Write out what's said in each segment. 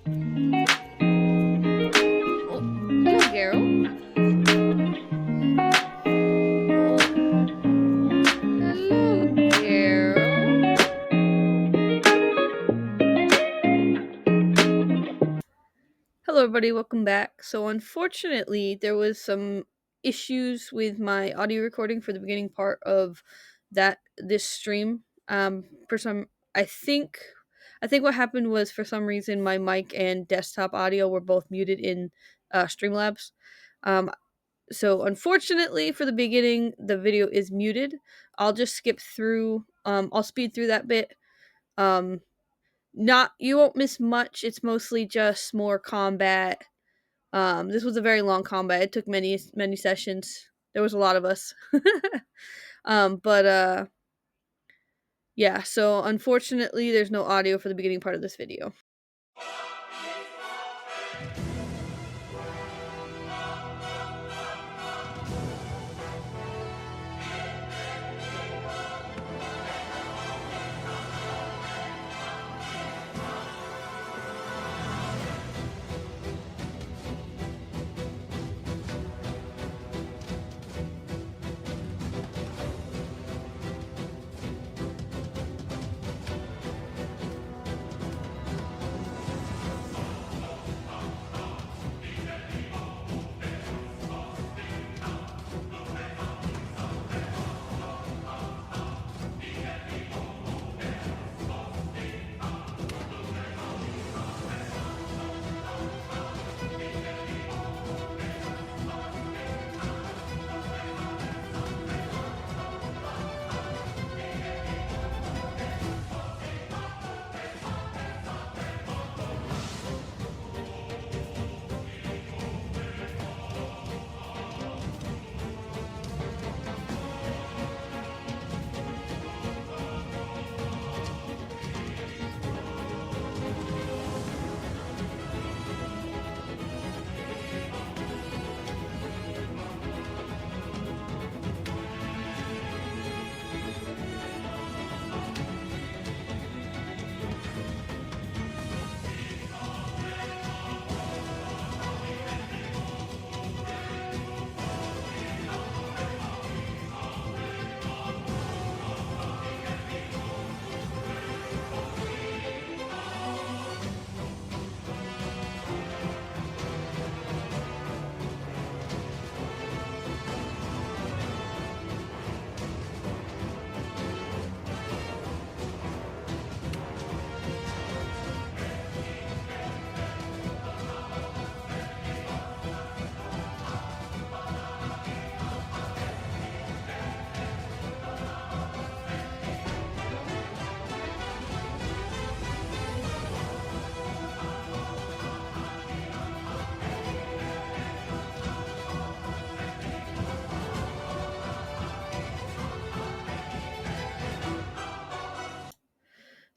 Oh, hello, Garo. Hello, Garo. Hello, everybody. Welcome back. So, unfortunately, there was some issues with my audio recording for the beginning part of this stream. For some, I think, I think what happened was for some reason my mic and desktop audio were both muted in Streamlabs. So unfortunately for the beginning, the video is muted. I'll just skip through. I'll speed through that bit. Um, not you won't miss much. It's mostly just more combat. This was a very long combat. It took many sessions. There was a lot of us. But yeah. So unfortunately, there's no audio for the beginning part of this video.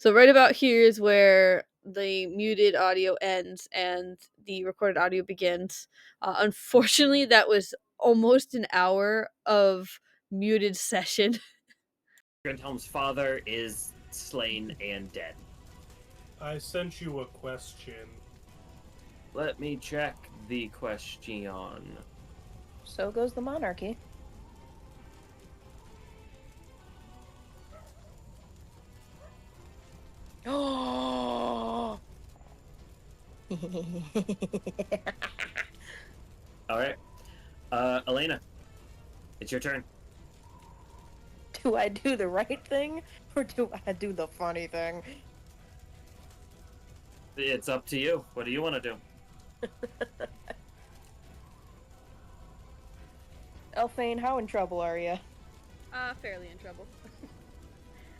So right about here is where the muted audio ends and the recorded audio begins. Unfortunately, that was almost an hour of muted session. Grenhelm's father is slain and dead. I sent you a question. Let me check the question. So goes the monarchy. Oh! Alright. Elena, it's your turn. Do I do the right thing, or do I do the funny thing? It's up to you. What do you want to do? Elfain, how in trouble are you? Fairly in trouble.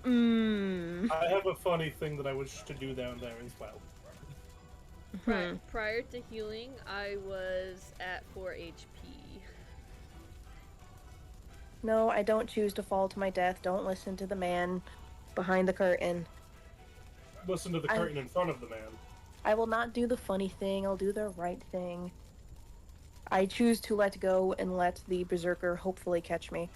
I have a funny thing that I wish to do down there as well. Prior to healing, I was at 4 HP. No, I don't choose to fall to my death. Don't listen to the man behind the curtain. Listen to the curtain in front of the man. I will not do the funny thing. I'll do the right thing. I choose to let go and let the berserker hopefully catch me.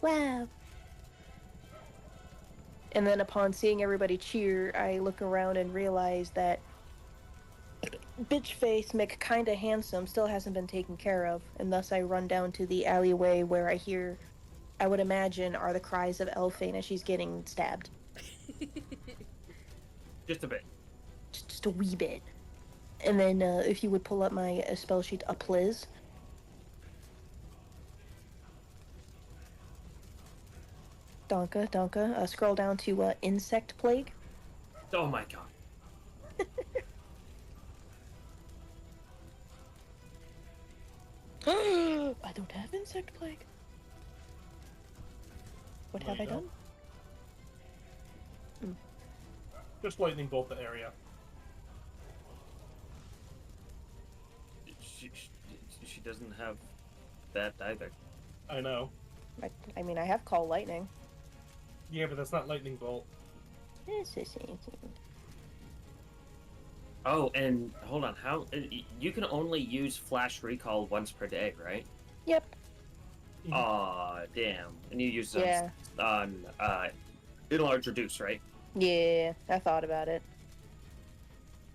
Wow. And then upon seeing everybody cheer, I look around and realize that bitch face Mick kinda handsome still hasn't been taken care of, and thus I run down to the alleyway where I hear, I would imagine, are the cries of Elfain as she's getting stabbed. Just a bit. Just a wee bit. And then if you would pull up my spell sheet, please. Donka. Scroll down to Insect Plague. Oh my god. I don't have Insect Plague. What have I done? Just lightning bolt the area. She doesn't have that either. I know. I mean, I have Call Lightning. Yeah, but that's not lightning bolt. It's the same thing. Oh, and hold on. How you can only use flash recall once per day, right? Yep. Aw, damn. And you use them Yeah. on enlarge reduce, right? Yeah, I thought about it.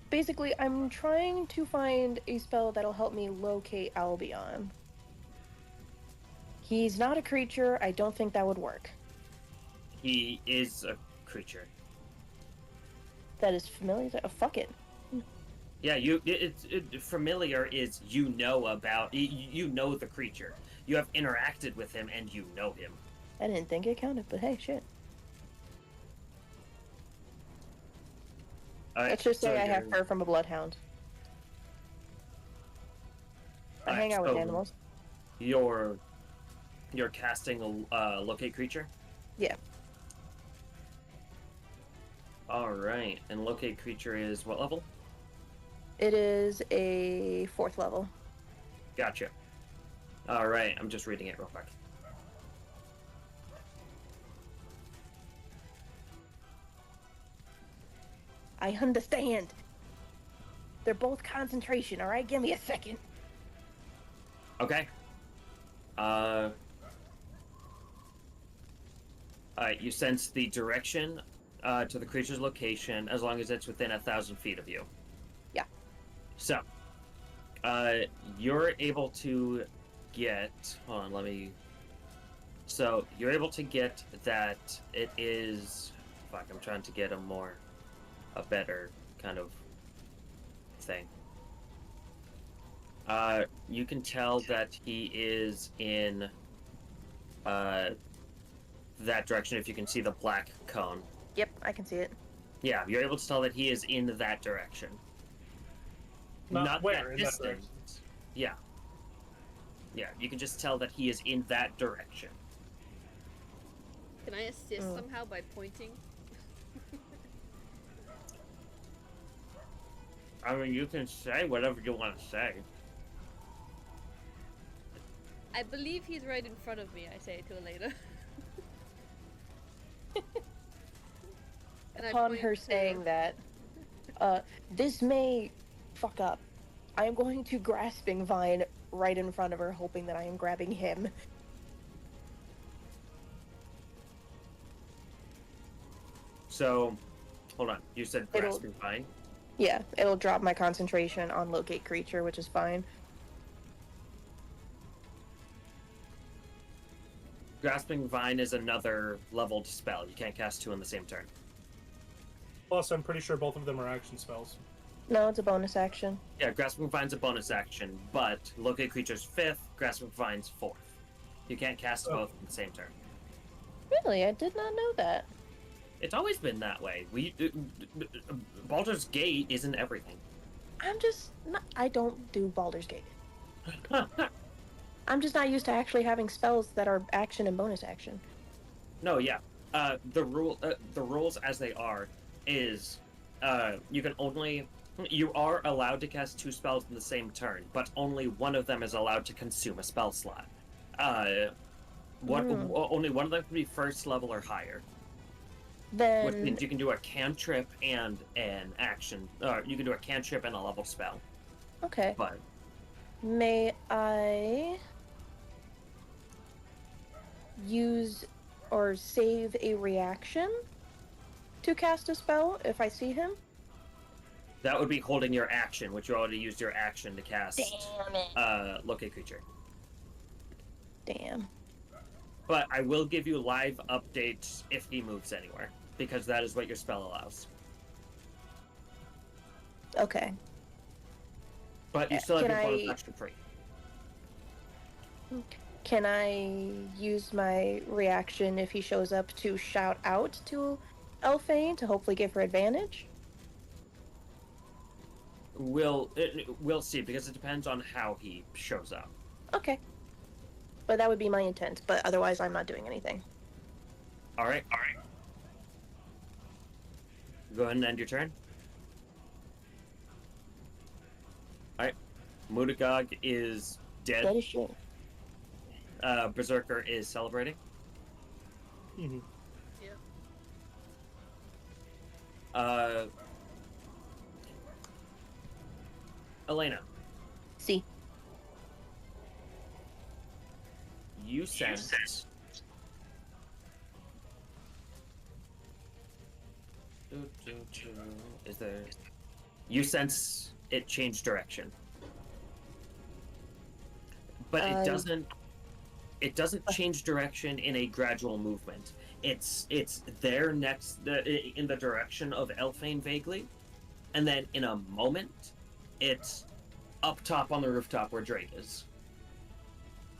Basically, I'm trying to find a spell that'll help me locate Albion. He's not a creature. I don't think that would work. He is a creature. That is familiar. Fuck it. Yeah, familiar is you know about you know the creature. You have interacted with him and you know him. I didn't think it counted, but hey, shit. Let's just say I have fur from a bloodhound. I hang out with animals. You're casting a locate creature? Yeah. Alright, and locate creature is what level? It is a 4th level. Gotcha. Alright, I'm just reading it real quick. I understand. They're both concentration, alright? Give me a second. Okay. You sense the direction to the creature's location as long as it's within 1,000 feet of you. Yeah. So, you're able to get... Hold on, let me... So, you're able to get that it is... Fuck, I'm trying to get a better kind of thing. You can tell that he is in that direction if you can see the black cone. Yep, I can see it. Yeah, you're able to tell that he is in that direction. Not where, that in that distance. direction. Yeah. Yeah, you can just tell that he is in that direction. Can I assist somehow by pointing? I mean, you can say whatever you want to say. I believe he's right in front of me, I say to Elena. And I Upon point her to- saying that, this may fuck up. I am going to grasping Vine right in front of her, hoping that I am grabbing him. So, hold on. You said grasping vine? Yeah, it'll drop my concentration on locate creature, which is fine. Grasping vine is another leveled spell. You can't cast two in the same turn. Plus, I'm pretty sure both of them are action spells. No, it's a bonus action. Yeah, Grasping Vine's a bonus action, but Locate Creature's 5th, Grasping Vine's 4th. You can't cast both in the same turn. Really? I did not know that. It's always been that way. Baldur's Gate isn't everything. I'm just not... I don't do Baldur's Gate. I'm just not used to actually having spells that are action and bonus action. No, yeah. The rules as they are is you are allowed to cast two spells in the same turn, but only one of them is allowed to consume a spell slot. Only one of them can be first level or higher. Then... Which means you can do a cantrip and an action, or you can do a cantrip and a level spell. Okay. But may I use or save a reaction to cast a spell if I see him? That would be holding your action, which you already used your action to cast. Damn it. Locate creature. Damn. But I will give you live updates if he moves anywhere, because that is what your spell allows. Okay. But you still have Can your bonus I- action free. Can I use my reaction if he shows up to shout out to Elfain to hopefully give her advantage? We'll see, because it depends on how he shows up. Okay. But that would be my intent, but otherwise I'm not doing anything. Alright. Go ahead and end your turn. Alright. Mudagog is That dead. is shit. Berserker is celebrating. Mm-hmm. Elena, See. you sense. Is there? You sense it changed direction, but it doesn't. It doesn't change direction in a gradual movement. It's there next in the direction of Elfain vaguely, and then in a moment, it's up top on the rooftop where Draig is.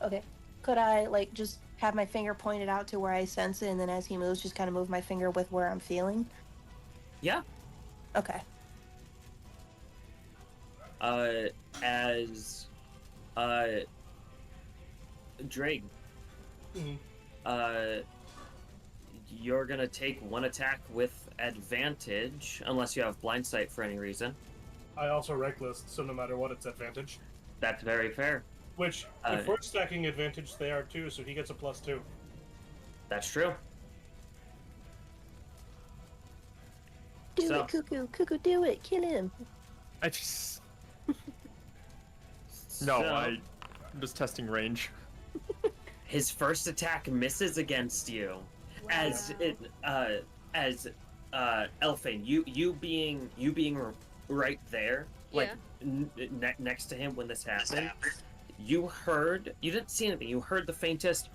Okay. Could I, like, just have my finger pointed out to where I sense it, and then as he moves, just kind of move my finger with where I'm feeling? Yeah. Okay. As Draig, Mm-hmm. you're gonna take one attack with advantage, unless you have blind sight for any reason. I also reckless, so no matter what, it's advantage. That's very fair. Which, if we're stacking advantage, they are too, so he gets a +2. That's true. Do So- it, Cuckoo. Cuckoo, do it. Kill him. I just... No, So, I'm just testing range. his first attack misses against you, as Elfain, you being right there, like next to him when this happened. You didn't see anything. You heard the faintest,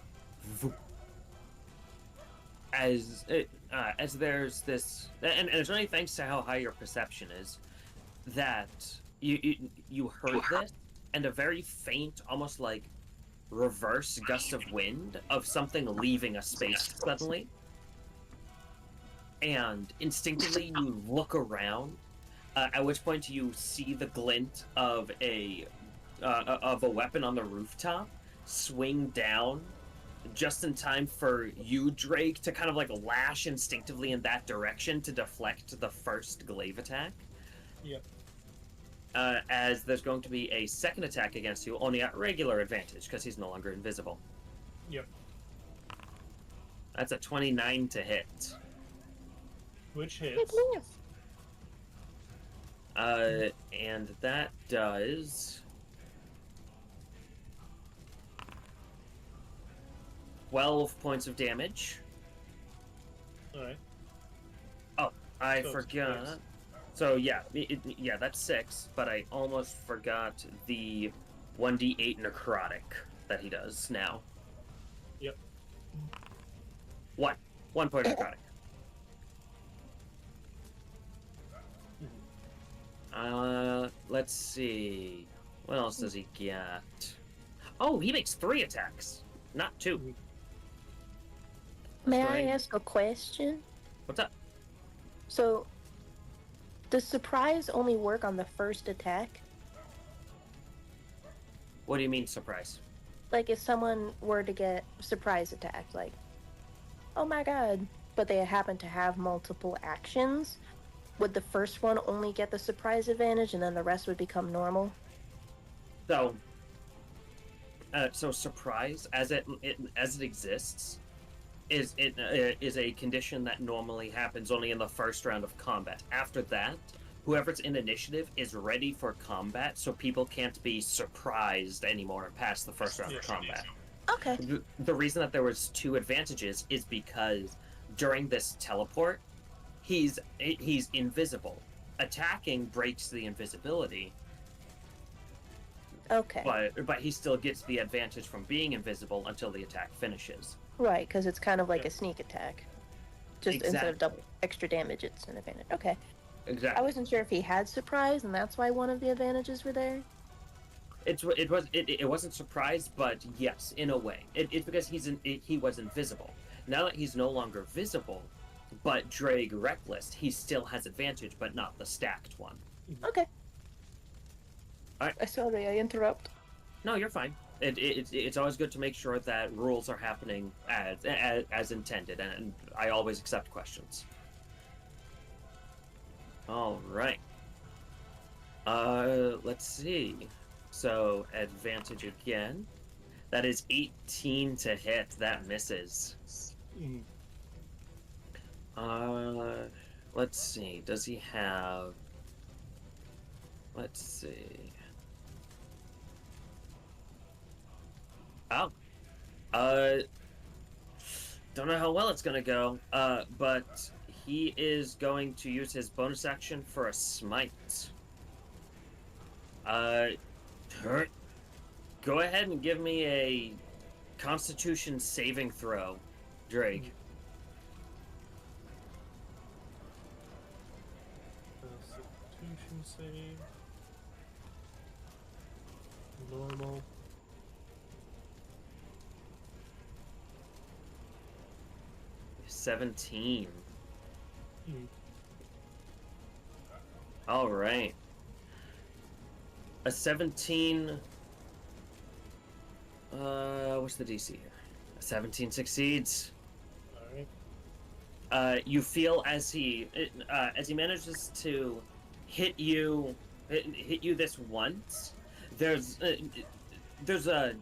voop, as there's this, and it's only thanks to how high your perception is that you heard this, and a very faint, almost like reverse gust of wind of something leaving a space suddenly, and instinctively you look around, at which point you see the glint of a weapon on the rooftop swing down just in time for you, Drake, to kind of like lash instinctively in that direction to deflect the first glaive attack. Yep. As there's going to be a second attack against you, only at regular advantage, because he's no longer invisible. Yep. That's a 29 to hit. Which hits. And that does 12 points of damage. Alright. Oh, I So it's forgot. 6. So yeah, yeah, that's 6, but I almost forgot the 1d8 necrotic that he does now. Yep. 1 point of necrotic. Let's see. What else does he get? Oh, he makes 3 attacks, not 2. May Right. I ask a question? What's up? So, does surprise only work on the first attack? What do you mean, surprise? Like, if someone were to get surprise attacked, like, oh my god, but they happen to have multiple actions, would the first one only get the surprise advantage and then the rest would become normal? So, surprise, as it exists, is a condition that normally happens only in the first round of combat. After that, whoever's in initiative is ready for combat, so people can't be surprised anymore past the first round of combat. Okay. The reason that there was 2 advantages is because during this teleport, he's invisible. Attacking breaks the invisibility, Okay. but he still gets the advantage from being invisible until the attack finishes. Right, because it's kind of like Yeah. a sneak attack. Just instead of Exactly. double extra damage, it's an advantage. Okay. I Exactly. wasn't sure if he had surprise, and that's why one of the advantages were there. It wasn't surprised, but yes, in a way, it's because he was invisible. Now that he's no longer visible, but Draig Reckless, he still has advantage, but not the stacked one. Okay. Alright. Sorry, I interrupt. No, you're fine. It's always good to make sure that rules are happening as intended, and I always accept questions. All right. Let's see. So advantage again. That is 18 to hit. That misses. Mm. Let's see. Does he have? Let's see. Oh. Don't know how well it's gonna go. But he is going to use his bonus action for a smite. Go ahead and give me a Constitution saving throw, Draig. Constitution save. Normal. Mm. 17. Mm. All right. A 17. What's the DC here? A 17 succeeds. Alright. You feel as he manages to hit you this once. There's a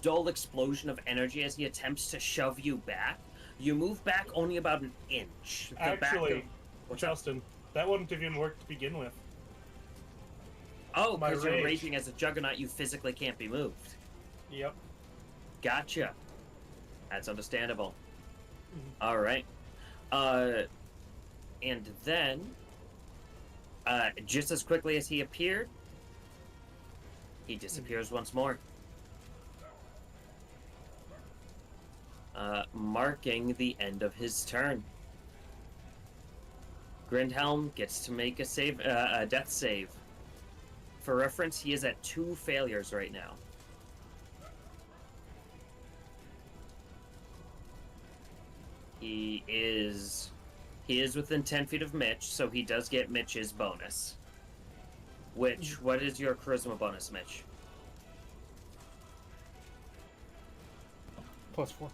dull explosion of energy as he attempts to shove you back. You move back only about an inch. Actually, Justin, that wouldn't have even worked to begin with. Oh, my because you're rage. raging as a juggernaut, you physically can't be moved. Yep. Gotcha. That's understandable. Mhm. All right. And then, just as quickly as he appeared, he disappears once more. Marking the end of his turn. Grindhelm gets to make a death save. For reference, he is at 2 failures right now. He is within 10 feet of Mitch, so he does get Mitch's bonus. What is your charisma bonus, Mitch? +4.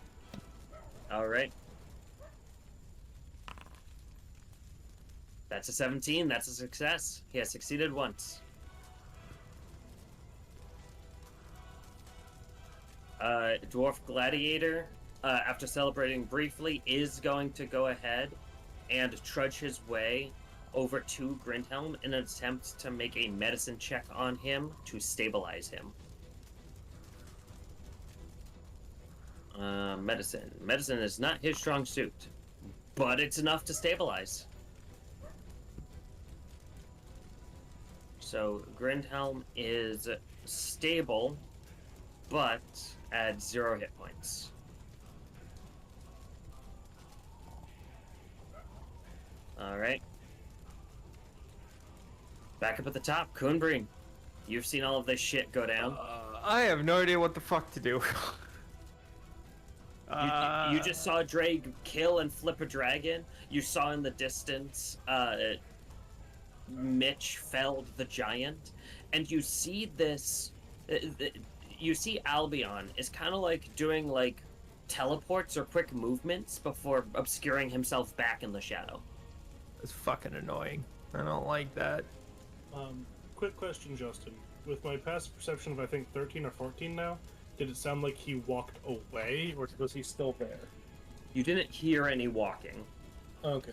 All right. That's a 17. That's a success. He has succeeded once. Dwarf Gladiator, after celebrating briefly, is going to go ahead and trudge his way over to Grindhelm in an attempt to make a medicine check on him to stabilize him. Medicine. Medicine is not his strong suit, but it's enough to stabilize. So Grindhelm is stable, but at 0 hit points. Alright. Back up at the top, Kun'Brin. You've seen all of this shit go down. I have no idea what the fuck to do. You just saw Draig kill and flip a dragon. You saw in the distance Mitch felled the giant. And you see this... you see Albion is kind of like doing like teleports or quick movements before obscuring himself back in the shadow. It's fucking annoying. I don't like that. Quick question, Justin. With my passive perception of I think 13 or 14 now, did it sound like he walked away, or was he still there? You didn't hear any walking. Okay.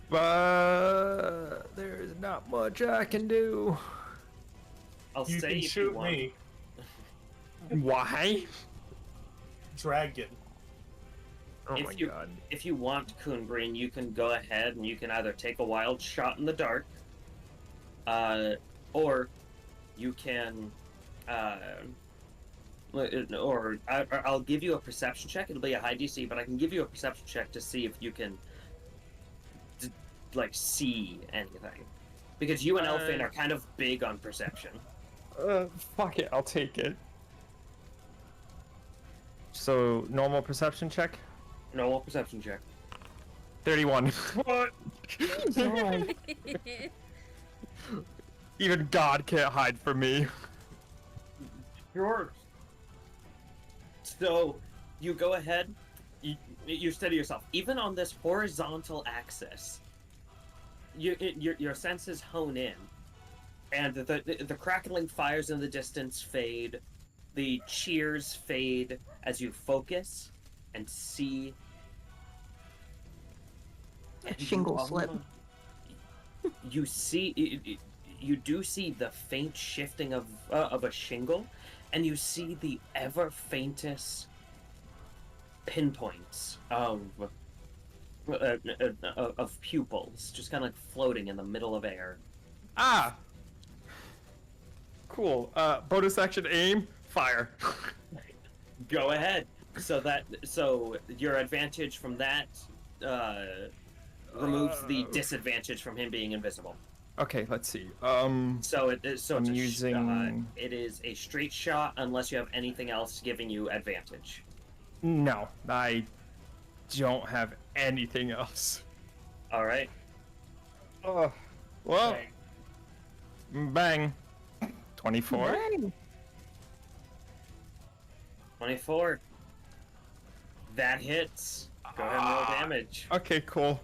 But there's not much I can do. I'll You say can if you shoot want. me, Why? dragon. Oh my if you god. if you want, Kun'Brin, you can go ahead and you can either take a wild shot in the dark, or you can, I'll give you a perception check. It'll be a high DC, but I can give you a perception check to see if you can, like, see anything, because you and Elfain are kind of big on perception. Fuck it, I'll take it. So, normal perception check? Normal perception check. 31. What? God. Even God can't hide from me. Sure. So, you go ahead, you steady yourself. Even on this horizontal axis, your senses hone in, and the crackling fires in the distance fade, the cheers fade as you focus and see. Shingle slip. You see, you do see the faint shifting of a shingle, and you see the ever faintest pinpoints of pupils, just kind of like floating in the middle of air. Ah! Cool. Bonus action aim, fire. Go ahead. So your advantage from that removes the disadvantage from him being invisible. Okay, let's see. So I'm using... it is a straight shot unless you have anything else giving you advantage. No, I don't have anything else. All right. Oh, well, Bang. bang. 24. Dang. 24. That hits. Go ahead and roll damage. Okay, cool.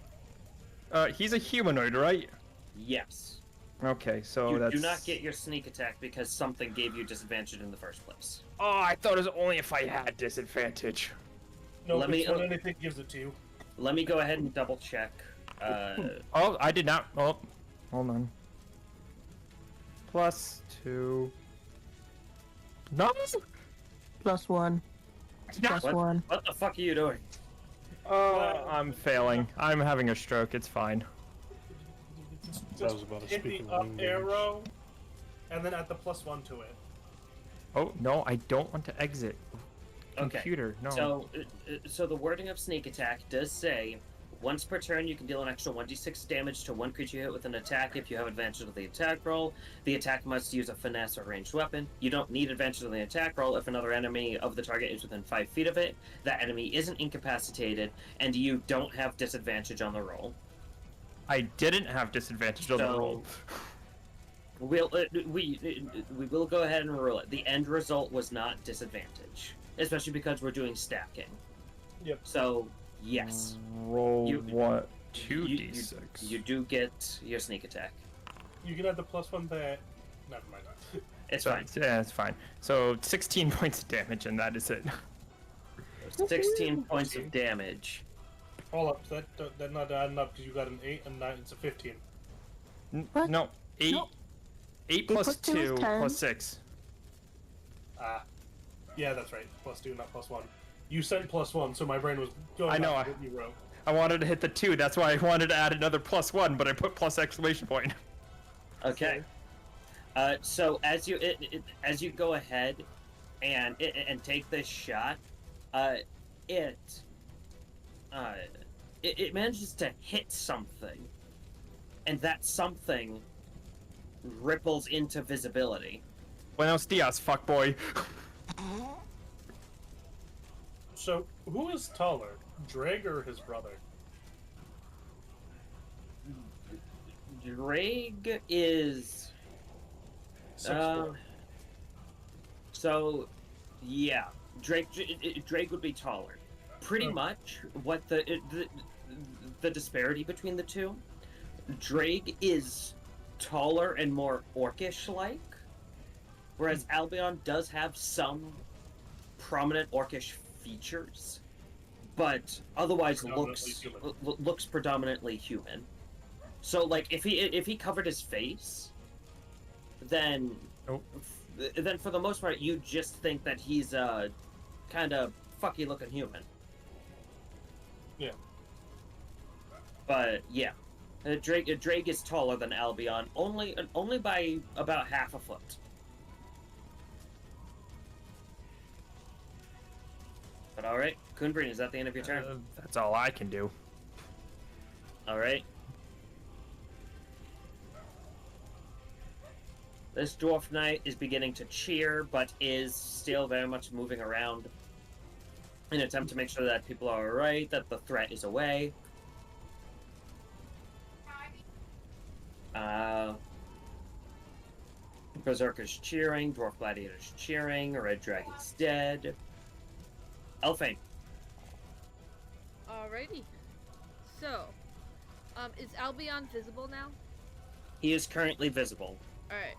He's a humanoid, right? Yes. Okay, so You that's... do not get your sneak attack because something gave you disadvantage in the first place. Oh, I thought it was only if I had disadvantage. No, Let me- it's when anything gives it to you. Let me go ahead and double check. Oh, I did not... Oh, hold on. +2... No! +1. +1. What the fuck are you doing? I'm failing. I'm having a stroke, it's fine. Just was about to hit speak the of up wing arrow, and then add the +1 to it. Oh, no, I don't want to exit. Okay. Computer, no. So the wording of sneak attack does say, once per turn you can deal an extra 1d6 damage to one creature you hit with an attack if you have advantage of the attack roll. The attack must use a finesse or ranged weapon. You don't need advantage on the attack roll if another enemy of the target is within 5 feet of it. That enemy isn't incapacitated, and you don't have disadvantage on the roll. I didn't have disadvantage on the roll. We will go ahead and roll it. The end result was not disadvantage, especially because we're doing stacking. Yep. So yes, Roll You- what? you 2d6. you do get your sneak attack. You can add the +1 there. Never mind. It's So, fine. yeah, it's fine. So 16 points of damage, and that is it. 16 points of damage. All up. That not adding up because you got an 8 and 9. It's a 15. What? No, 8. No. 8 plus plus 2 is 2 10. plus 6. Ah. Yeah, that's right. +2, not +1. You said +1, so my brain was going I know, off what you wrote. I wanted to hit the 2, that's why I wanted to add another +1, but I put plus exclamation point. Okay. So as you go ahead and take this shot, it manages to hit something, and that something ripples into visibility. Buenos dias, fuckboy. So, who is taller, Draig or his brother? Draig is 6'4". so yeah, Draig would be taller. Pretty much what the disparity between the two. Draig is taller and more orcish-like, whereas Albion does have some prominent orcish features, but otherwise looks predominantly human. So, like, if he covered his face, then then for the most part you just think that he's a kind of fucky looking human. Yeah. But yeah, Draig is taller than Albion, only by about half a foot. But all right, Kun'Brin, is that the end of your turn? That's all I can do. All right. This dwarf knight is beginning to cheer, but is still very much moving around in an attempt to make sure that people are alright, that the threat is away. Berserker's cheering, Dwarf Gladiator's cheering, Red Dragon's dead. Elfain. Alrighty. So, is Albion visible now? He is currently visible. Alright.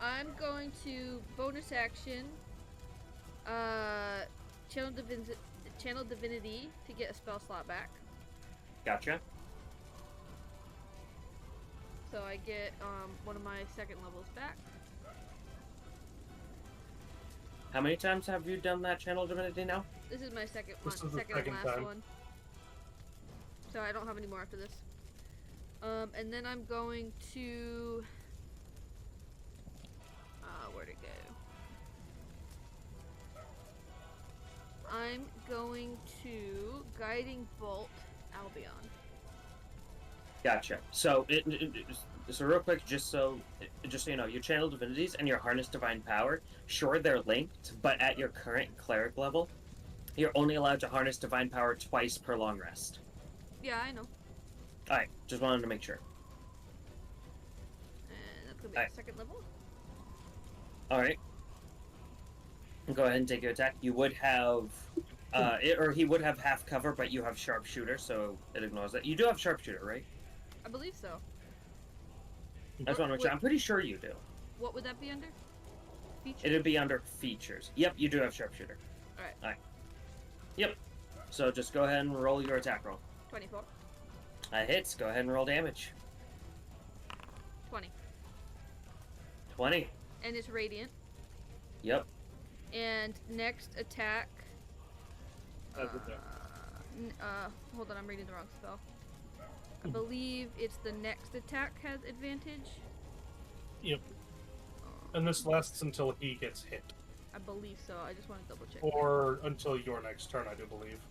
I'm going to bonus action, channel divinity to get a spell slot back. Gotcha. So I get one of my second levels back. How many times have you done that channel divinity now? This is my second This one, is the second and second last time. one. So I don't have any more after this. And then I'm going to where'd it go? I'm going to guiding bolt Albion. Gotcha. So, so real quick, just so you know, your channel divinities and your harness divine power, sure they're linked, but at your current cleric level, you're only allowed to harness divine power twice per long rest. Yeah, I know. All right, just wanted to make sure. And that's gonna be Alright. second level. All right. Go ahead and take your attack. You would have, he would have half cover, but you have sharpshooter, so it ignores that. You do have sharpshooter, right? I believe so. That's what I'm pretty sure you do. What would that be under? Feature? It'd be under features. Yep, you do have sharpshooter. Alright. Yep. So just go ahead and roll your attack roll. 24. That hits. Go ahead and roll damage. 20. 20. And it's radiant. Yep. And next attack. That's it there. Hold on, I'm reading the wrong spell. I believe it's the next attack has advantage. Yep. And this lasts until he gets hit. I believe so. I just want to double check. Or until your next turn, I do believe.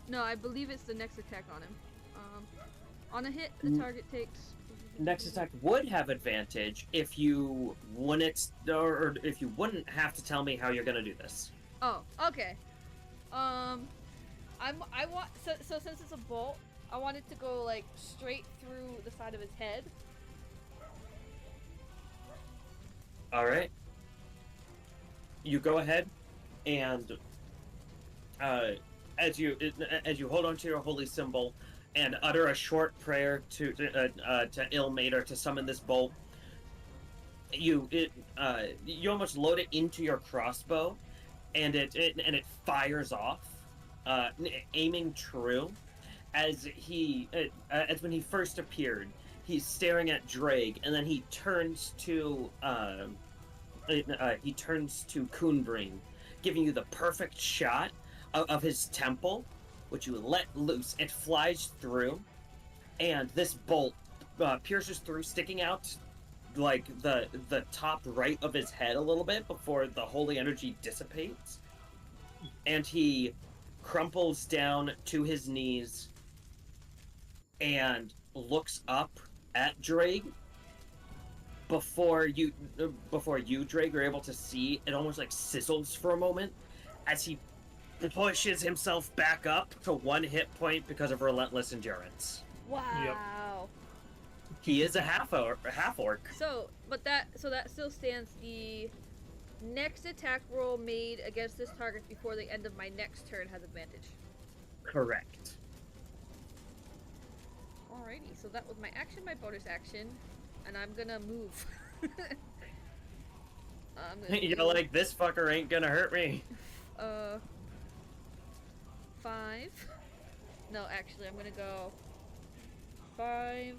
No, I believe it's the next attack on him. On a hit, the target takes. Next attack would have advantage if you wouldn't, or if you wouldn't have to tell me how you're gonna do this. Oh, okay. I want so since it's a bolt, I want it to go like straight through the side of his head. All right. You go ahead, and as you hold onto your holy symbol and utter a short prayer to Ilmater to summon this bolt, you almost load it into your crossbow, and it fires off, aiming true. As when he first appeared, he's staring at Draig, and then he turns to Kun'Brin, giving you the perfect shot of his temple, which you let loose. It flies through, and this bolt pierces through, sticking out like the top right of his head a little bit before the holy energy dissipates, and he crumples down to his knees and looks up at Draig. Before you, Draig, are able to see, it almost like sizzles for a moment as he pushes himself back up to 1 hit point because of relentless endurance. Wow. He is a half orc. So that still stands. The next attack roll made against this target before the end of my next turn has advantage. Correct. Alrighty, so that was my action, my bonus action, and I'm gonna move. You're like, this fucker ain't gonna hurt me. 5. No, actually, I'm gonna go 5,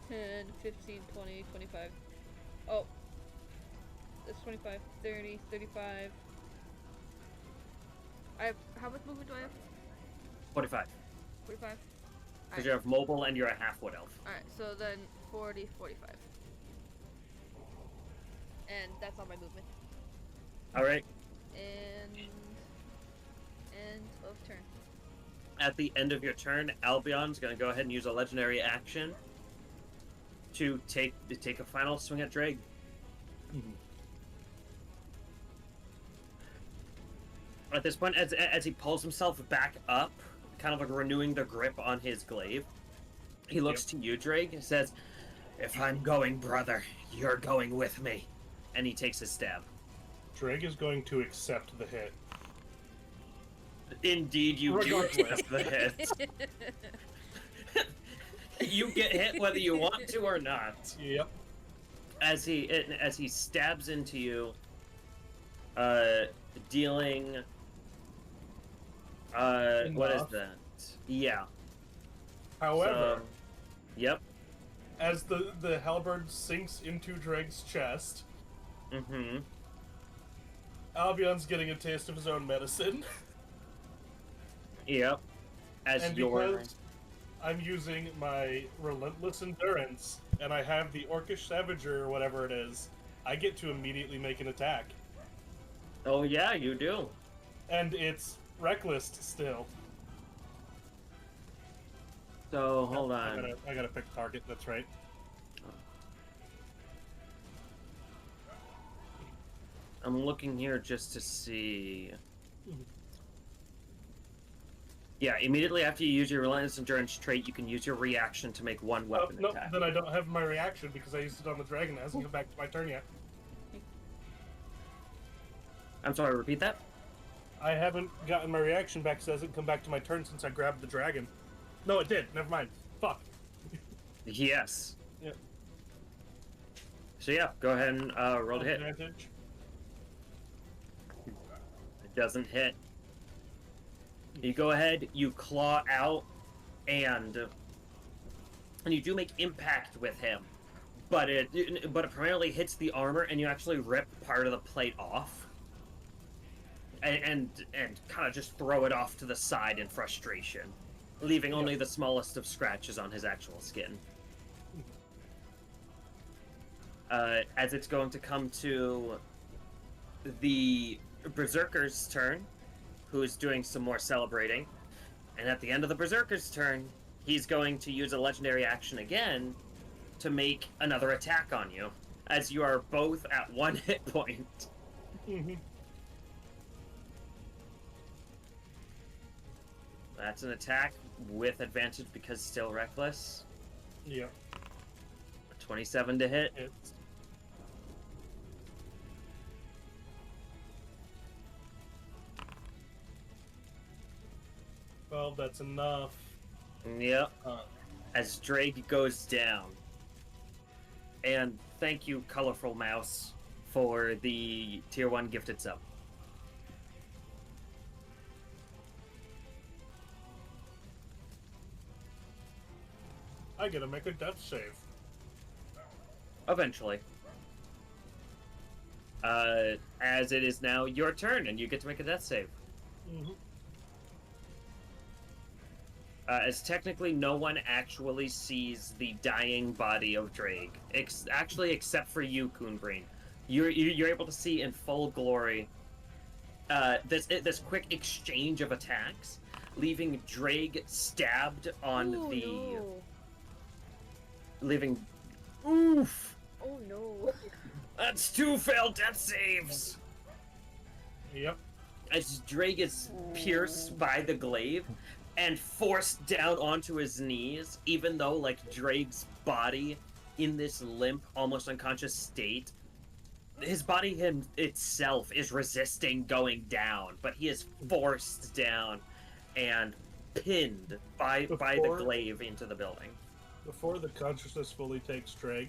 10, 15, 20, 25. Oh. That's 25, 30, 35. I have, how much movement do I have? 45. 45? Because you have mobile and you're a half wood elf. Alright, so then 40, 45. And that's all my movement. Alright. And end of turn. At the end of your turn, Albion's going to go ahead and use a legendary action to take a final swing at Draig. At this point, as he pulls himself back up, kind of like renewing the grip on his glaive, he looks to you, Draig, and says, "If I'm going, brother, you're going with me." And he takes his stab. Draig is going to accept the hit. Indeed, you do accept the hit. You get hit whether you want to or not. Yep. As he stabs into you, dealing what is that? Yeah. However, So, yep. as the halberd sinks into Draig's chest, Albion's getting a taste of his own medicine. Yep. And because I'm using my relentless endurance, and I have the orcish savager or whatever it is, I get to immediately make an attack. Oh yeah, you do. And it's reckless still. So hold on. I gotta pick target. That's right. I'm looking here just to see. Yeah, immediately after you use your relentless endurance trait, you can use your reaction to make one weapon No, attack. then I don't have my reaction because I used it on the dragon. It hasn't come back to my turn yet. I'm sorry, repeat that? I haven't gotten my reaction back because it hasn't come back to my turn since I grabbed the dragon. No, it did. Never mind. Fuck. Yes. Yep. So yeah, go ahead and roll to hit. Advantage. It doesn't hit. You go ahead, you claw out, and you do make impact with him, but it primarily hits the armor, and you actually rip part of the plate off, and kind of just throw it off to the side in frustration, leaving only the smallest of scratches on his actual skin. As it's going to come to the Berserker's turn, who is doing some more celebrating. And at the end of the Berserker's turn, he's going to use a legendary action again to make another attack on you, as you are both at 1 hit point. That's an attack with advantage because still reckless. Yep. 27 to hit. It's... Well, that's enough. Yep. As Draig goes down. And thank you, Colorful Mouse, for the Tier 1 gifted sub. I gotta make a death save. Eventually. As it is now your turn, and you get to make a death save. As technically no one actually sees the dying body of Draig. Actually, except for you, Kun'Brin. You're able to see in full glory this quick exchange of attacks, leaving Draig stabbed on leaving... Oof! Oh no. That's 2 failed death saves! Yep. As Draig is pierced by the glaive and forced down onto his knees, even though, like, Draig's body in this limp, almost unconscious state, his body itself is resisting going down, but he is forced down and pinned by the glaive into the building. Before the consciousness fully takes Draig,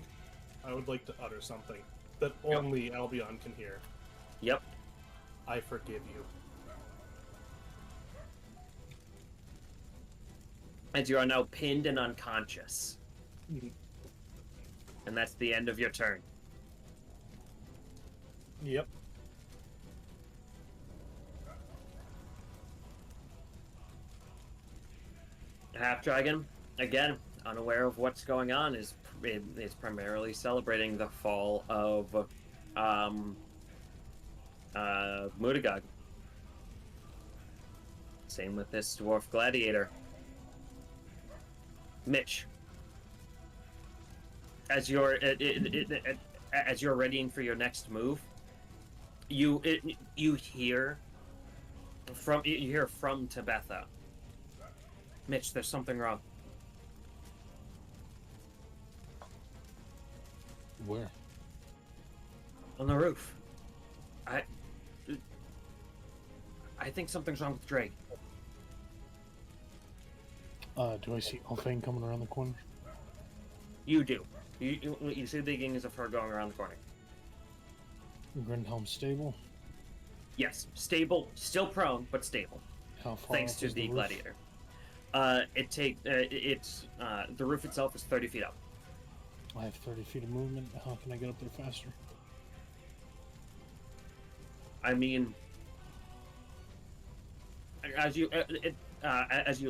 I would like to utter something that only Albion can hear. Yep. I forgive you. As you are now pinned and unconscious. And that's the end of your turn. Yep. Half Dragon, again, unaware of what's going on, is primarily celebrating the fall of Mutagog. Same with this dwarf gladiator. Mitch, as you're readying for your next move, you hear from Tabetha. Mitch, there's something wrong. Where? On the roof. I think something's wrong with Draig. Do I see Elfain coming around the corner? You do. You see the beginnings of her going around the corner. Grindhelm stable? Yes, stable, still prone, but stable. How far Thanks off to is the roof? gladiator. The roof itself is 30 feet up. I have 30 feet of movement. How can I get up there faster? I mean, as you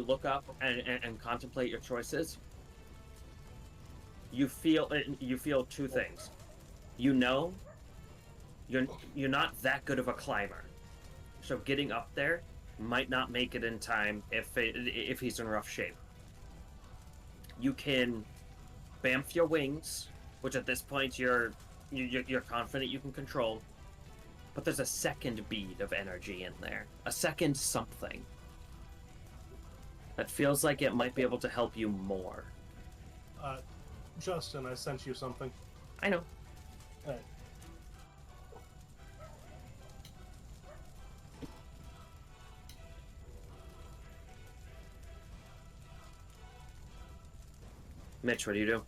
look up and contemplate your choices, you feel two things. You know, you're not that good of a climber, so getting up there might not make it in time if he's in rough shape. You can bamf your wings, which at this point you're confident you can control. But there's a second bead of energy in there. A second something. That feels like it might be able to help you more. Justin, I sent you something. I know. Alright. Mitch, what do you do?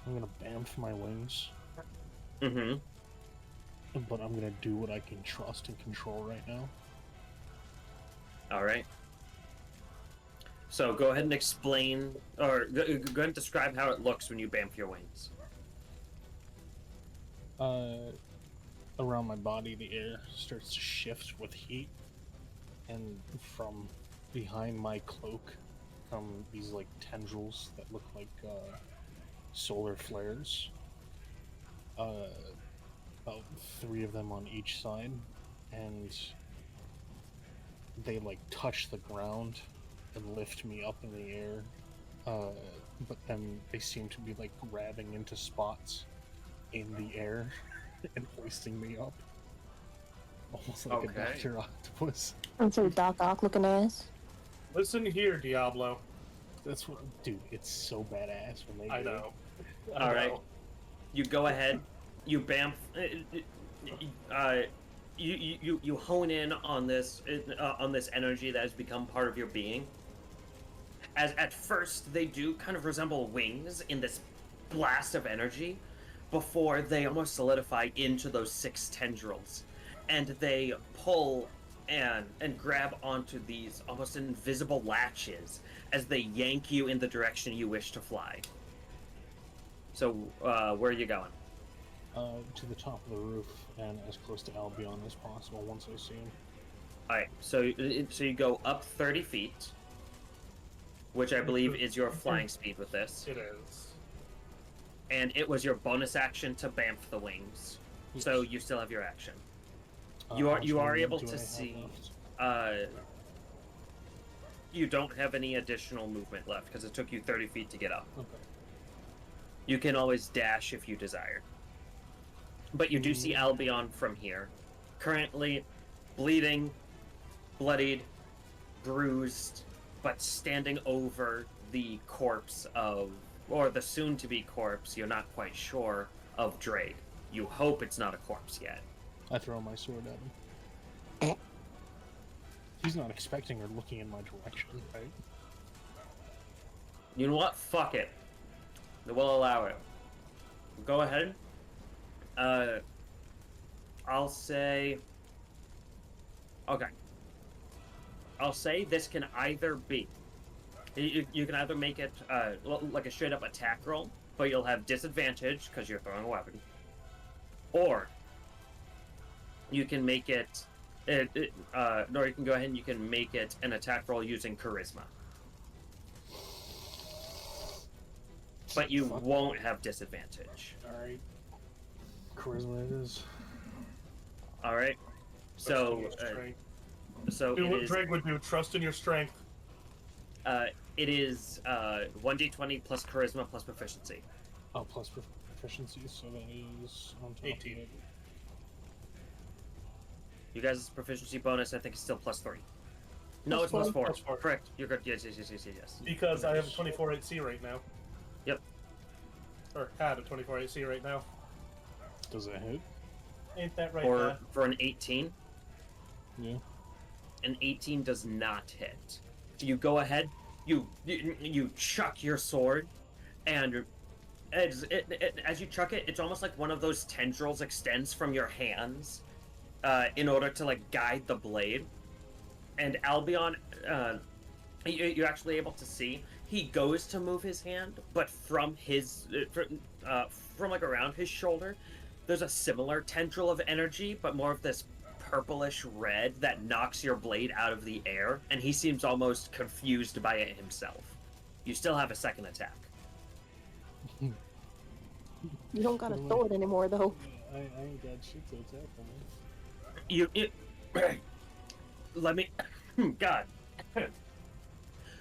I'm gonna bamf my wings, Mm-hmm. but I'm gonna do what I can trust and control right now. Alright. So go ahead and explain, or go ahead and describe how it looks when you bamf your wings. Around my body, the air starts to shift with heat, and from behind my cloak come these like tendrils that look like solar flares. About 3 of them on each side, and they like touch the ground and lift me up in the air. But then they seem to be like grabbing into spots in the air and hoisting me up, almost like a Okay. Dr. Octopus. And some Doc Ock looking ass. Listen here, Diablo. That's what, dude. It's so badass when they. I do it. know. All right. You go ahead. You bamf. You hone in on this energy that has become part of your being. As at first they do kind of resemble wings in this blast of energy, before they almost solidify into those 6 tendrils, and they pull and grab onto these almost invisible latches as they yank you in the direction you wish to fly. So, where are you going? To the top of the roof and as close to Albion as possible once I see him. Alright, so you go up 30 feet, which I believe is your flying speed with this. It is. And it was your bonus action to bamf the wings. Yes. So you still have your action. How You much are movement able do I to have see. left? You don't have any additional movement left because it took you 30 feet to get up. Okay. You can always dash if you desire. But you do see Albion from here. Currently bleeding, bloodied, bruised, but standing over the corpse of, or the soon-to-be corpse, you're not quite sure, of Draig. You hope it's not a corpse yet. I throw my sword at him. He's not expecting or looking in my direction, right? You know what? Fuck it. We'll allow it. Go ahead. I'll say... Okay. I'll say this can either be... You can either make it like a straight-up attack roll, but you'll have disadvantage because you're throwing a weapon. or you can make it, or you can go ahead and you can make it an attack roll using charisma. But you won't have disadvantage. Alright. Charisma it is. Alright. So, do it what is, Draig would do. Trust in your strength. it is 1d20 plus charisma plus proficiency. Oh, plus proficiency, so that is on top 18. of it. You guys' proficiency bonus, I think, is still +3. No, it's Plus +4. +4. Correct. You're good. Yes. Because I have a 24 AC right now. Yep. Or had a 24 AC right now. Does it hit? Ain't that right, Or for an 18, Yeah. an 18 does not hit. You go ahead, you chuck your sword, and as you chuck it, it's almost like one of those tendrils extends from your hands in order to like guide the blade. And Albion, you're actually able to see he goes to move his hand, but from his from like around his shoulder, there's a similar tendril of energy, but more of this purplish red that knocks your blade out of the air, and he seems almost confused by it himself. You still have a second attack. You don't got a sword anymore, though. I ain't got shit to attack on it. Let me. God.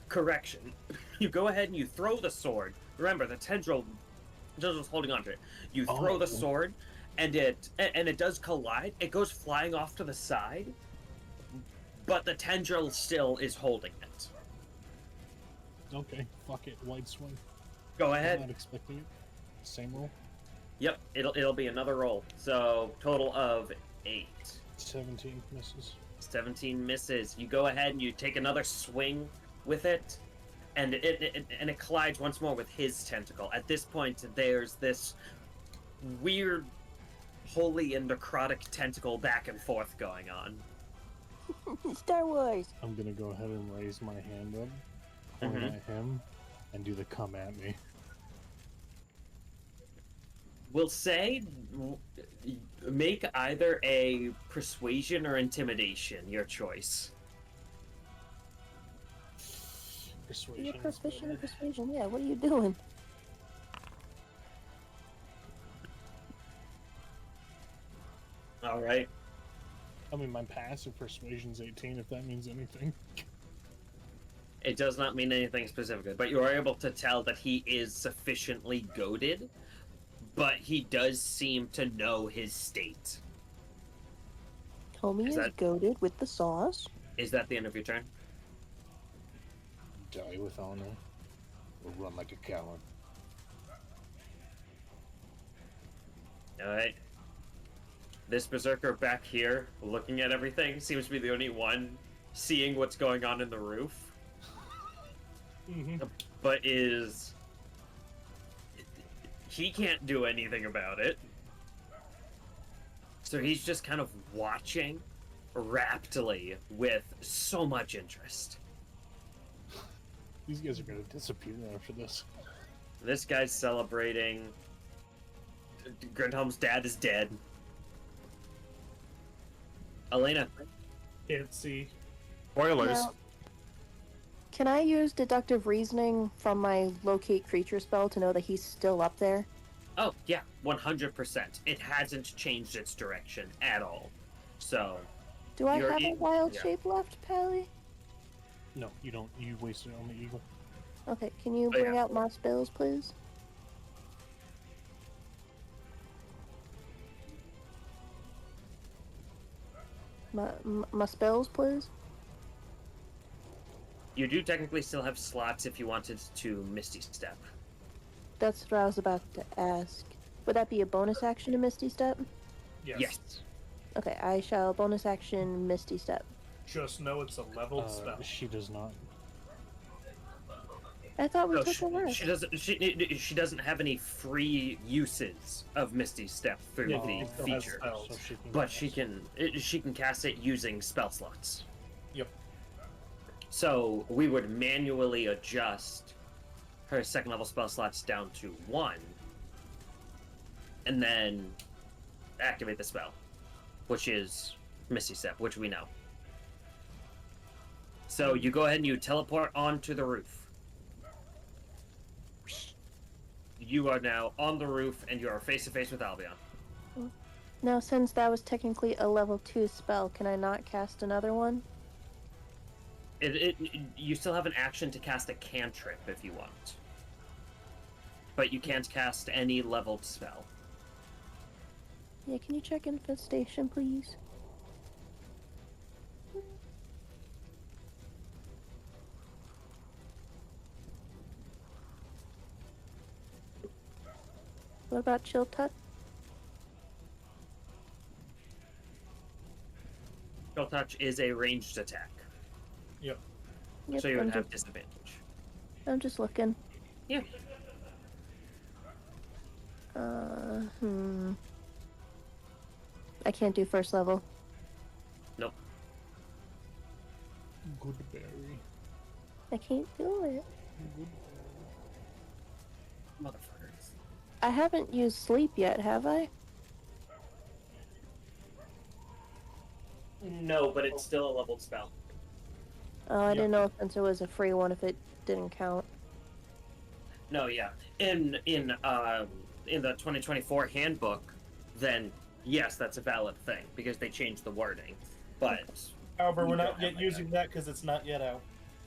Correction. You go ahead and you throw the sword. Remember, the tendril's holding onto it. You throw the sword, and it does collide. It goes flying off to the side, but the tendril still is holding it. Okay, fuck it. Wide swing. Go I'm ahead. not expecting it. Same roll. Yep, it'll be another roll. So total of 8. 17 misses. 17 misses. You go ahead and you take another swing with it, and it collides once more with his tentacle. At this point, there's this weird, holy and necrotic tentacle back and forth going on. Star Wars. I'm gonna go ahead and raise my hand up, point at him, and do the come at me. We'll say make either a persuasion or intimidation, your choice. Persuasion. You're proficient in persuasion. Yeah, what are you doing? All right. I mean, my passive persuasion's 18, if that means anything. It does not mean anything specifically, but you are able to tell that he is sufficiently goaded, but he does seem to know his state. Homie is goaded with the sauce. Is that the end of your turn? Die with honor, or run like a coward. Alright. This berserker back here, looking at everything, seems to be the only one seeing what's going on in the roof. But he can't do anything about it. So he's just kind of watching raptly with so much interest. These guys are gonna disappear after this. This guy's celebrating. Grindholm's dad is dead. Elena. Can't see. Spoilers. Now, can I use deductive reasoning from my locate creature spell to know that he's still up there? Oh, yeah, 100%. It hasn't changed its direction at all. So. Do I have a wild shape left, Pally? No, you don't. You wasted it on the eagle. Okay, can you bring out my spells, please? My spells, please? You do technically still have slots if you wanted to Misty Step. That's what I was about to ask. Would that be a bonus action to Misty Step? Yes. Okay, I shall bonus action Misty Step. Just know it's a leveled spell. She does not. I thought we took a rest. She doesn't have any free uses of Misty Step through the feature, but she can cast it using spell slots. Yep. So we would manually adjust her second level spell slots down to 1, and then activate the spell, which is Misty Step, which we know. So you go ahead and you teleport onto the roof. You are now on the roof, and you are face to face with Albion. Now, since that was technically a level 2 spell, can I not cast another one? You still have an action to cast a cantrip if you want, but you can't cast any leveled spell. Yeah, can you check Infestation, please? What about Chill Touch? Chill Touch is a ranged attack, Yep. Yep, so you would have disadvantage. I'm just looking. Yeah. I can't do first level. Nope. Good berry. I can't do it. Motherfuckers. I haven't used sleep yet, have I? No, but it's still a leveled spell. Oh, I didn't know if since it was a free one if it didn't count. No, yeah. In the 2024 handbook, then yes, that's a valid thing because they changed the wording. But However, we're you not don't yet have using that because it's not yet out.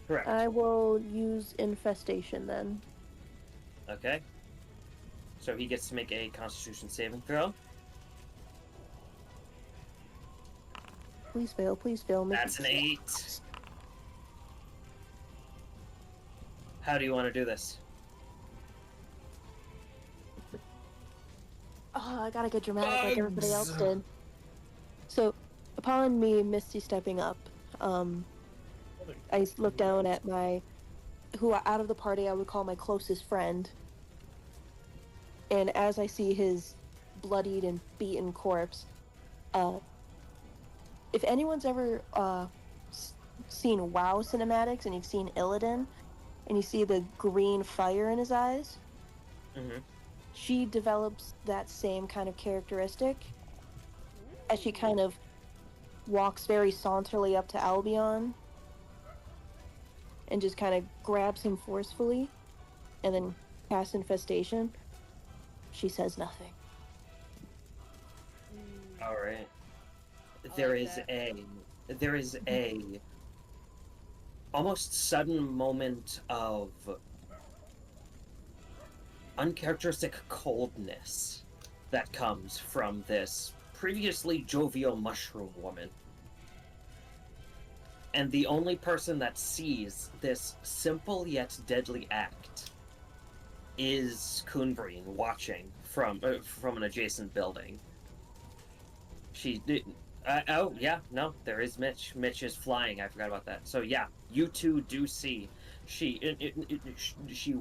correct. I will use Infestation then. Okay. So he gets to make a Constitution saving throw. Please fail, please fail. Make That's it- an 8. How do you want to do this? Oh, I gotta get dramatic like everybody else did. So, upon me Misty stepping up, I look down at who out of the party I would call my closest friend. And as I see his bloodied and beaten corpse, if anyone's ever seen WoW cinematics and you've seen Illidan, and you see the green fire in his eyes, Mm-hmm. she develops that same kind of characteristic as she kind of walks very saunterly up to Albion and just kind of grabs him forcefully and then casts Infestation. She says nothing. All right. I There like is that. there is a almost sudden moment of uncharacteristic coldness that comes from this previously jovial mushroom woman. And the only person that sees this simple yet deadly act is Kun'Brin watching from an adjacent building. She did. Oh yeah, no, there is Mitch. Mitch is flying. I forgot about that. So yeah, you two do see. She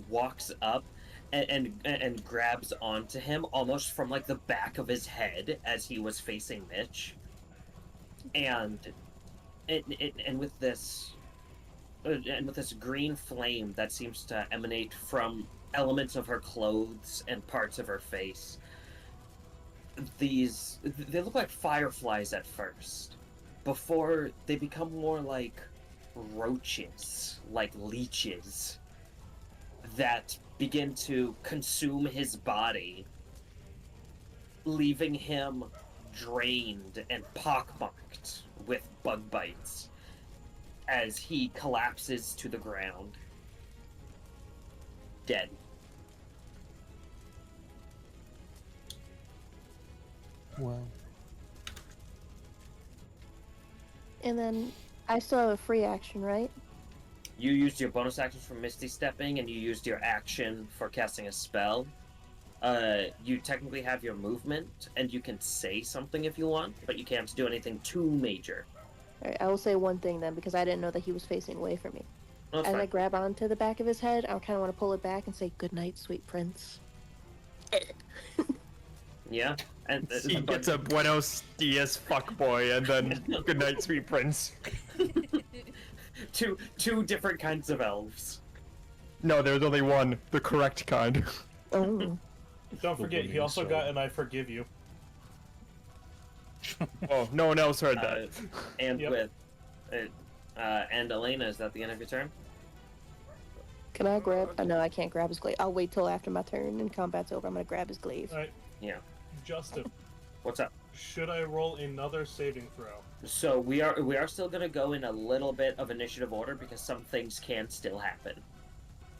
walks up and grabs onto him almost from like the back of his head as he was facing Mitch, and with this green flame that seems to emanate from elements of her clothes and parts of her face. They look like fireflies at first, before they become more like roaches, like leeches, that begin to consume his body, leaving him drained and pockmarked with bug bites as he collapses to the ground, dead. Well, And then I still have a free action, right? You used your bonus action for Misty Stepping, and you used your action for casting a spell. You technically have your movement, and you can say something if you want, but you can't do anything too major. Alright, I will say one thing then, because I didn't know that he was facing away from me. No, it's As I fine. grab onto the back of his head, I kind of want to pull it back and say, "Good night, sweet prince." Yeah, and He gets a buenos dias fuckboy, and then good night, sweet prince. two different kinds of elves. No, there's only one, the correct kind. Oh. Don't forget, he also got an I forgive you. Oh, no one else heard that. And Yep. with and Elena, is that the end of your turn? Can I grab? Oh, no, I can't grab his glaive. I'll wait till after my turn and combat's over. I'm gonna grab his glaive. All right, Yeah. Justin, What's up? should I roll another saving throw? So we are still gonna go in a little bit of initiative order because some things can still happen.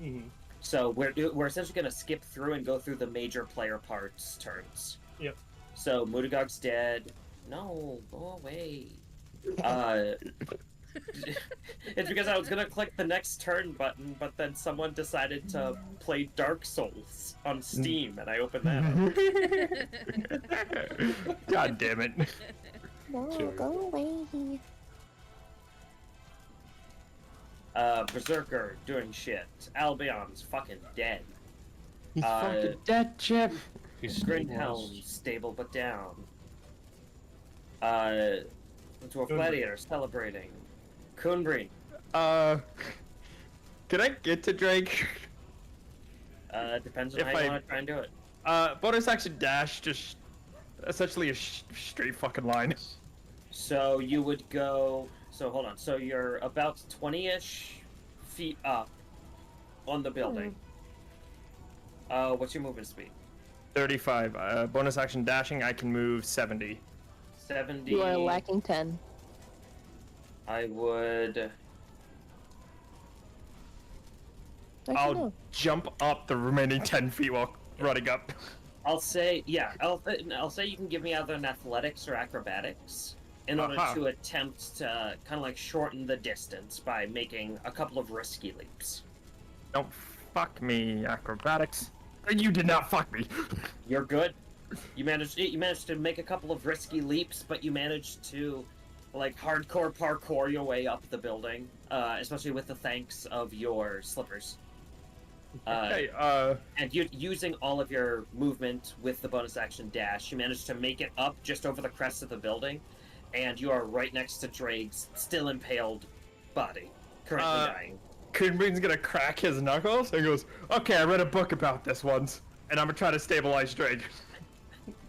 Mm-hmm. So we're essentially gonna skip through and go through the major player parts turns. Yep. So Mutagog's dead. No, go away. It's because I was gonna click the next turn button, but then someone decided to play Dark Souls on Steam, and I opened that up. God damn it. No, Sure. go away. Berserker doing shit. Albion's fucking dead. He's fucking dead, Chip. He's Grindhelm stabilized. stable but down. Dwarf Gladiator celebrating. Kun'Brin. Can I get to Draig? Depends on If how you I- want to try and do it. Bonus action dash, just essentially a straight fucking line. So you would go. So hold on. So you're about 20-ish feet up on the building. What's your movement speed? 35. Bonus action dashing, I can move 70. 70. You are lacking 10. I would. Actually, I'll no. jump up the remaining 10 feet while running up. I'll say, yeah. I'll say you can give me either an athletics or acrobatics in order Aha. to attempt to kind of like shorten the distance by making a couple of risky leaps. Don't fuck me, acrobatics. You did not fuck me. You're good. You managed to make a couple of risky leaps, but you managed to like hardcore parkour your way up the building, especially with the thanks of your slippers. Okay, And using all of your movement with the bonus action dash, you managed to make it up just over the crest of the building, and you are right next to Draig's still impaled body, currently dying. Kun'Brin's gonna crack his knuckles and goes, okay, I read a book about this once, and I'm gonna try to stabilize Draig.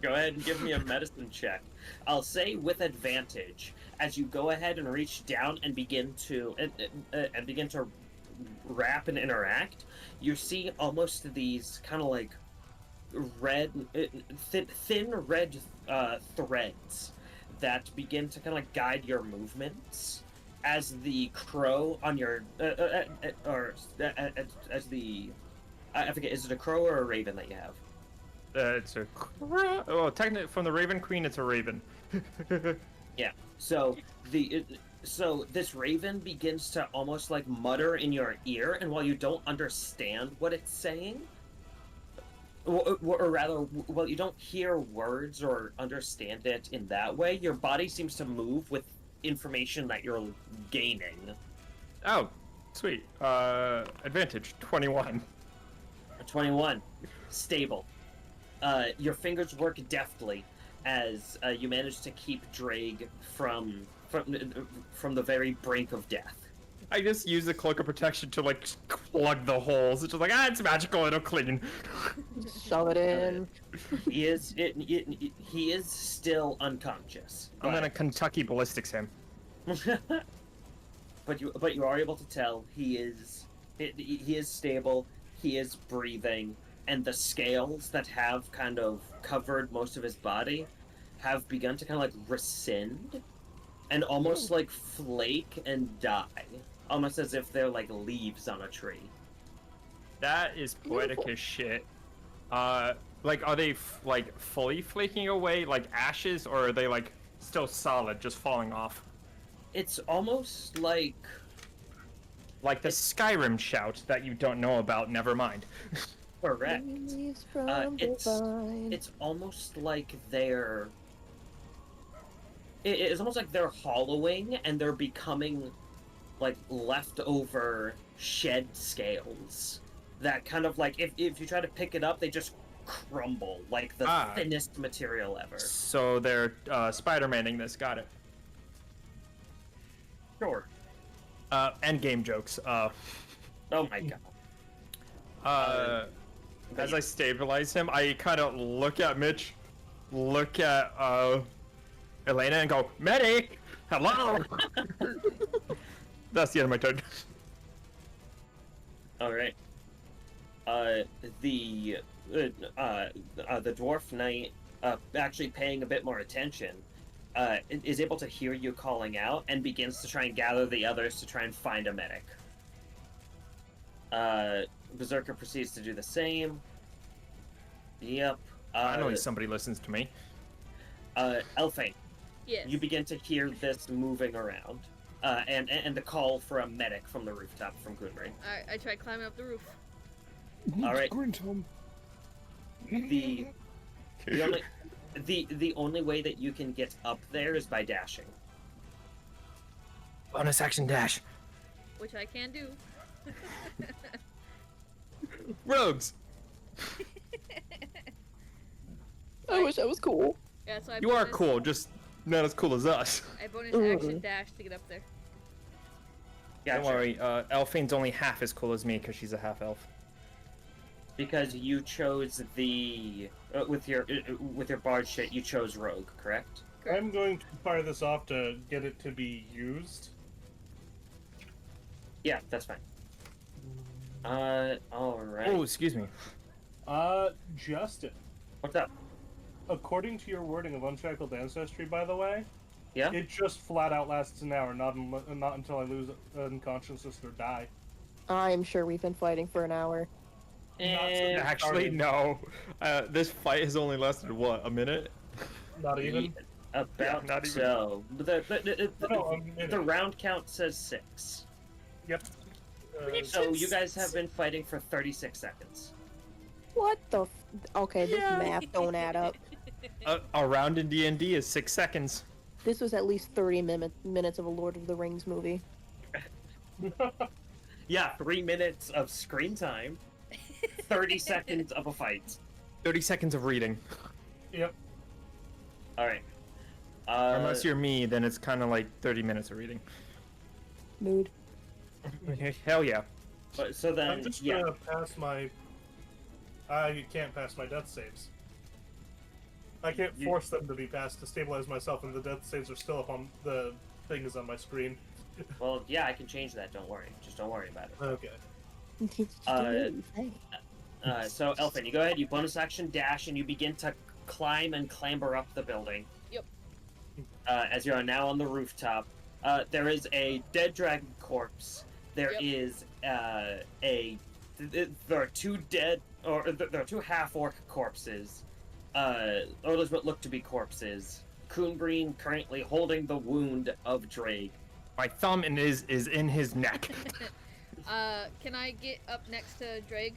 Go ahead and give me a medicine check. I'll say with advantage as you go ahead and reach down and begin to wrap and interact. You see almost these kind of like red, thin red threads that begin to kind of like guide your movements as the crow on your as the I forget, is it a crow or a raven that you have? It's a... Oh, technically, from the Raven Queen, it's a raven. Yeah. So so this raven begins to almost like mutter in your ear, and while you don't understand what it's saying, or rather, while you don't hear words or understand it in that way, your body seems to move with information that you're gaining. Oh, sweet. Advantage, 21. 21. Stable. Your fingers work deftly as you manage to keep Draig from the very brink of death. I just use the cloak of protection to, like, plug the holes. It's just like, it's magical, it'll clean. Shove it in. He is still unconscious. I'm gonna Kentucky ballistics him. but you are able to tell he is stable. He is breathing, and the scales that have kind of covered most of his body have begun to kind of like rescind and almost like flake and die, almost as if they're like leaves on a tree. That is poetic as shit. Like, are they, like, fully flaking away, like ashes, or are they, like, still solid, just falling off? It's almost like Like the Skyrim shout that you don't know about, never mind. correct. Leaves from the vine. It's almost like they're. It's almost like they're hollowing and they're becoming like leftover shed scales that kind of like if you try to pick it up, they just crumble like the thinnest material ever. So they're Spider-Maning this, got it. Sure. Endgame jokes. Oh my god. As I stabilize him, I kind of look at Mitch, look at Elena and go, medic! Hello! That's the end of my turn. All right. The dwarf knight, actually paying a bit more attention, is able to hear you calling out and begins to try and gather the others to try and find a medic. Berserker proceeds to do the same. Yep. Finally, somebody listens to me. Elfain, Yes. you begin to hear this moving around, and the call for a medic from the rooftop from Kun'Brin. I tried climbing up the roof. All right. Tom. The only way that you can get up there is by dashing. Bonus action dash. Which I can do. Rogues! I wish I was cool. Yeah, so I You are cool, just not as cool as us. I bonus action dash to get up there. Gotcha. Don't worry, Elfain's only half as cool as me because she's a half elf. Because you chose the with your bard shit, you chose rogue, correct? I'm going to fire this off to get it to be used. Yeah, that's fine. All right. Oh, excuse me. Justin, What's up? according to your wording of Unshackled Ancestry, by the way, Yeah. it just flat out lasts an hour, not until I lose unconsciousness or die. I'm sure we've been fighting for an hour. And Actually, no. This fight has only lasted, what, a minute? Not even. about not even. so. No, The round count says 6. Yep. So you guys have been fighting for 36 seconds. What the? Okay, this math don't add up. A round in D&D is 6 seconds. This was at least 30 minutes of a Lord of the Rings movie. Yeah, 3 minutes of screen time, 30 seconds of a fight. 30 seconds of reading. Yep. All right. Unless you're me, then it's kind of like 30 minutes of reading. Mood. Hell yeah. But so then, I'm just yeah. gonna pass my. I can't pass my death saves. I can't force them to be passed to stabilize myself, and the death saves are still up on the things on my screen. Well, yeah, I can change that. Don't worry. Just don't worry about it. Okay. So Elfin, you go ahead. You bonus action dash, and you begin to climb and clamber up the building. Yep. As you are now on the rooftop, there is a dead dragon corpse. There is there are 2 dead, or there are 2 half-orc corpses. Or those what look to be corpses. Kun'Brin currently holding the wound of Draig. My thumb is in his neck. Can I get up next to Draig?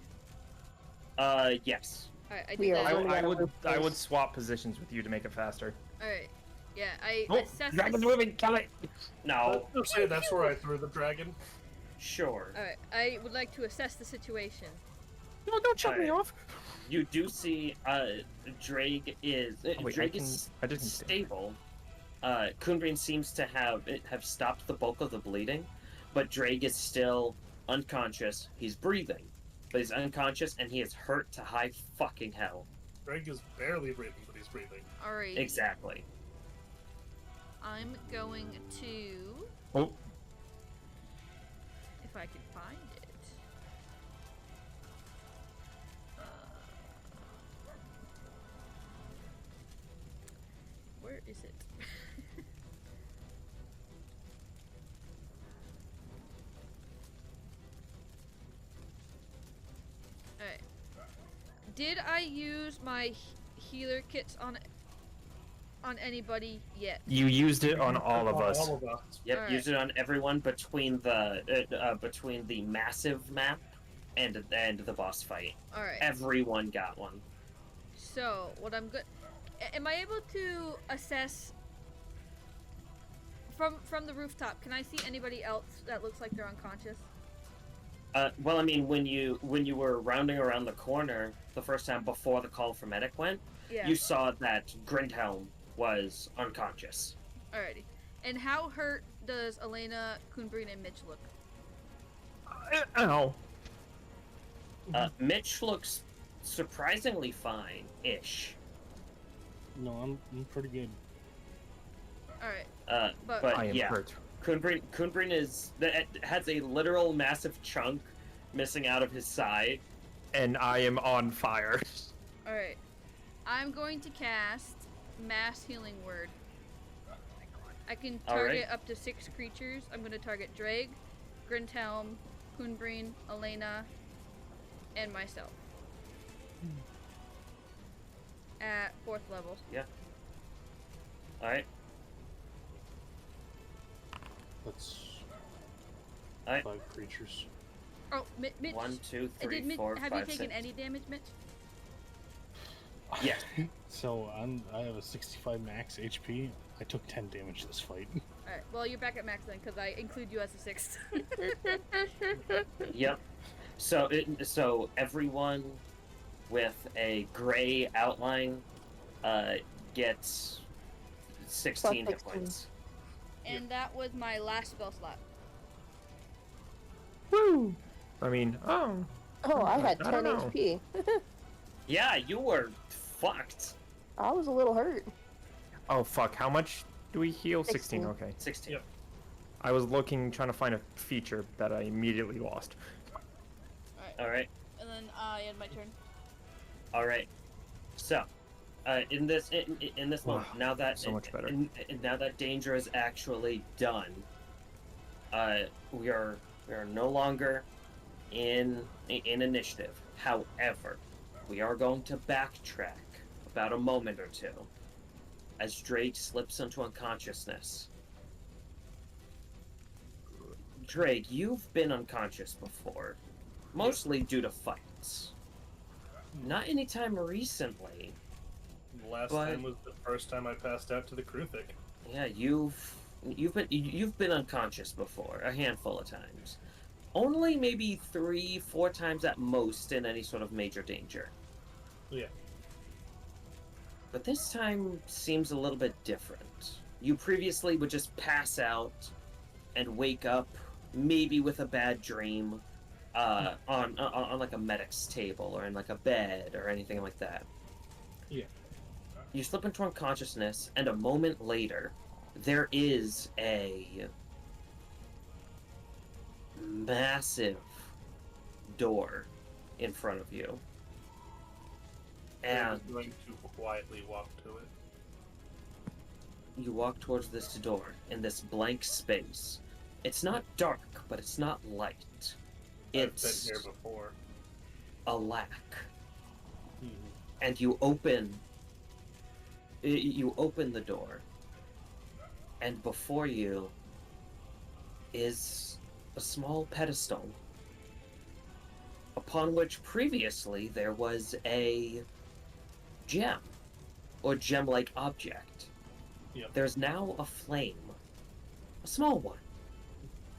Yes. Alright, I We do are that. running I would swap positions with you to make it faster. Alright. Yeah, I Oh, assess dragon's this. moving, kill it! No. Let's say that's where I threw the dragon. Sure. Alright, I would like to assess the situation. No, don't shut me off! You do see, Draig is wait, Draig is I didn't stable. Kun'Brin seems to have stopped the bulk of the bleeding, but Draig is still unconscious. He's breathing, but he's unconscious and he is hurt to high fucking hell. Draig is barely breathing, but he's breathing. Alright. Exactly. I'm going to, Oh, if I can find it. Where is it? Alright. Did I use my healer kits on anybody yet? you used it on all of us. All of us. Yep, Alright. use it on everyone between the massive map and the boss fight. Alright. Everyone got one. So, what I'm good. Am I able to assess from the rooftop? Can I see anybody else that looks like they're unconscious? Well, I mean, when you were rounding around the corner the first time before the call for medic went, Yeah. you saw that Grindhelm was unconscious. Alrighty. And how hurt does Elena, Kun'Brin, and Mitch look? Ow. Mitch looks surprisingly fine-ish. No, I'm pretty good. All right. But I am yeah, hurt. Kun'Brin has a literal massive chunk missing out of his side. And I am on fire. All right. I'm going to cast Mass Healing Word. I can target up to 6 creatures. I'm going to target Draig, Grintelm, Kun'Brin, Elena, and myself. At 4th level. Yeah. Alright. That's Alright. 5 creatures. Oh, Mitch. 1, 2, 3, Did 4, have 5, you taken 6. any damage, Mitch? Yes. So I have a 65 max HP. I took 10 damage this fight. Alright, well, you're back at max then, because I include you as a 6th. Yep. So everyone with a gray outline gets 16 hit 16. points. And that was my last spell slot. Woo! I mean, oh. Oh, I had I 10 don't know. HP. Yeah, you were fucked. I was a little hurt. Oh, fuck. How much do we heal? 16. Okay. 16. Yep. I was trying to find a feature that I immediately lost. Alright. And then I had my turn. Alright. So, in this moment, Wow, now that so much better. Now that danger is actually done, we are no longer in initiative. However, we are going to backtrack about a moment or two as Draig slips into unconsciousness. Draig, you've been unconscious before, mostly due to fights. Not anytime recently. The last But- time was the first time I passed out to the Kruthic. Yeah, you've been unconscious before a handful of times. Only maybe 3-4 times at most in any sort of major danger. Yeah. But this time seems a little bit different. You previously would just pass out and wake up, maybe with a bad dream, on like a medic's table or in like a bed or anything like that. Yeah. You slip into unconsciousness, and a moment later, there is a massive door in front of you. I'm And going to quietly walk to it. you walk towards this door in this blank space. It's not dark, but it's not light. It's I've been here before. a lack. Mhm. And you open the door, and before you is a small pedestal upon which previously there was a gem or gem-like object. Yep. There's now a flame, a small one,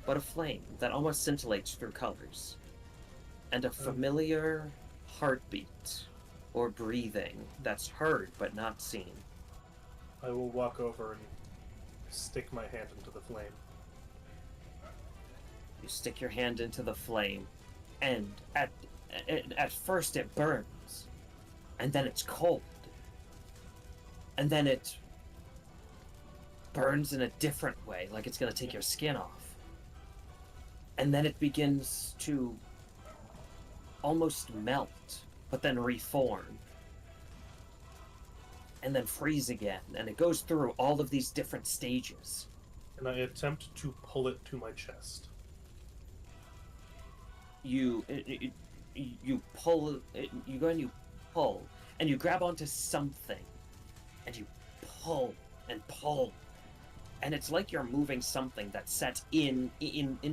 but a flame that almost scintillates through colors, and a familiar heartbeat or breathing that's heard but not seen. I will walk over and stick my hand into the flame. You stick your hand into the flame, and at first it burns, and then it's cold, and then it burns in a different way, like it's gonna take your skin off, and then it begins to almost melt, but then reform, and then freeze again, and it goes through all of these different stages. And I attempt to pull it to my chest. You pull, you go and you pull, and you grab onto something, and you pull and pull, and it's like you're moving something that's set in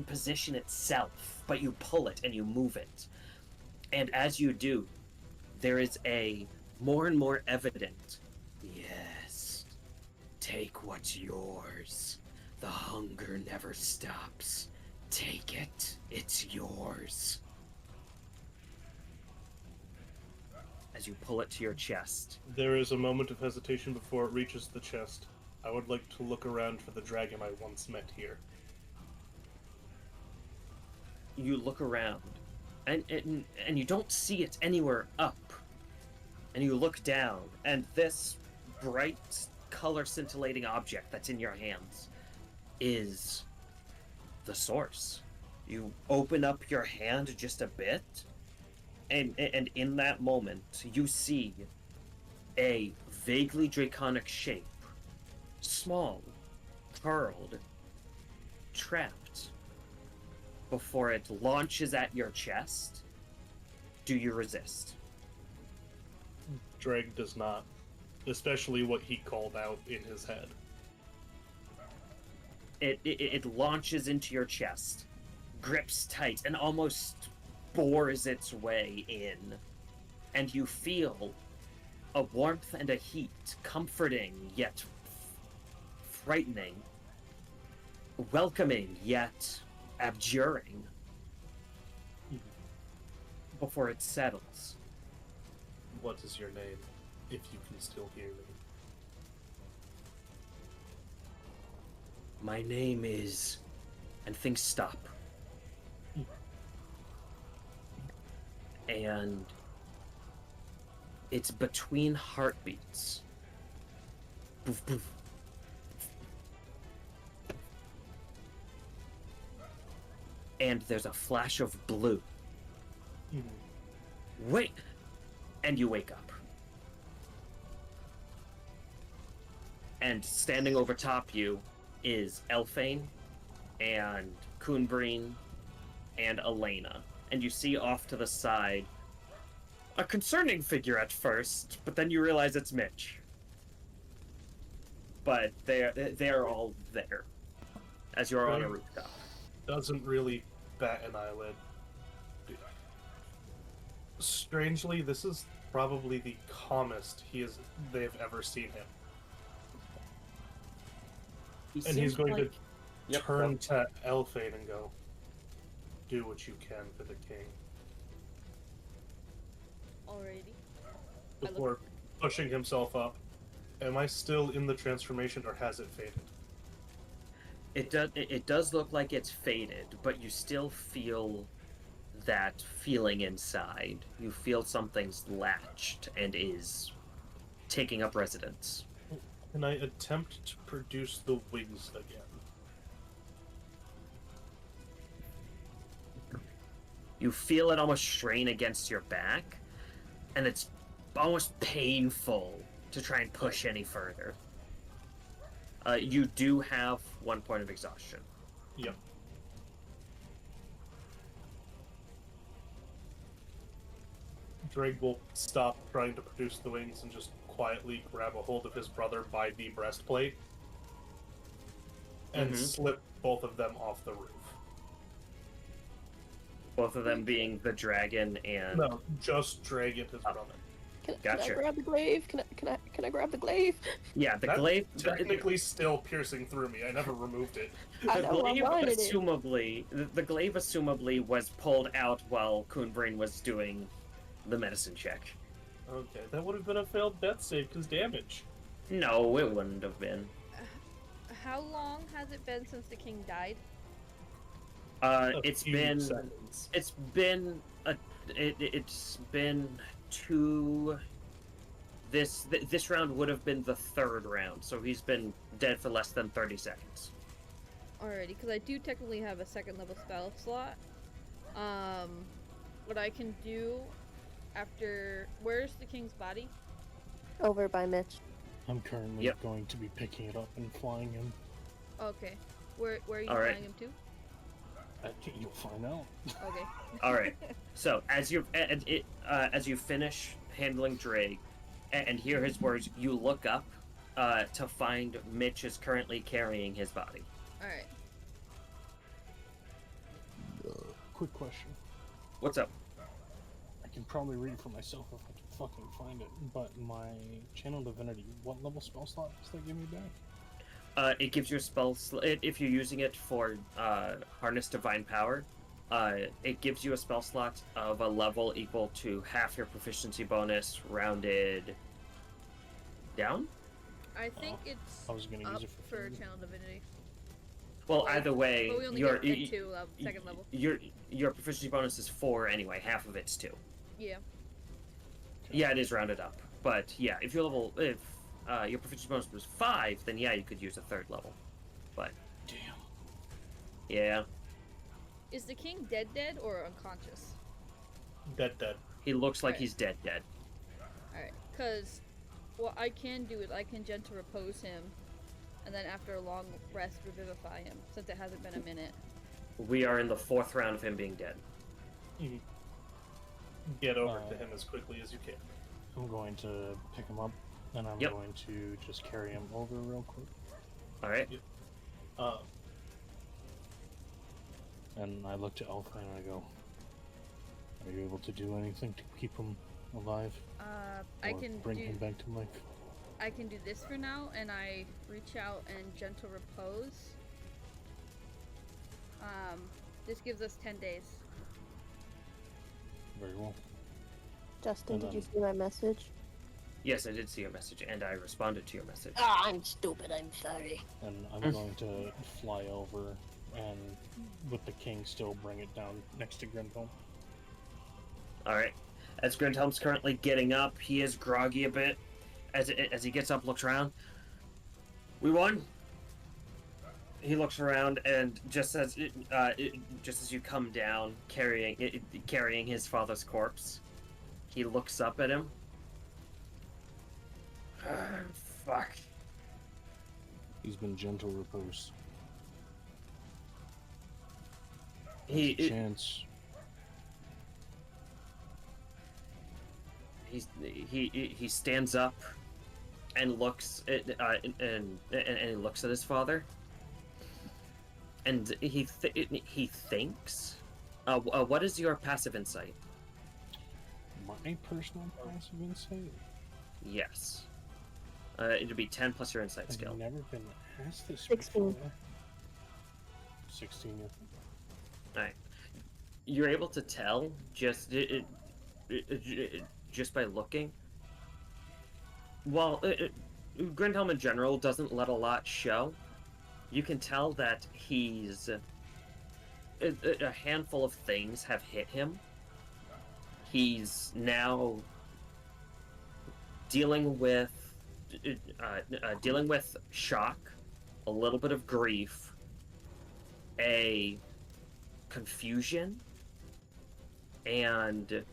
position itself, but you pull it and you move it, and as you do, there is a more and more evident, yes, take what's yours. The hunger never stops. Take it. It's yours. As you pull it to your chest, There is a moment of hesitation before it reaches the chest. I would like to look around for the dragon I once met here. you look around, and you don't see it anywhere up. And you look down, and this bright color scintillating object that's in your hands is the source. You open up your hand just a bit, and in that moment, you see a vaguely draconic shape, small, curled, trapped, before it launches at your chest. Do you resist? Draig does not, especially what he called out in his head. It launches into your chest, grips tight, and almost bores its way in. And you feel a warmth and a heat, comforting yet frightening, welcoming yet abjuring, before it settles. What is your name, if you can still hear me? My name is... And things stop. And it's between heartbeats. Boof, boof. And there's a flash of blue. Wait! And you wake up. And standing over top you is Elfain and Kun'Brin and Elena. And you see off to the side a concerning figure at first, but then you realize it's Mitch. But they're all there as you're on a rooftop. Doesn't really bat an eyelid. Strangely, this is probably the calmest they've ever seen him. And he's going to turn to Elfain and go, "Do what you can for the king." Alrighty. Before pushing himself up. Am I still in the transformation, or has it faded? It does look like it's faded, but you still feel that feeling inside. You feel something's latched and is taking up residence. Can I attempt to produce the wings again? You feel it almost strain against your back, and it's almost painful to try and push any further. You do have 1 point of exhaustion. Yep. Draig will stop trying to produce the wings and just quietly grab a hold of his brother by the breastplate and slip both of them off the roof. Both of them being the dragon and... No, just Draig and his brother. Can Gotcha. I grab the glaive? Can I grab the glaive? Yeah, the That's glaive... technically still piercing through me. I never removed it. I The know, I glaive wanted it. assumably was pulled out while Kun'Brin was doing the medicine check. Okay, that would have been a failed death save because damage. No, it wouldn't have been. How long has it been since the king died? It's few been seconds. it's been two. This round would have been the third round, so he's been dead for less than 30 seconds. Alrighty, because I do technically have a second level spell slot. What I can do after... Where's the king's body? Over by Mitch. I'm currently Yep. going to be picking it up and flying him. Okay. Where are you Alright. flying him to? You'll find out. Okay. All right. So as you finish handling Draig, and hear his words, you look up to find Mitch is currently carrying his body. Alright. Quick question. What's up? I can probably read it for myself if I can fucking find it, but my Channel Divinity, what level spell slot does that give me back? It gives you a spell if you're using it for Harness Divine Power. It gives you a spell slot of a level equal to half your proficiency bonus rounded down. I think it's I was gonna up use it for for food. Channel Divinity. Well, either way, But we only your get two second level. your proficiency bonus is 4 anyway. Half of it's 2. Yeah. Yeah, it is rounded up, but yeah, if your proficiency bonus was 5, then yeah, you could use a 3rd level. But Damn. yeah, Is the king dead or unconscious? Dead. he looks like Right. he's dead. Alright, because what I can do is I can gentle repose him, and then after a long rest, revivify him, since it hasn't been a minute. We are in the 4th round of him being dead. Get over to him as quickly as you can. I'm going to pick him up, and I'm Yep. going to just carry him over real quick. All right. And I look to Elfain and I go, "Are you able to do anything to keep him alive? I Or can bring do him back to life?" I can do this for now, and I reach out and gentle repose. This gives us 10 days. Very well. Justin, And did you then- see my message? Yes, I did see your message, and I responded to your message. Ah, I'm stupid. I'm sorry. And I'm going to fly over and, with the king, still bring it down next to Grimhelm. All right. As Grindhelm's currently getting up, he is groggy a bit. As he gets up, looks around. We won. He looks around, and just as you come down, carrying his father's corpse, he looks up at him. Fuck. He's been gentle reposed. He There's a chance. he stands up and looks at and he looks at his father, and he thinks. What is your passive insight? My personal passive insight? Yes. It'd be 10 plus your insight I've skill. never been asked this 16. before. 16, yeah. Alright. You're able to tell just by looking. While Grindhelm in general doesn't let a lot show, you can tell that he's a handful of things have hit him. He's now dealing with shock, a little bit of grief, a confusion, and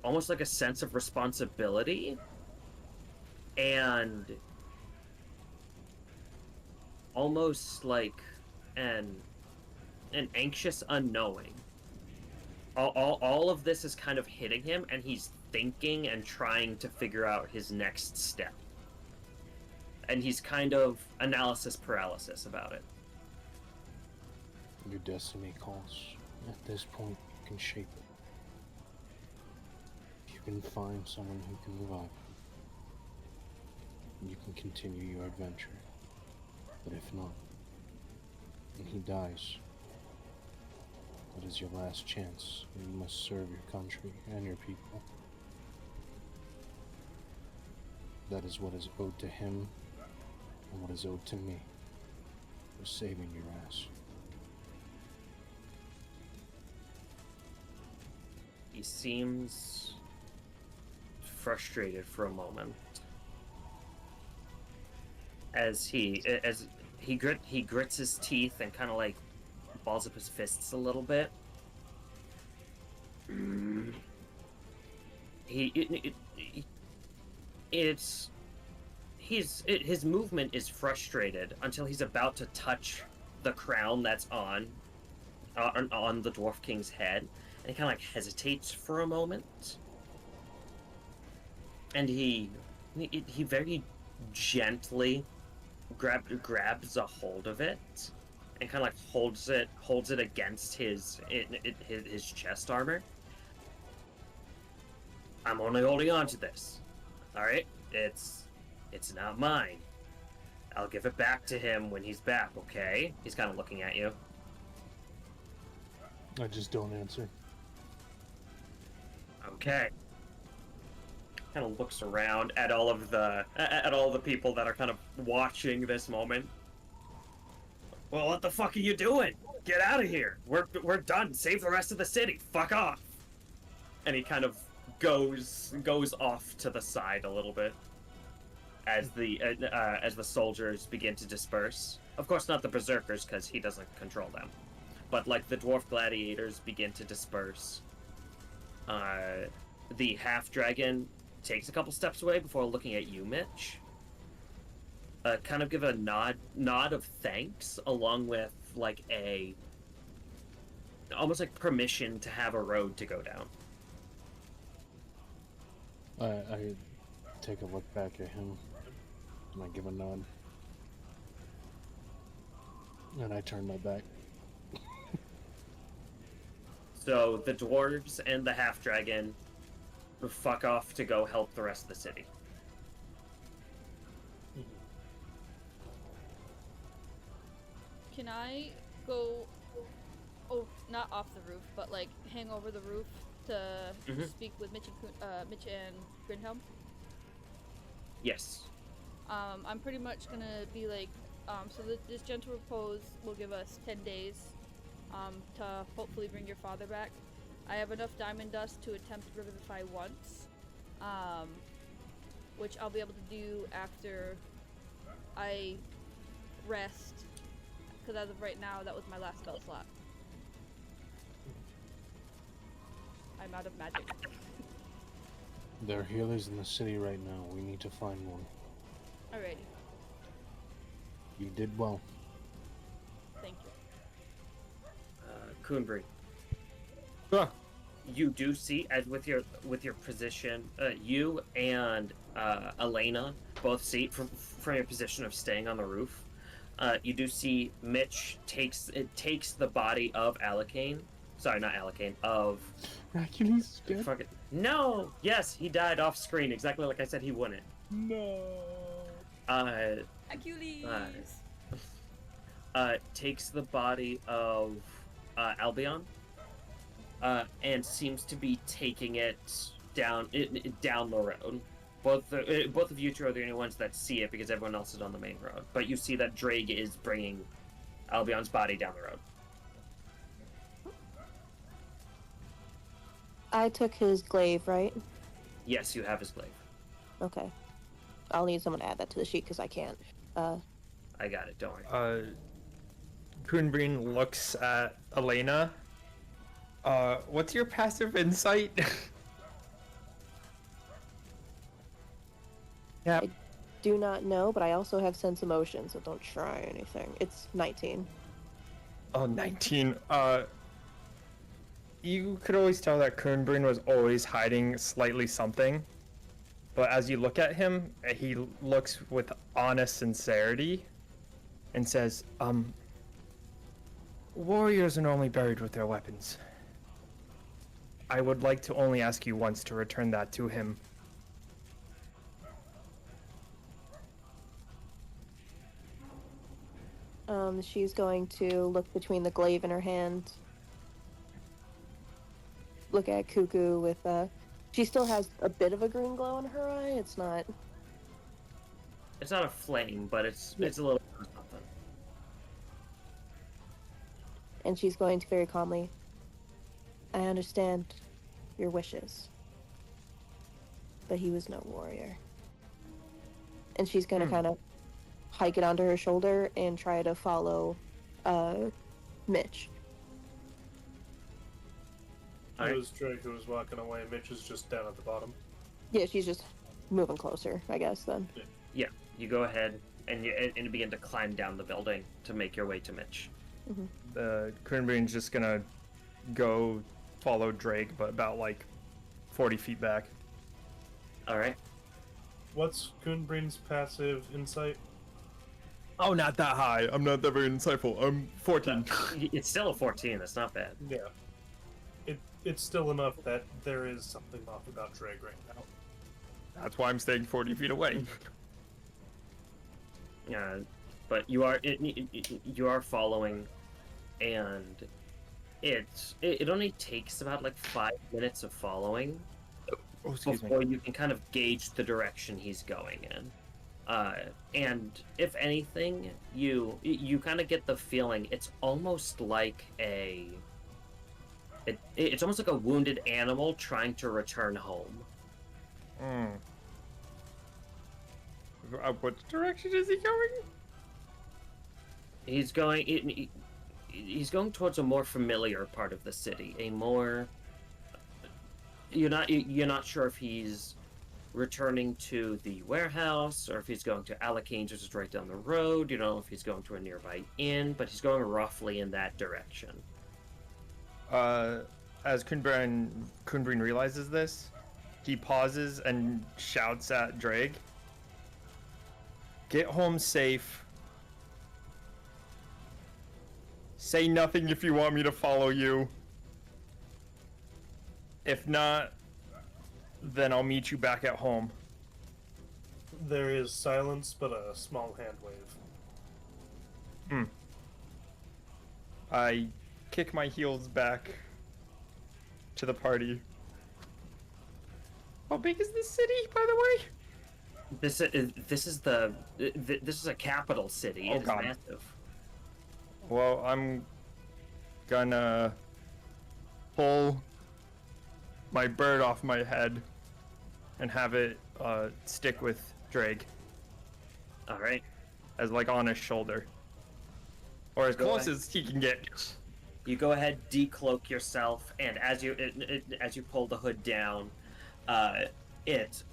almost like a sense of responsibility, and almost like an anxious unknowing. All of this is kind of hitting him, and he's thinking and trying to figure out his next step. And he's kind of analysis paralysis about it. Your destiny calls. At this point, you can shape it. If you can find someone who can revive him, you can continue your adventure. But if not, and he dies, that is your last chance, and you must serve your country and your people. That is what is owed to him, and what is owed to me, for saving your ass. He seems frustrated for a moment as he grits his teeth and kind of like balls up his fists a little bit. His movement is frustrated until he's about to touch the crown that's on the Dwarf King's head, and he kind of like hesitates for a moment, and he very gently grabs a hold of it and kind of like holds it against his chest armor. I'm only holding on to this. All right, it's not mine. I'll give it back to him when he's back. Okay? He's kind of looking at you. I just don't answer. Okay. Kind of looks around at all the people that are kind of watching this moment. Well, what the fuck are you doing? Get out of here. We're done. Save the rest of the city. Fuck off. And he kind of goes off to the side a little bit. as the soldiers begin to disperse. Of course, not the berserkers because he doesn't control them, but like the dwarf gladiators begin to disperse. The half dragon takes a couple steps away before looking at you, Mitch. Kind of give a nod of thanks, along with like almost like permission to have a road to go down. I take a look back at him, and I give a nod. And I turn my back. So the dwarves and the half dragon fuck off to go help the rest of the city. Can I go? Oh, not off the roof, but like hang over the roof to speak with Mitch and Grinhelm. Yes. I'm pretty much gonna be like, so this gentle repose will give us 10 days, to hopefully bring your father back. I have enough diamond dust to attempt revivify once, which I'll be able to do after I rest, because as of right now, that was my last spell slot. I'm out of magic. There are healers in the city right now. We need to find one. Alrighty, You did well. thank you. Kun'Brin, Ah, you do see, as with your position, you and Elena both see from your position of staying on the roof. You do see Mitch takes the body of Alakane. Sorry, not Alakane. Of Hercules is dead? fucking no. Yes, he died off screen, exactly like I said he wouldn't. No. Achilles! Takes the body of Albion, and seems to be taking it down down the road. Both of you two are the only ones that see it because everyone else is on the main road. But you see that Draig is bringing Albion's body down the road. I took his glaive, right? Yes, you have his glaive. Okay. I'll need someone to add that to the sheet because I can't. I got it. Don't worry. Kun'Brin looks at Elena. What's your passive insight? Yep. Do not know, but I also have sense emotion, so don't try anything. It's 19. Oh, 19. You could always tell that Kun'Brin was always hiding slightly something. But as you look at him, he looks with honest sincerity and says, warriors are normally buried with their weapons. I would like to only ask you once to return that to him. She's going to look between the glaive in her hand. Look at Cuckoo with, she still has a bit of a green glow in her eye. It's not... It's not a flame, but it's a little something. And she's going to very calmly, I understand your wishes, but he was no warrior. And she's going to kind of hike it onto her shoulder and try to follow Mitch. It was Draig who was walking away. Mitch is just down at the bottom. Yeah, she's just moving closer, I guess, then. Yeah, you go ahead and you begin to climb down the building to make your way to Mitch. Kun'Brin's just gonna go follow Draig, but about like 40 feet back. All right. What's Kun'Brin's passive insight? Oh, not that high. I'm not that very insightful. I'm 14. It's still a 14. That's not bad. Yeah. It's still enough that there is something off about Draig right now. That's why I'm staying 40 feet away. Yeah, but you are following, and it only takes about like 5 minutes of following before you can kind of gauge the direction he's going in. And if anything, you kind of get the feeling it's almost like it's almost like a wounded animal trying to return home. What direction is he going? He's going. He's going towards a more familiar part of the city. A more. You're not sure if he's returning to the warehouse or if he's going to Alakane, which is right down the road. You don't know if he's going to a nearby inn, but he's going roughly in that direction. As Kun'Brin realizes this, he pauses and shouts at Draig. Get home safe. Say nothing if you want me to follow you. If not, then I'll meet you back at home. There is silence, but a small hand wave. I kick my heels back to the party. How big is this city, by the way? This is a capital city. Oh, It is God. massive. Well, I'm gonna pull my bird off my head and have it stick with Draig All right. as like on his shoulder, or as Go close ahead. as he can get. You go ahead, decloak yourself, and as you pull the hood down, it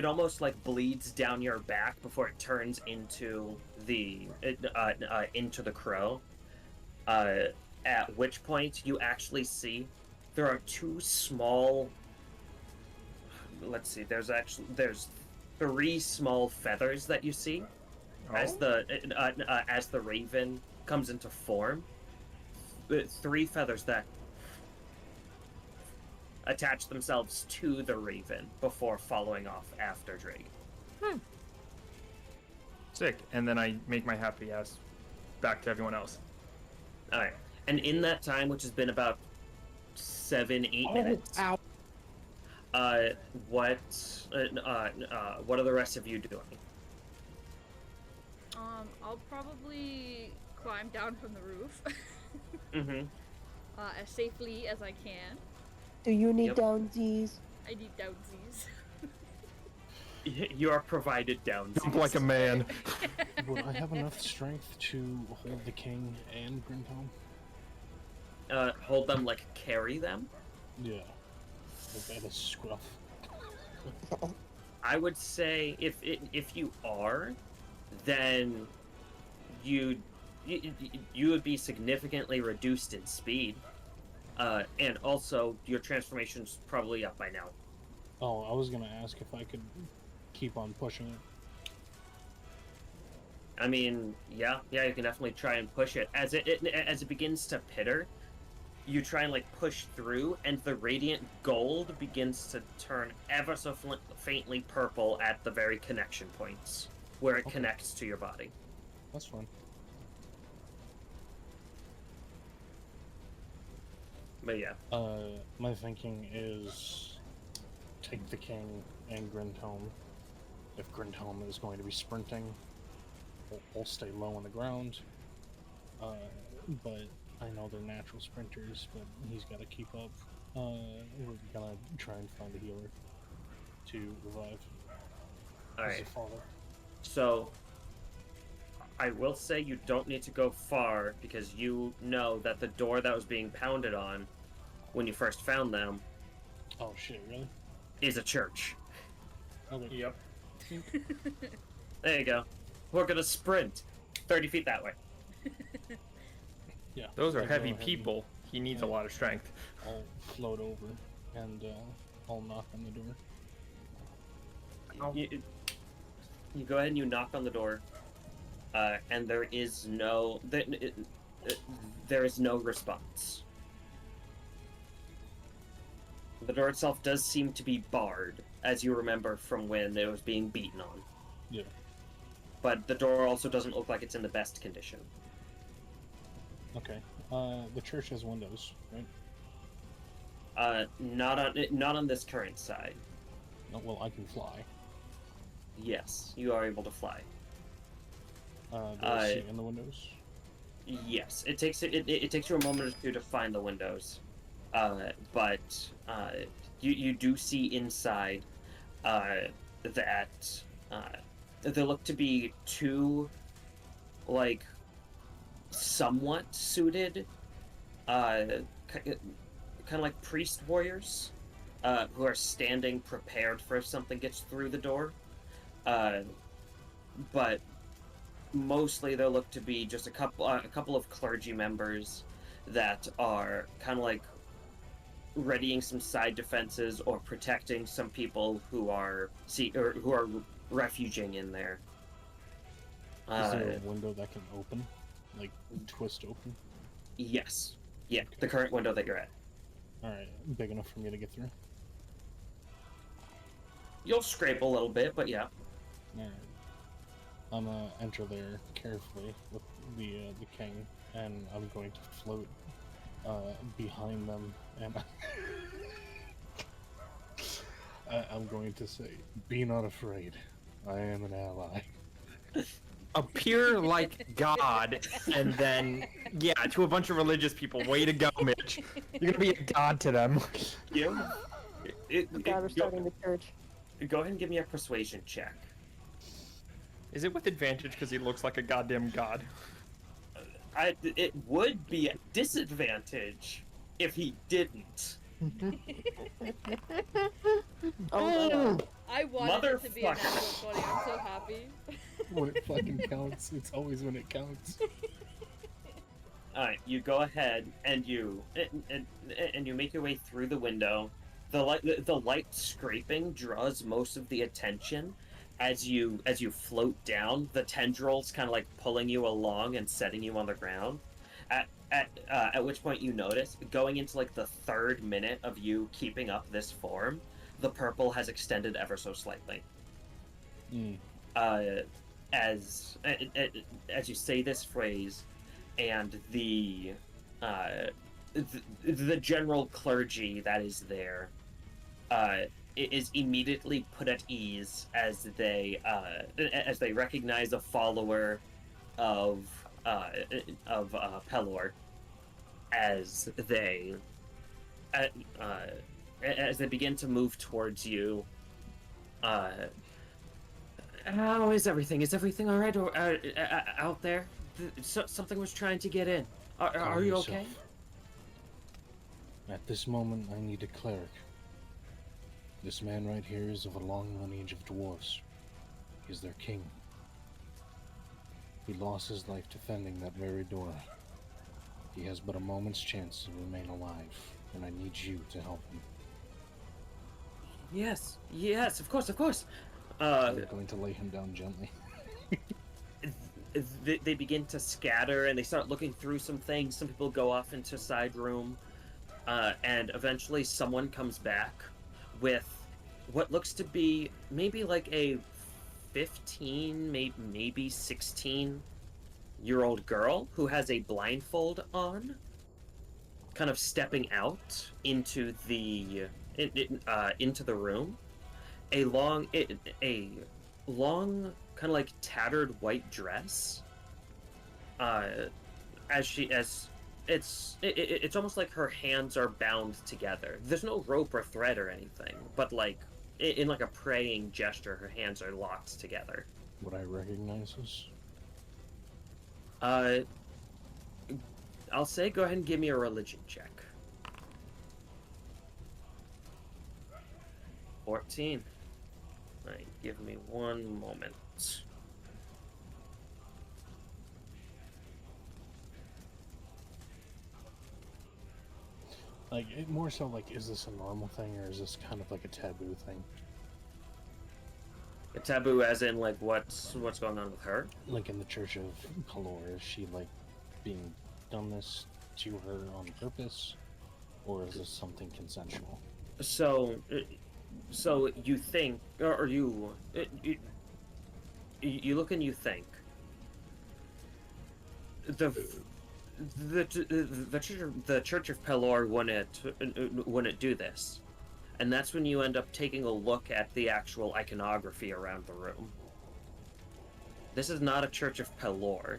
almost like bleeds down your back before it turns into the crow. At which point you actually see there are two small. Let's see. There's 3 small feathers that you see as the raven comes into form. 3 feathers that attach themselves to the raven before following off after Draig. Sick. And then I make my happy ass back to everyone else. All right, and in that time, which has been about 7-8 minutes, Ow. what are the rest of you doing? I'll probably climb down from the roof Mm-hmm. as safely as I can. Do you need Yep. downsies? I need downsies. You are provided down. Jump like a man. Would I have enough strength to hold the king and Grindhelm? Hold them, like carry them. Yeah. Like at a scruff. I would say if you are, then you would be significantly reduced in speed, and also your transformation's probably up by now. Oh, I was gonna ask if I could keep on pushing it. I mean, yeah, you can definitely try and push it as it begins to pitter. You try and like push through, and the radiant gold begins to turn ever so faintly purple at the very connection points where it Okay. connects to your body. That's fine. But yeah, My thinking is take the king and Grindhelm. If Grindhelm is going to be sprinting, we'll stay low on the ground. But I know they're natural sprinters, but he's got to keep up. We're gonna try and find a healer to revive. all as right. a father. So I will say you don't need to go far because you know that the door that was being pounded on when you first found them Oh shit, really? is a church. Okay. Yep. There you go. We're gonna sprint 30 feet that way. Yeah. Those are I'll go heavy ahead and people. He needs a lot of strength. I'll float over and I'll knock on the door. You go ahead and you knock on the door, and there is no response. The door itself does seem to be barred, as you remember from when it was being beaten on. Yeah. But the door also doesn't look like it's in the best condition. Okay. The church has windows, right? Not on this current side. No, well, I can fly. Yes, you are able to fly. Do I see in the windows? Yes, it takes you a moment or two to find the windows, but you do see inside that there look to be two, like, somewhat suited, kind of like priest warriors, who are standing prepared for if something gets through the door. But mostly there look to be just a couple of clergy members that are kind of like readying some side defenses or protecting some people who are refuging in there. Is there a window that can open, like twist open? Yes. Yeah, Okay. the current window that you're at. All right, big enough for me to get through. You'll scrape a little bit, but yeah. All right. I'm gonna enter there carefully with the king, and I'm going to float behind them, and I'm going to say, "Be not afraid. I am an ally." Appear like God, and then, yeah, to a bunch of religious people. Way to go, Mitch. You're gonna be a god to them. You. God, we're starting the church. Go ahead and give me a persuasion check. Is it with advantage because he looks like a goddamn god? It would be a disadvantage if he didn't. Oh, no. I wanted it to be a natural 20. I'm so happy. When it fucking counts, it's always when it counts. Alright, you go ahead and you make your way through the window. The light scraping draws most of the attention as you float down. The tendrils kind of like pulling you along and setting you on the ground. At which point you notice, going into like the 3rd minute of you keeping up this form, the purple has extended ever so slightly. As you say this phrase, and the general clergy that is there is immediately put at ease as they recognize a follower of Pelor as they begin to move towards you. How is everything? Is everything all right out there? Something was trying to get in. Are you yourself. okay? At this moment, I need a cleric. This man right here is of a long lineage of dwarves. He's their king. He lost his life defending that very door. He has but a moment's chance to remain alive, and I need you to help him. Yes, of course. I'm going to lay him down gently. They begin to scatter and they start looking through some things. Some people go off into a side room, and eventually someone comes back with what looks to be maybe like a 15, maybe 16-year-old girl who has a blindfold on, kind of stepping out into the room. A long kind of like tattered white dress. It's almost like her hands are bound together. There's no rope or thread or anything, but like in like a praying gesture, her hands are locked together. Would I recognize this? I'll say go ahead and give me a religion check. 14. Alright, give me one moment. Like, more so like, is this a normal thing, or is this kind of like a taboo thing? A taboo as in, like, what's going on with her? Like in the Church of Pelor, is she, like, being done this to her on purpose? Or is this something consensual? So you think, or you look and you think, the Church of Pelor wouldn't do this, and that's when you end up taking a look at the actual iconography around the room. This is not a Church of Pelor.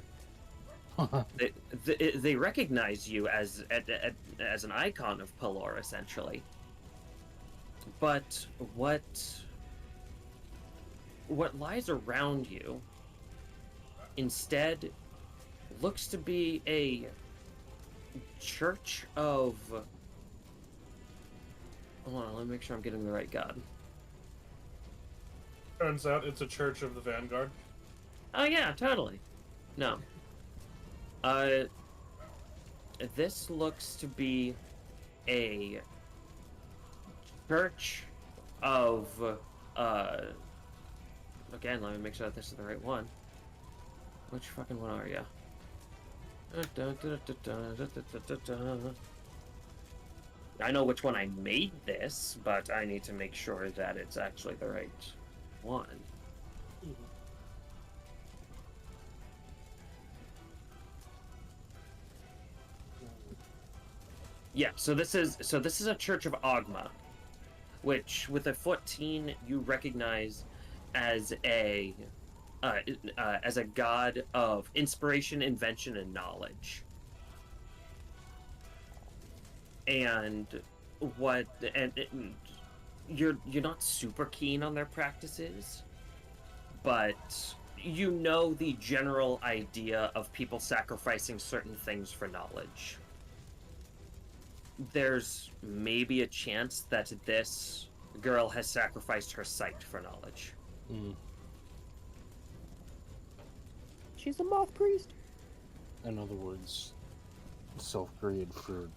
They recognize you as an icon of Pelor, essentially. But what what lies around you instead looks to be a church of... Hold on, let me make sure I'm getting the right god. Turns out it's a church of the Vanguard. Oh yeah, totally. No. This looks to be a church of, again, let me make sure that this is the right one. Which fucking one are ya? I know which one I made this, but I need to make sure that it's actually the right one. Yeah, so this is a Church of Ogma, which with a 14 you recognize as a god of inspiration, invention, and knowledge. And you're not super keen on their practices, but you know the general idea of people sacrificing certain things for knowledge. There's maybe a chance that this girl has sacrificed her sight for knowledge. She's a moth priest. In other words, self-created for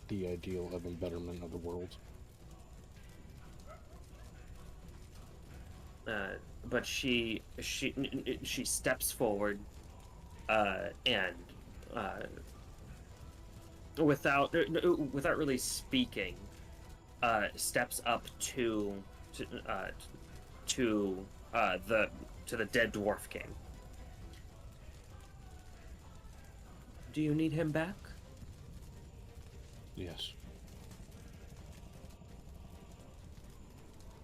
the ideal of embetterment of the world. But she steps forward, and without really speaking, steps up to the dead dwarf king. Do you need him back? Yes.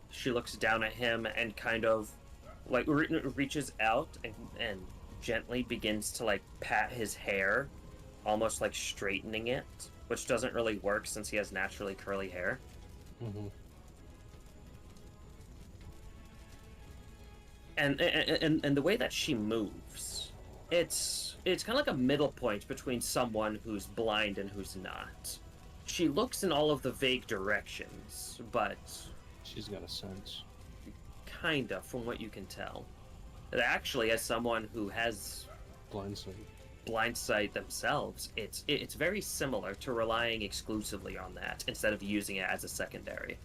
She looks down at him and kind of like reaches out and gently begins to like pat his hair, almost like straightening it, which doesn't really work since he has naturally curly hair. And the way that she moves, it's kind of like a middle point between someone who's blind and who's not. She looks in all of the vague directions, but she's got a sense. Kinda, from what you can tell. Actually, as someone who has blind sight themselves, it's very similar to relying exclusively on that instead of using it as a secondary.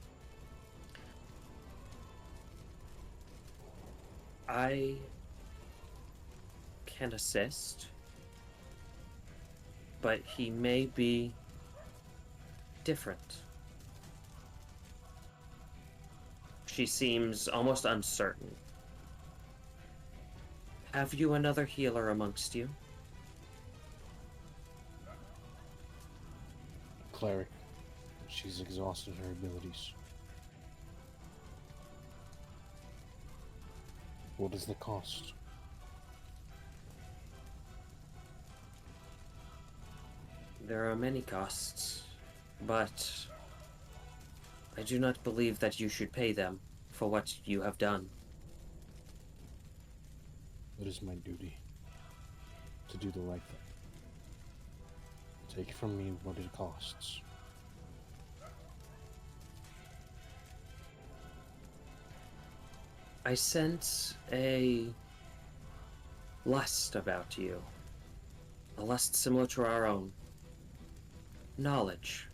I can assist, but he may be different. She seems almost uncertain. Have you another healer amongst you? Cleric. She's exhausted her abilities. What is the cost? There are many costs, but I do not believe that you should pay them for what you have done. It is my duty to do the right thing. Take from me what it costs. I sense a lust about you. A lust similar to our own. Knowledge.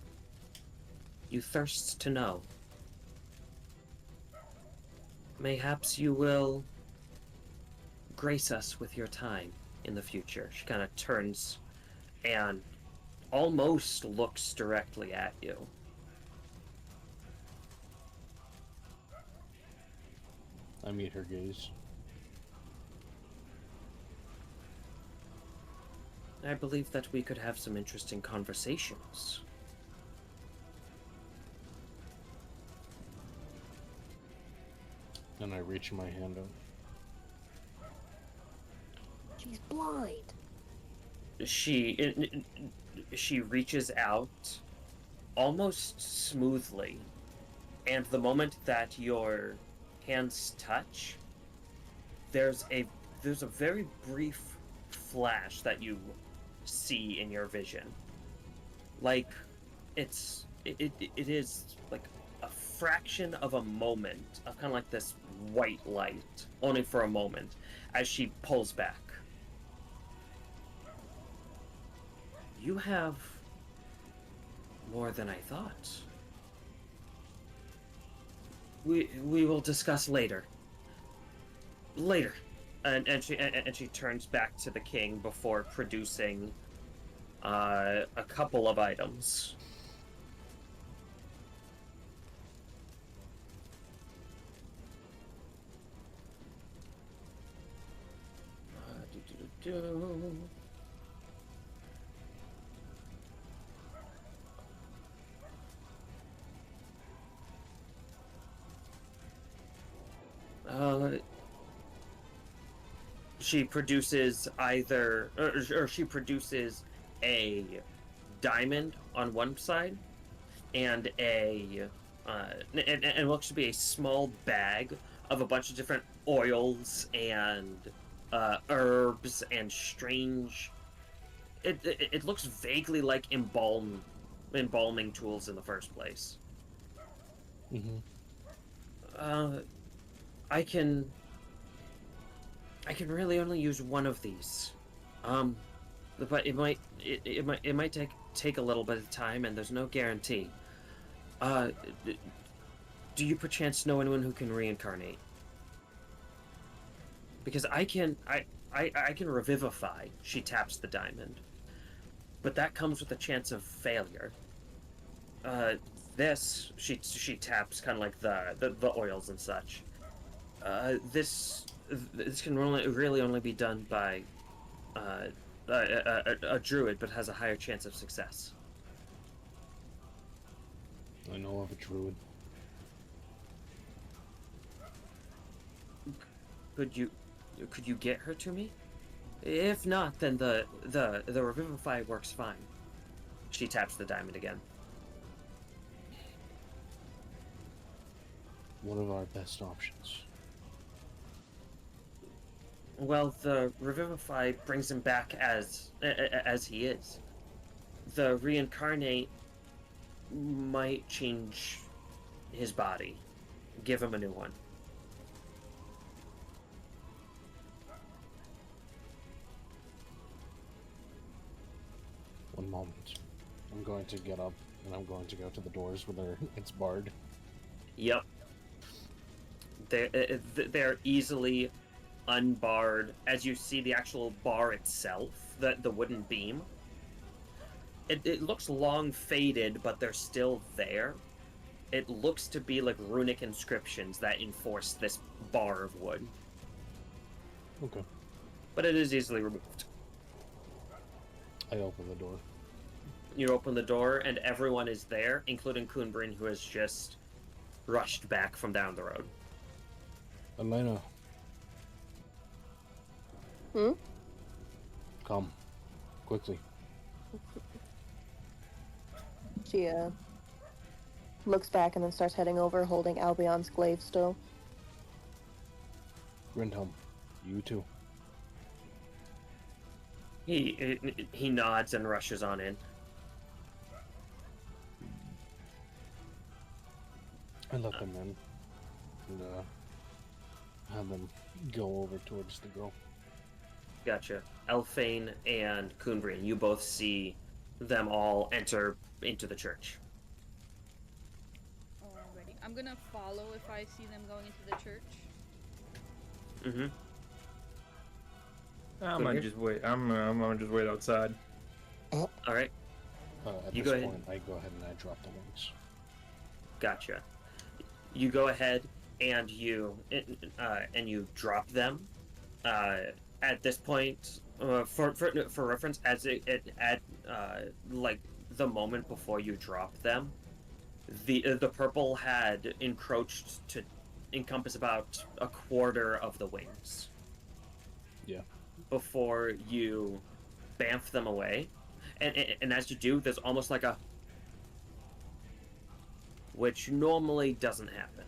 You thirst to know. Mayhaps you will grace us with your time in the future. She kind of turns and almost looks directly at you. I meet her gaze. I believe that we could have some interesting conversations. And I reach my hand out. She's blind. She reaches out almost smoothly, and the moment that your hands touch, there's a very brief flash that you see in your vision. Like it is like a fraction of a moment of kind of like this white light, only for a moment, as she pulls back. You have more than I thought. We will discuss later. Later. And she turns back to the king before producing a couple of items. She produces either, or she produces a diamond on one side, and and looks to be a small bag of a bunch of different oils and herbs and strange. It looks vaguely like embalming tools in the first place. Mm-hmm. I can really only use one of these. But it might take a little bit of time, and there's no guarantee. Do you perchance know anyone who can reincarnate? Because I can revivify. She taps the diamond, but that comes with a chance of failure. This she taps kind of like the oils and such. This can really only be done by a druid, but has a higher chance of success. I know of a druid. Could you get her to me? If not, then the revivify works fine. She taps the diamond again. One of our best options. Well, the revivify brings him back as he is. The reincarnate might change his body, give him a new one. One moment. I'm going to get up and I'm going to go to the doors where it's barred. Yep. They're easily unbarred. As you see the actual bar itself, the wooden beam, it looks long faded, but they're still there. It looks to be like runic inscriptions that enforce this bar of wood. Okay. But it is easily removed. I open the door. You open the door, and everyone is there, including Kun'Brin, who has just rushed back from down the road. Elena. Hmm? Come. Quickly. She looks back and then starts heading over, holding Albion's glaive still. Grindhelm, you too. He nods and rushes on in. I let them in and have them go over towards the girl. Gotcha. Elfain and Kun'Brin, you both see them all enter into the church. Alrighty. I'm gonna follow if I see them going into the church. Mm-hmm. I'm gonna just wait. I'm gonna just wait outside. All right. At You this go ahead. point, I go ahead and I drop the wings. Gotcha. You go ahead and you drop them. At this point, for reference, as at like the moment before you drop them, the purple had encroached to encompass about a quarter of the wings. Yeah. Before you bamf them away, and as you do, there's almost like a, which normally doesn't happen.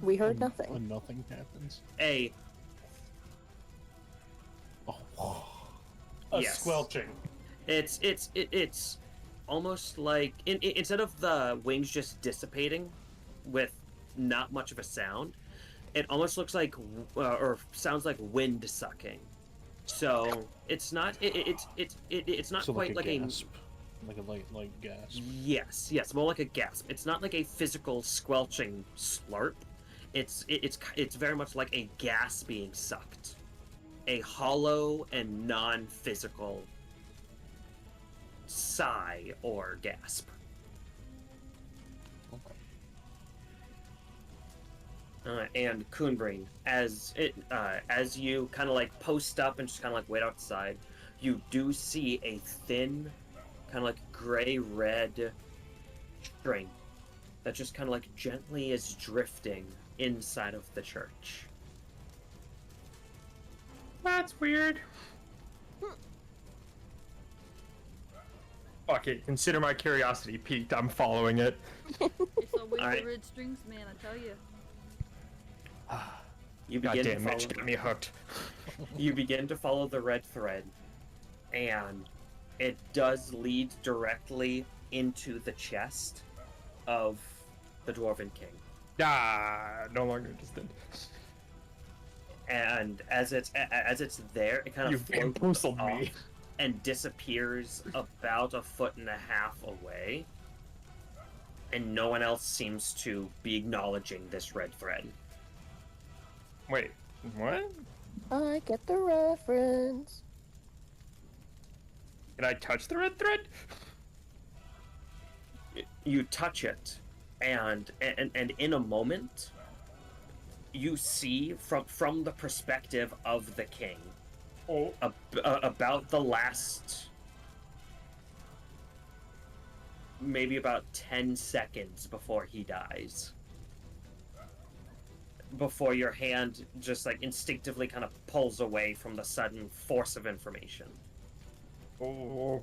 We heard And nothing. nothing happens. Oh. A Yes. squelching. It's almost like instead of the wings just dissipating with not much of a sound, it almost looks like or sounds like wind sucking. So it's not it's not So quite like like a a gasp. Like a light gasp. yes, more like a gasp. It's not like a physical squelching slurp. It's very much like a gas being sucked, a hollow and non-physical sigh or gasp. Okay. And Kun'Brin, as you kind of like post up and just kind of like wait outside, you do see a thin, kind of like gray-red string that just kind of like gently is drifting inside of the church. That's weird. Fuck it. Consider my curiosity piqued. I'm following it. It's always Alright. the red strings, man, I tell you. You begin to Goddamn, follow. Mitch, get me hooked. You begin to follow the red thread, and it does lead directly into the chest of the Dwarven King. Ah, no longer interested. And as it's there, it kind You of floats bamboozled off me. and disappears about 1.5 feet away. And no one else seems to be acknowledging this red thread. Wait, what? I get the reference. Can I touch the red thread? You touch it, and in a moment, you see from the perspective of the king, Oh, about the last maybe about 10 seconds before he dies. Before your hand just like instinctively kind of pulls away from the sudden force of information. oh.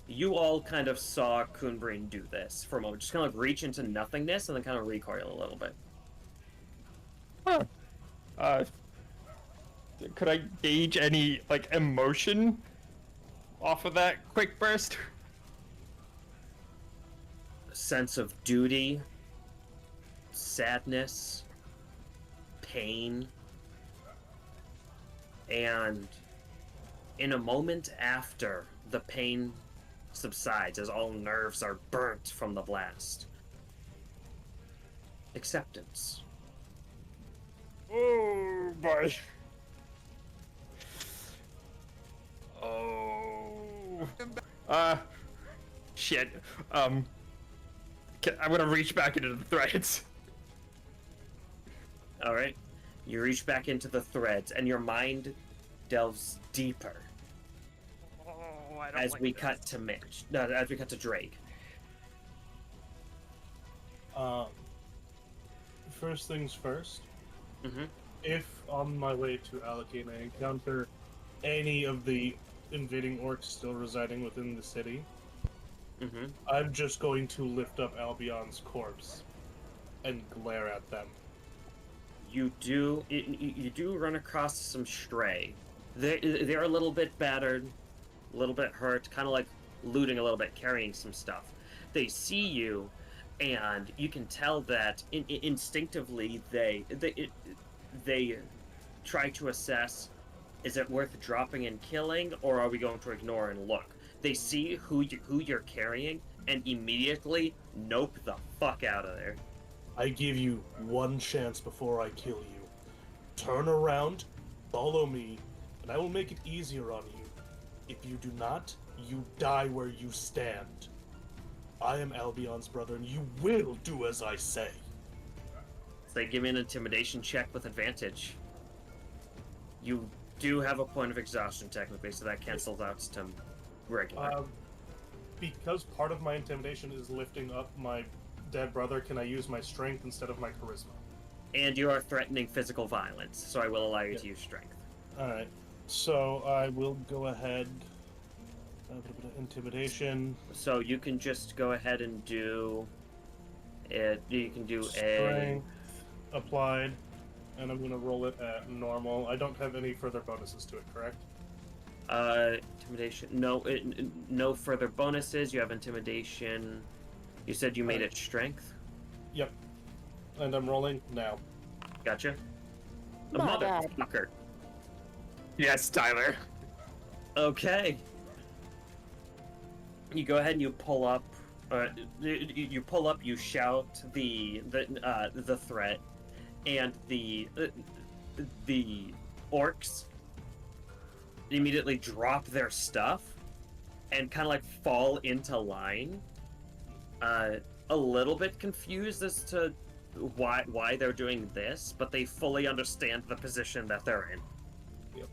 You all kind of saw Kun'Brin do this for a moment, just kind of like reach into nothingness and then kind of recoil a little bit. Huh. Could I gauge any, like, emotion off of that quick burst? A sense of duty, sadness, pain, and in a moment after the pain subsides, as all nerves are burnt from the blast, acceptance. Oh, boy. Oh. Shit. I'm gonna reach back into the threads. All right, you reach back into the threads, and your mind delves deeper. Oh, I don't As like we this. cut to Mitch, no, as we cut to Draig. First things first. Mm-hmm. If on my way to Allocate I encounter any of the invading orcs still residing within the city, Mm-hmm. I'm just going to lift up Albion's corpse and glare at them. You do run across some stray. They're a little bit battered, a little bit hurt, kind of like looting a little bit, carrying some stuff. They see you, and you can tell that instinctively they try to assess: is it worth dropping and killing, or are we going to ignore and look? They see who you're carrying, and immediately nope the fuck out of there. I give you one chance before I kill you. Turn around, follow me, and I will make it easier on you. If you do not, you die where you stand. I am Albion's brother, and you will do as I say. So they give me an intimidation check with advantage. You do have a point of exhaustion technically, so that cancels out to regular. Because part of my intimidation is lifting up my dead brother, can I use my strength instead of my charisma? And you are threatening physical violence, so I will allow you to use strength. Alright, so I will go ahead. A little bit of intimidation. So you can just go ahead and do it. You can do Strength. applied, and I'm going to roll it at normal. I don't have any further bonuses to it, correct? Intimidation. No, no further bonuses. You have intimidation. You said you made it strength. Yep. And I'm rolling now. Gotcha. A My God. motherfucker. Yes, Tyler. Okay. You go ahead and you pull up. You pull up. You shout the threat, and the orcs immediately drop their stuff and kind of like fall into line. A little bit confused as to why they're doing this, but they fully understand the position that they're in. Yep.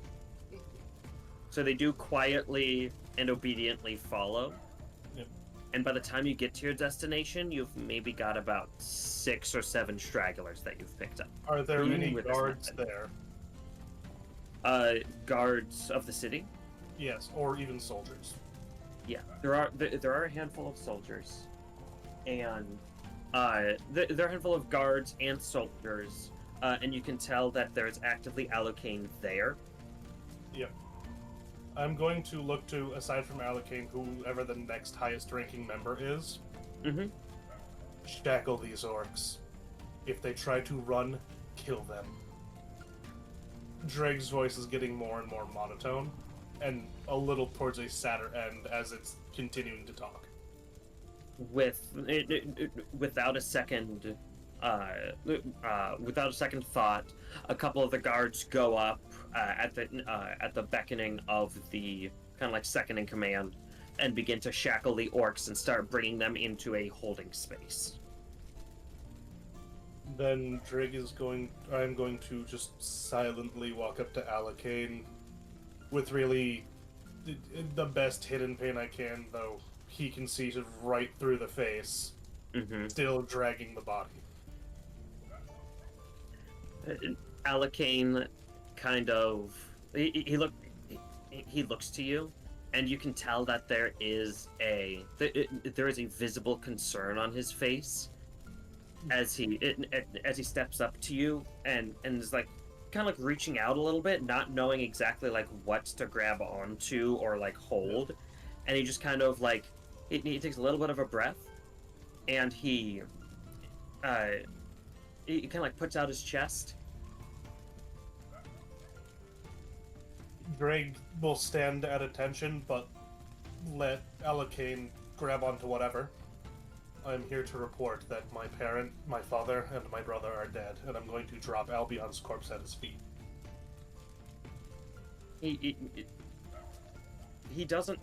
So they do quietly and obediently follow. Yep. And by the time you get to your destination, you've maybe got about 6 or 7 stragglers that you've picked up. Are there Even any with this guards method. there? Guards of the city? Yes, or even soldiers. Yeah, there are a handful of soldiers, and there are a handful of guards and soldiers, and you can tell that there's actively Allocaine there. Yep. I'm going to look to, aside from Allocaine, whoever the next highest ranking member is, Mm-hmm. shackle these orcs. If they try to run, kill them. Draig's voice is getting more and more monotone, and a little towards a sadder end as it's continuing to talk. Without a second thought, a couple of the guards go up at the beckoning of the kind of like second in command, and begin to shackle the orcs and start bringing them into a holding space. Then I'm going to just silently walk up to Allocaine with really the best hidden pain I can, though he can see it right through the face, Mm-hmm. still dragging the body. Allocaine kind of he looks to you, and you can tell that there is a visible concern on his face as he steps up to you and is like kind of like reaching out a little bit, not knowing exactly like what to grab onto or like hold, and he just kind of like he takes a little bit of a breath, and he kind of like puts out his chest. Draig will stand at attention, but let Allocaine grab onto whatever. I'm here to report that my parent, my father, and my brother are dead, and I'm going to drop Albion's corpse at his feet. He doesn't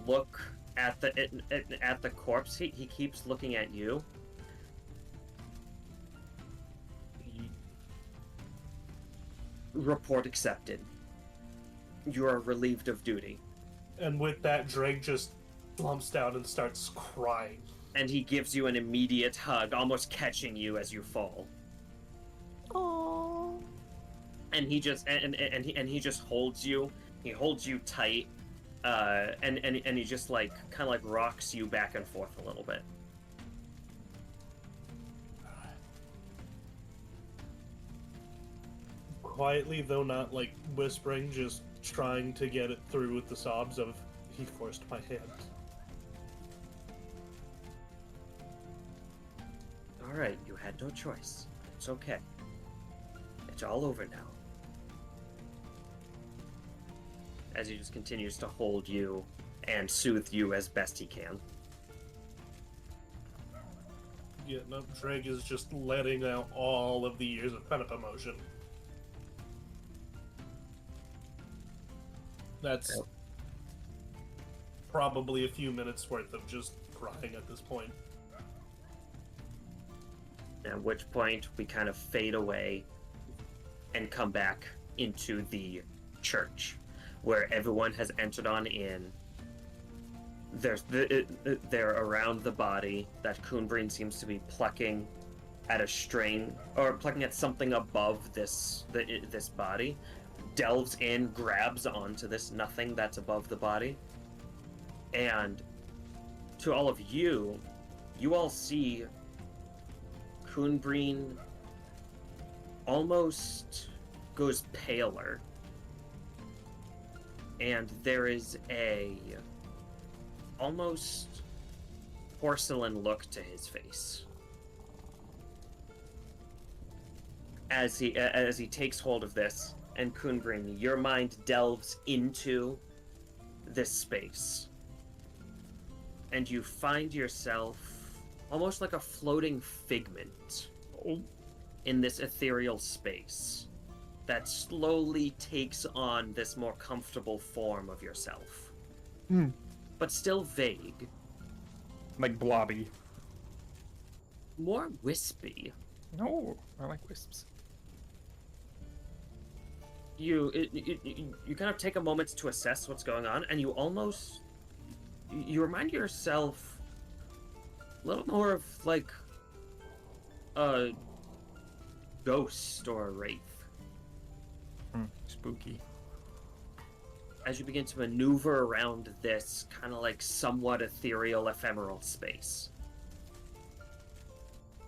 look at the corpse. He keeps looking at you. Report accepted. You are relieved of duty. And with that, Draig just slumps down and starts crying. And he gives you an immediate hug, almost catching you as you fall. Oh. And he just he just holds you. He holds you tight, and he just like kind of like rocks you back and forth a little bit. Quietly, though not like whispering, just trying to get it through with the sobs of, he forced my hand. Alright, you had no choice. It's okay. It's all over now. As he just continues to hold you and soothe you as best he can. Yeah, no, Draig is just letting out all of the years of pent-up emotion. That's Yep. probably a few minutes worth of just crying at this point. At which point we kind of fade away and come back into the church, where everyone has entered on in. They're around the body that Kun'Brin seems to be plucking at a string, or plucking at something above this body, delves in, grabs onto this nothing that's above the body, and to all of you, you all see Kun'Brin almost goes paler. And there is a almost porcelain look to his face. As he takes hold of this, and Kun'Brin, your mind delves into this space. And you find yourself almost like a floating figment in this ethereal space that slowly takes on this more comfortable form of yourself. But still vague. Like blobby. More wispy. No, I like wisps. You kind of take a moment to assess what's going on, and you remind yourself a little more of like a ghost or a wraith. Spooky. As you begin to maneuver around this kind of like somewhat ethereal, ephemeral space.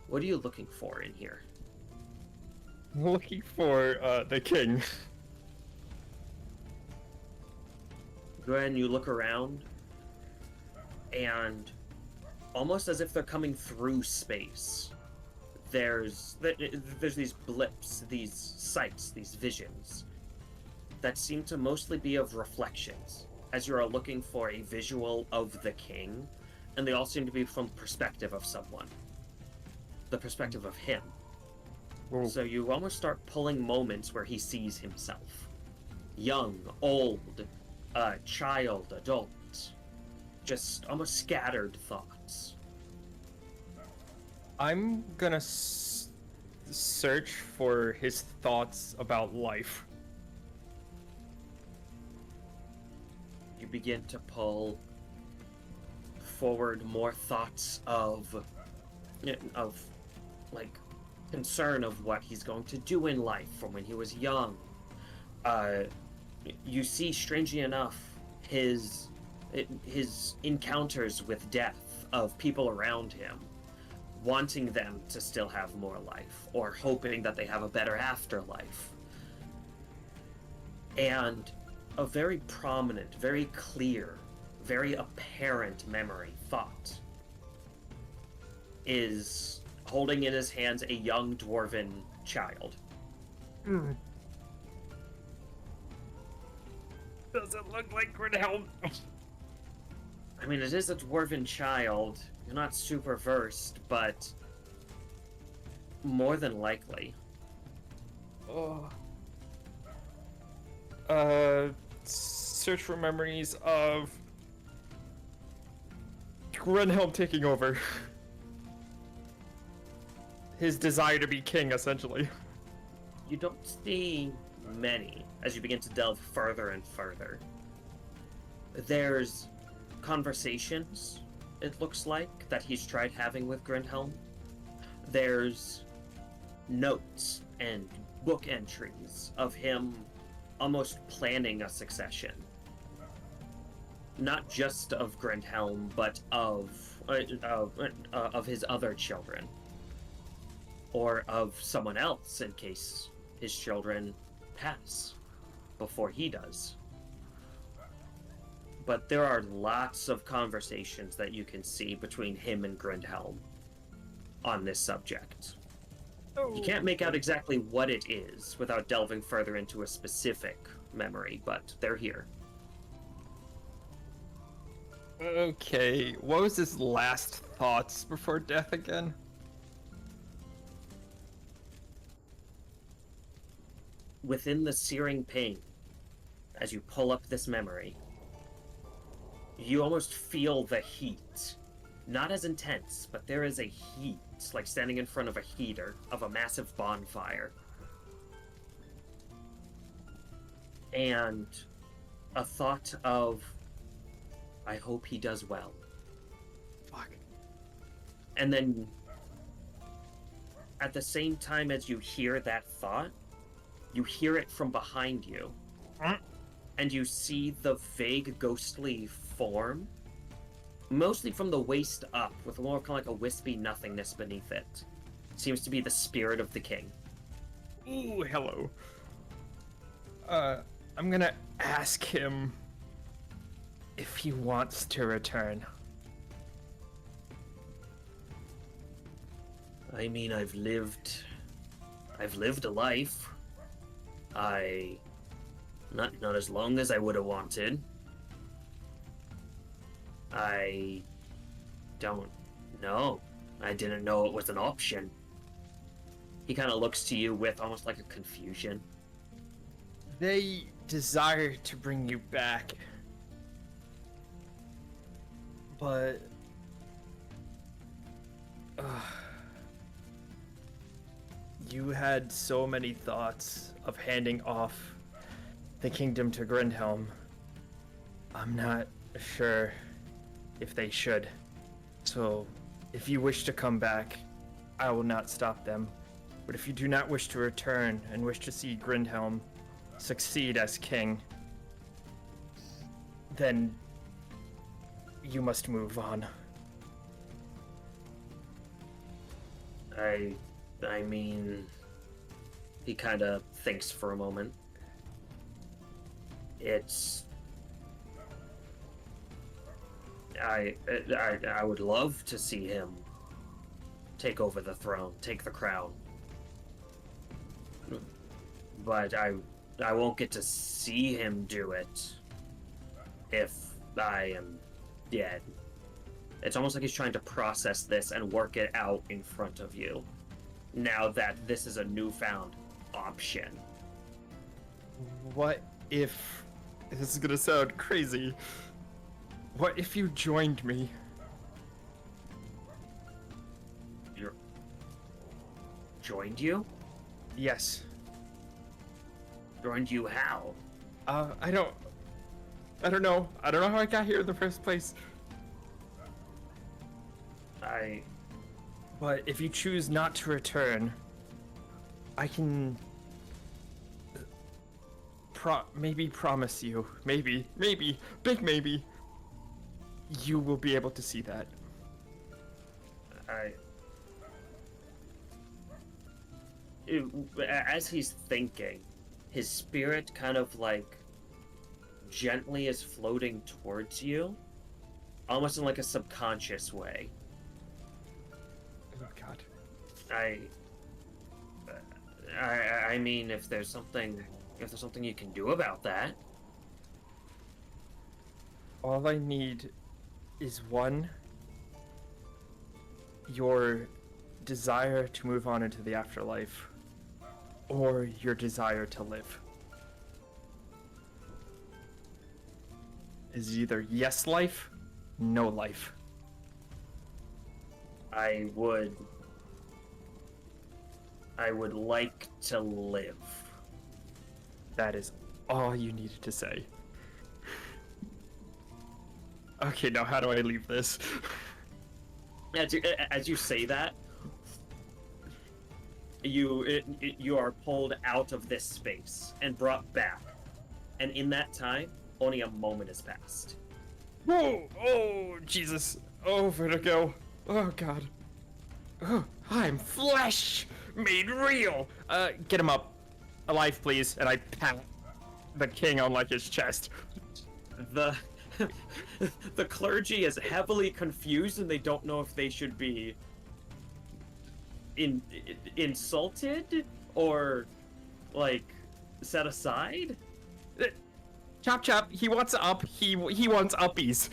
What are you looking for in here? Looking for the king. Go ahead and you look around, and almost as if they're coming through space, there's these blips, these sights, these visions that seem to mostly be of reflections, as you are looking for a visual of the king, and they all seem to be from the perspective of someone. The perspective of him. Whoa. So you almost start pulling moments where he sees himself. Young, old, child, adult. Just almost scattered thoughts. I'm gonna search for his thoughts about life. You begin to pull forward more thoughts of like concern of what he's going to do in life from when he was young. You see, strangely enough, his encounters with death of people around him, wanting them to still have more life, or hoping that they have a better afterlife. And a very prominent, very clear, very apparent thought is holding in his hands a young dwarven child. Does it look like Grinhelm? I mean, it is a dwarven child. You're not super versed, but more than likely. Oh. Search for memories of Grinhelm taking over. His desire to be king, essentially. You don't see many as you begin to delve further and further. There's conversations, it looks like, that he's tried having with Grinhelm. There's notes and book entries of him almost planning a succession. Not just of Grinhelm, but of his other children. Or of someone else in case his children pass before he does. But there are lots of conversations that you can see between him and Grinhelm on this subject. You can't make out exactly what it is without delving further into a specific memory, but they're here. Okay, what was his last thoughts before death again? Within the searing pain, as you pull up this memory, you almost feel the heat. Not as intense, but there is a heat, like standing in front of a heater, of a massive bonfire. And a thought of, I hope he does well. Fuck. And then, at the same time as you hear that thought, you hear it from behind you. And you see the vague ghostly form, mostly from the waist up, with more kind of like a wispy nothingness beneath it. Seems to be the spirit of the king. Ooh, hello. I'm gonna ask him if he wants to return. I mean, I've lived a life. Not as long as I would have wanted. I don't know. I didn't know it was an option. He kind of looks to you with almost like a confusion. They desire to bring you back. But... you had so many thoughts of handing off the kingdom to Grindhelm. I'm not sure if they should. So, if you wish to come back, I will not stop them. But if you do not wish to return and wish to see Grindhelm succeed as king, then you must move on. I mean, he kind of thinks for a moment. I would love to see him take over the throne, take the crown. But I won't get to see him do it if I am dead. It's almost like he's trying to process this and work it out in front of you, now that this is a newfound option. What if... this is gonna sound crazy. What if you joined me? Joined you? Yes. Joined you how? I don't know. I don't know how I got here in the first place. But if you choose not to return, I can maybe promise you, maybe, big maybe, you will be able to see that. As he's thinking, his spirit kind of like gently is floating towards you, almost in like a subconscious way. Oh God. I mean, if there's something you can do about that. All I need is one, your desire to move on into the afterlife, or your desire to live. Is either yes life, no life. I would like to live. That is all you needed to say. Okay, now how do I leave this? As you say that, you are pulled out of this space and brought back, and in that time, only a moment has passed. Whoa! Oh, Jesus! Oh, vertigo! Oh, God! Oh, I'm flesh made real. Get him up, alive, please. And I pat the king on like his chest. The clergy is heavily confused, and they don't know if they should be insulted or like set aside. Chop chop. He wants up. He wants uppies.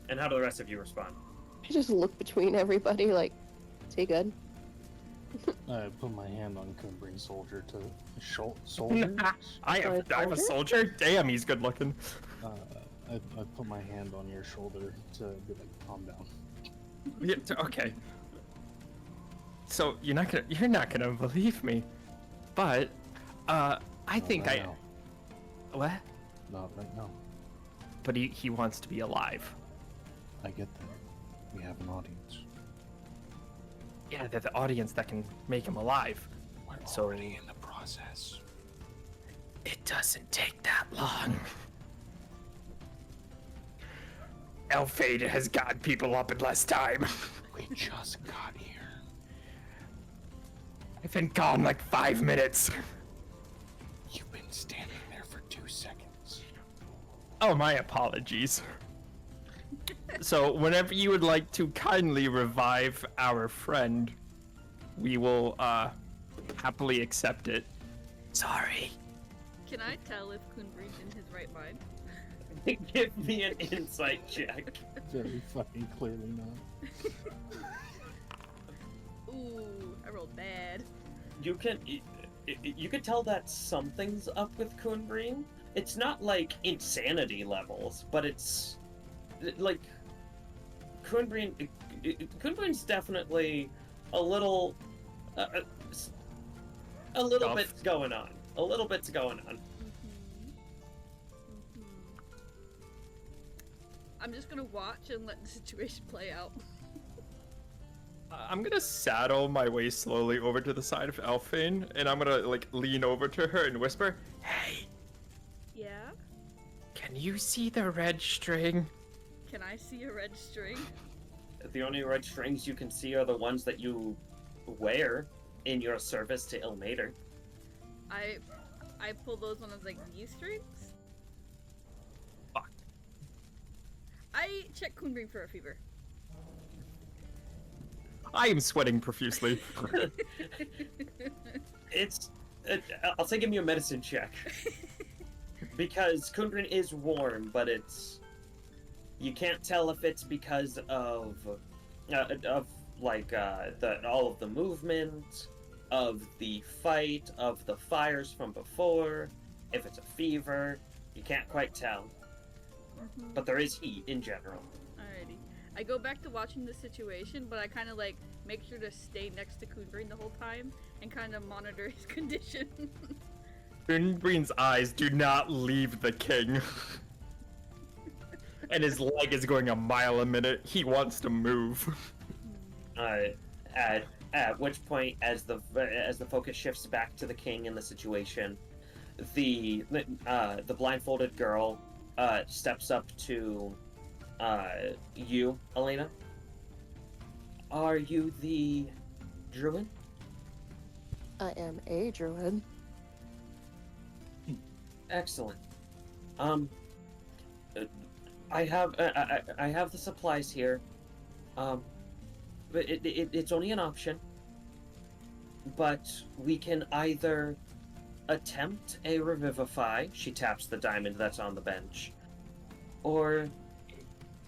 And how do the rest of you respond? I just look between everybody like, is he good? I put my hand on Kun'Brin's soldier to soldier. I'm a soldier. Damn, he's good looking. I put my hand on your shoulder to be like, calm down. Yeah, okay. So you're not gonna believe me, but I think right I. now. What? Not right now. But he wants to be alive. I get that. We have an audience. Yeah, they're the audience that can make him alive. We're So- already in the process. It doesn't take that long. Elfain has gotten people up in less time. We just got here. I've been gone like 5 minutes. You've been standing there for 2 seconds. Oh, my apologies. So, whenever you would like to kindly revive our friend, we will, happily accept it. Sorry. Can I tell if Kun'Brin's in his right mind? Give me an insight check. Very fucking clearly not. Ooh, I rolled bad. You can tell that something's up with Kun'Brin. It's not like insanity levels, but it's like Kun'Brin's definitely a little bit's going on. A little bit's going on. I'm just gonna watch and let the situation play out. I'm gonna saddle my way slowly over to the side of Elfain, and I'm gonna, like, lean over to her and whisper, "Hey, Yeah? can you see the red string?" Can I see a red string? The only red strings you can see are the ones that you wear in your service to Ilmater. I pull those on as like these strings? Fuck. I check Kun'Brin for a fever. I am sweating profusely. I'll say give me a medicine check. Because Kun'Brin is warm, but you can't tell if it's because of all of the movement, of the fight, of the fires from before, if it's a fever. You can't quite tell. But there is heat in general. Alrighty. I go back to watching the situation, but I kind of like make sure to stay next to Kun'Brin the whole time and kind of monitor his condition. Kun'Brin's eyes do not leave the king. And his leg is going a mile a minute. He wants to move. At which point, as the focus shifts back to the king and the situation, the blindfolded girl steps up to you, Elena. Are you the druid? I am a druid. Excellent. I have the supplies here. But it's only an option. But we can either attempt a revivify. She taps the diamond that's on the bench. Or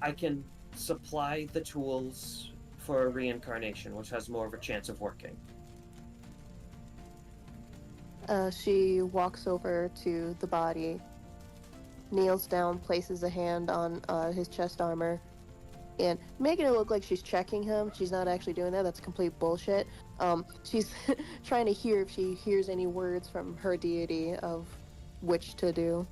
I can supply the tools for a reincarnation, which has more of a chance of working. She walks over to the body, kneels down, places a hand on his chest armor, and making it look like she's checking him. She's not actually doing that. That's complete bullshit. She's trying to hear if she hears any words from her deity of which to do.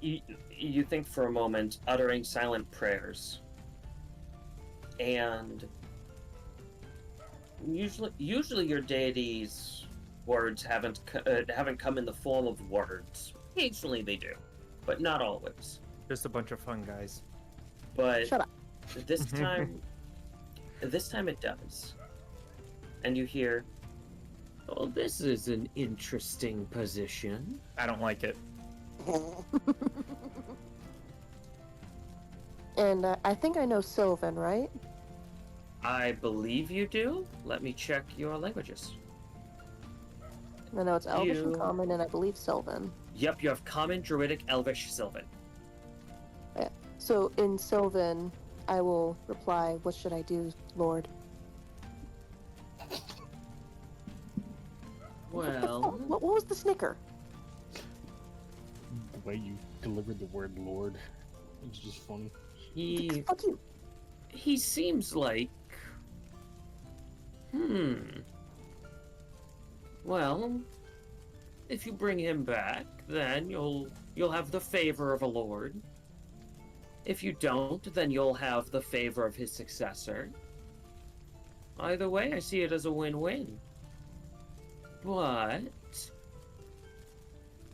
You think for a moment, uttering silent prayers, and usually your deity's words haven't come in the form of words. Occasionally they do, but not always. Just a bunch of fun guys. But Shut up. this time it does, and you hear, "Oh, this is an interesting position." I don't like it. And I think I know Sylvan, right? I believe you do. Let me check your languages. I know it's Elvish and You- Common, and I believe Sylvan. Yep, you have Common, Druidic, Elvish, Sylvan. So in Sylvan, I will reply, "What should I do, Lord?" Well, What was the snicker? The way you delivered the word Lord, it's just funny. Fuck you. he seems like, well, if you bring him back, then you'll have the favor of a lord. If you don't, then you'll have the favor of his successor. Either way, I see it as a win-win. But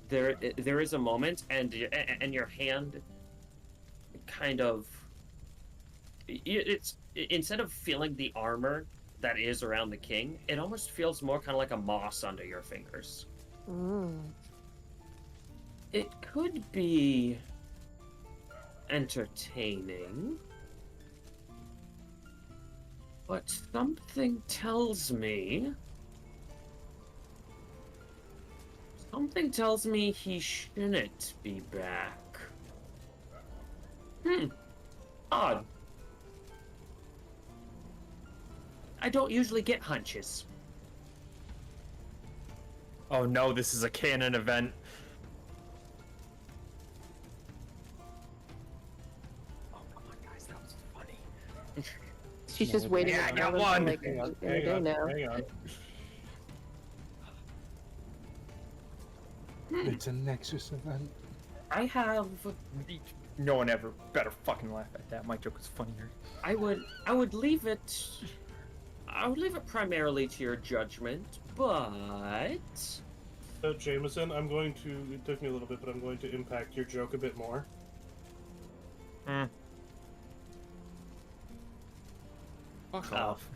there is a moment, and your hand kind of, it's instead of feeling the armor that is around the king, it almost feels more kind of like a moss under your fingers. It could be entertaining, but something tells me he shouldn't be back. Odd. I don't usually get hunches. Oh no, this is a canon event. Oh, come on, guys, that was funny. She's just waiting. Yeah, I got around until, one. Like, Hang on, the other day now. hang on. It's a Nexus event. I have. No one ever better fucking laugh at that. My joke was funnier. I would leave it. I would leave it primarily to your judgment, but Jameson, I'm going to. It took me a little bit, but I'm going to impact your joke a bit more. Fuck off.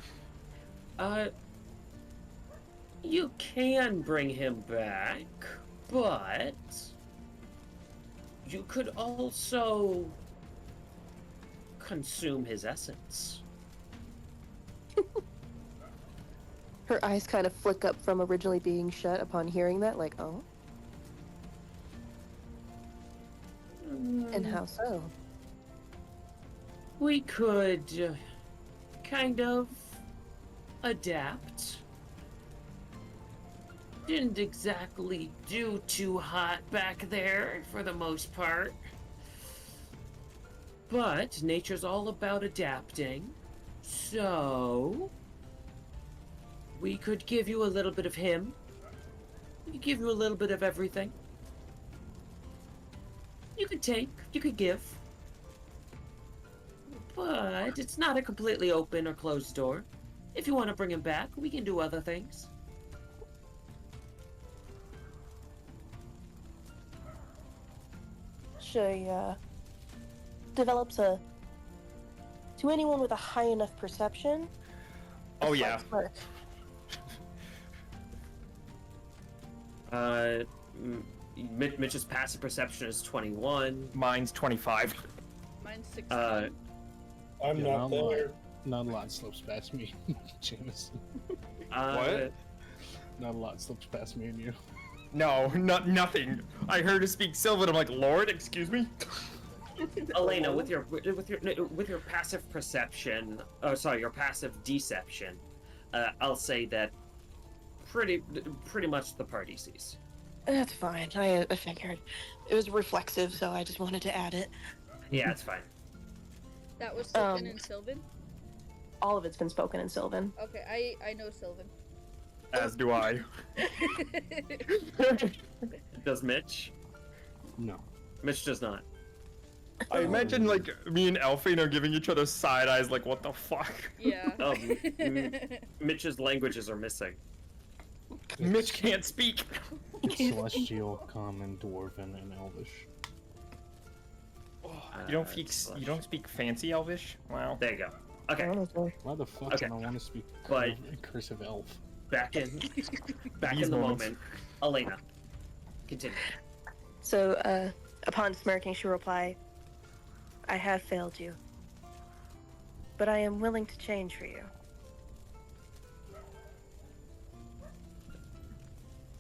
You can bring him back, but you could also consume his essence. Her eyes kind of flick up from originally being shut upon hearing that, like, oh. And how so? We could kind of adapt. Didn't exactly do too hot back there for the most part. But nature's all about adapting. So we could give you a little bit of him. We could give you a little bit of everything. You could take, you could give. But it's not a completely open or closed door. If you want to bring him back, we can do other things. She develops a. To anyone with a high enough perception. Oh a yeah. spark. Mitch's passive perception is 21. Mine's 25. Mine's 16. I'm Yeah, not not a there. lot. Not a lot slips past me, Jameson. What? Not a lot slips past me and you. No, nothing. I heard her speak Sylvan. I'm like, Lord, excuse me. Elena, with your passive perception, your passive deception, I'll say that pretty much the party sees. That's fine. I figured. It was reflexive, so I just wanted to add it. Yeah, it's fine. That was spoken in Sylvan? All of it's been spoken in Sylvan. Okay, I know Sylvan. As do I. Does Mitch? No. Mitch does not. I imagine like me and Elfain are giving each other side eyes, like what the fuck. Yeah. Mitch's languages are missing. Mitch can't speak. Celestial, Common, Dwarven, and Elvish. You don't speak fancy Elvish? Wow. There you go. Okay, Why the fuck Okay. do I want to speak But- cursive elf? back in These the moments. moment. Elena, continue. So, upon smirking, she replied, I have failed you. But I am willing to change for you.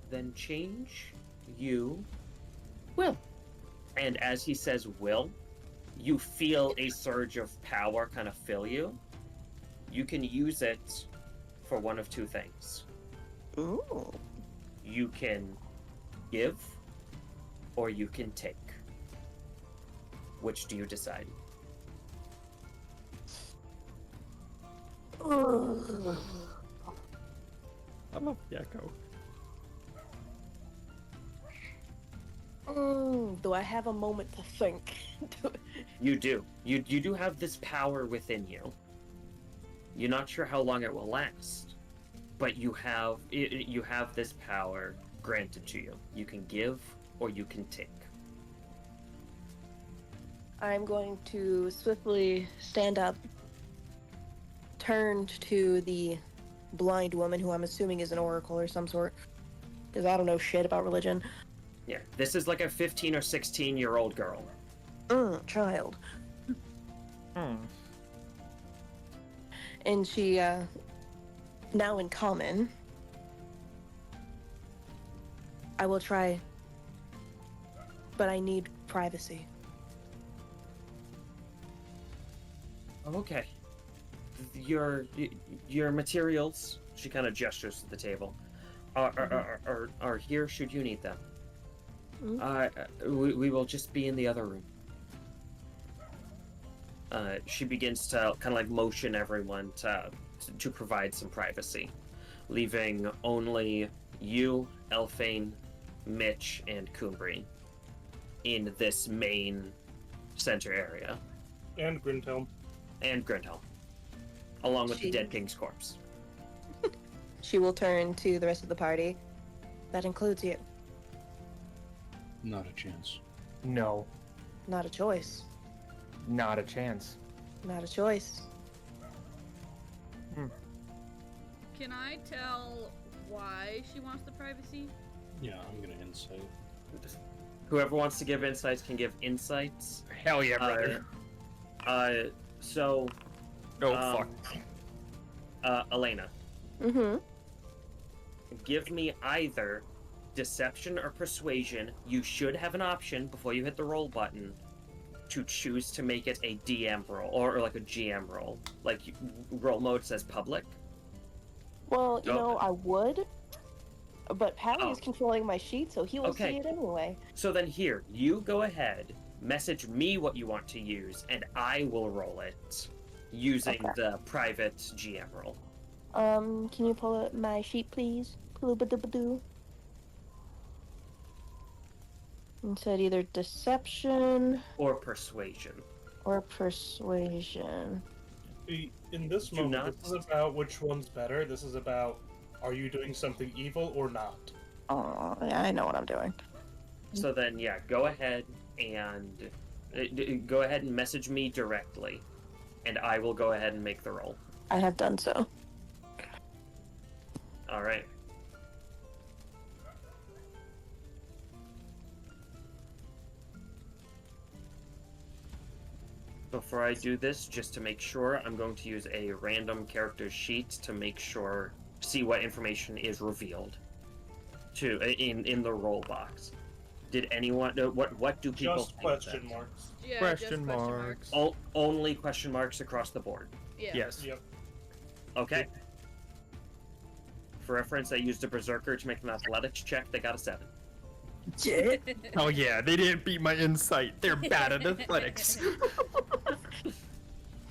Then change you will. And as he says will, you feel a surge of power kind of fill you. You can use it for one of two things. Ooh. You can give, or you can take. Which do you decide? I love the echo. Do I have a moment to think? You do. You do have this power within you. You're not sure how long it will last, but you have this power granted to you. You can give or you can take. I'm going to swiftly stand up, turn to the blind woman who I'm assuming is an oracle or some sort. Because I don't know shit about religion. Yeah, this is like a 15 or 16-year-old girl. Child. Hmm. And she, now in common, I will try, but I need privacy. Okay. Your materials, she kind of gestures to the table, are here should you need them. We will just be in the other room. She begins to kind of like motion everyone to provide some privacy, leaving only you, Elfain, Mitch, and Kun'Brin in this main center area. And Grindhelm. And Grindhelm, along with the dead Jeez. king's corpse. She will turn to the rest of the party. That includes you. Not a chance. No, Not a choice. not a chance. Not a choice. Can I tell why she wants the privacy? Yeah, I'm gonna insight. Whoever wants to give insights can give insights. Hell yeah, brother. So, Oh, fuck. Elena, Mm-hmm. give me either deception or persuasion. You should have an option before you hit the roll button to choose to make it a DM roll or like a GM roll. Like roll mode says public. Well, you Oh. know, I would, but Pally is Oh. controlling my sheet, so he will Okay. see it anyway. So then here, you go ahead, message me what you want to use, and I will roll it using Okay. the private GM roll. Can you pull up my sheet, please? Ploo-ba-doo-ba-doo. And said either deception Or persuasion. or persuasion. In this Do moment, not- this is about which one's better. This is about, are you doing something evil or not? Oh, yeah, I know what I'm doing. So then, yeah, go ahead and message me directly, and I will go ahead and make the roll. I have done so. All right. Before I do this, just to make sure, I'm going to use a random character sheet to make sure, see what information is revealed to in the roll box. Did anyone? What do people Just think question that? marks. Yeah, Question just marks. Only question marks across the board. Yeah. Yes. Yep. Okay. For reference, I used a berserker to make an athletics check. They got a 7. Oh yeah, they didn't beat my insight. They're bad at athletics.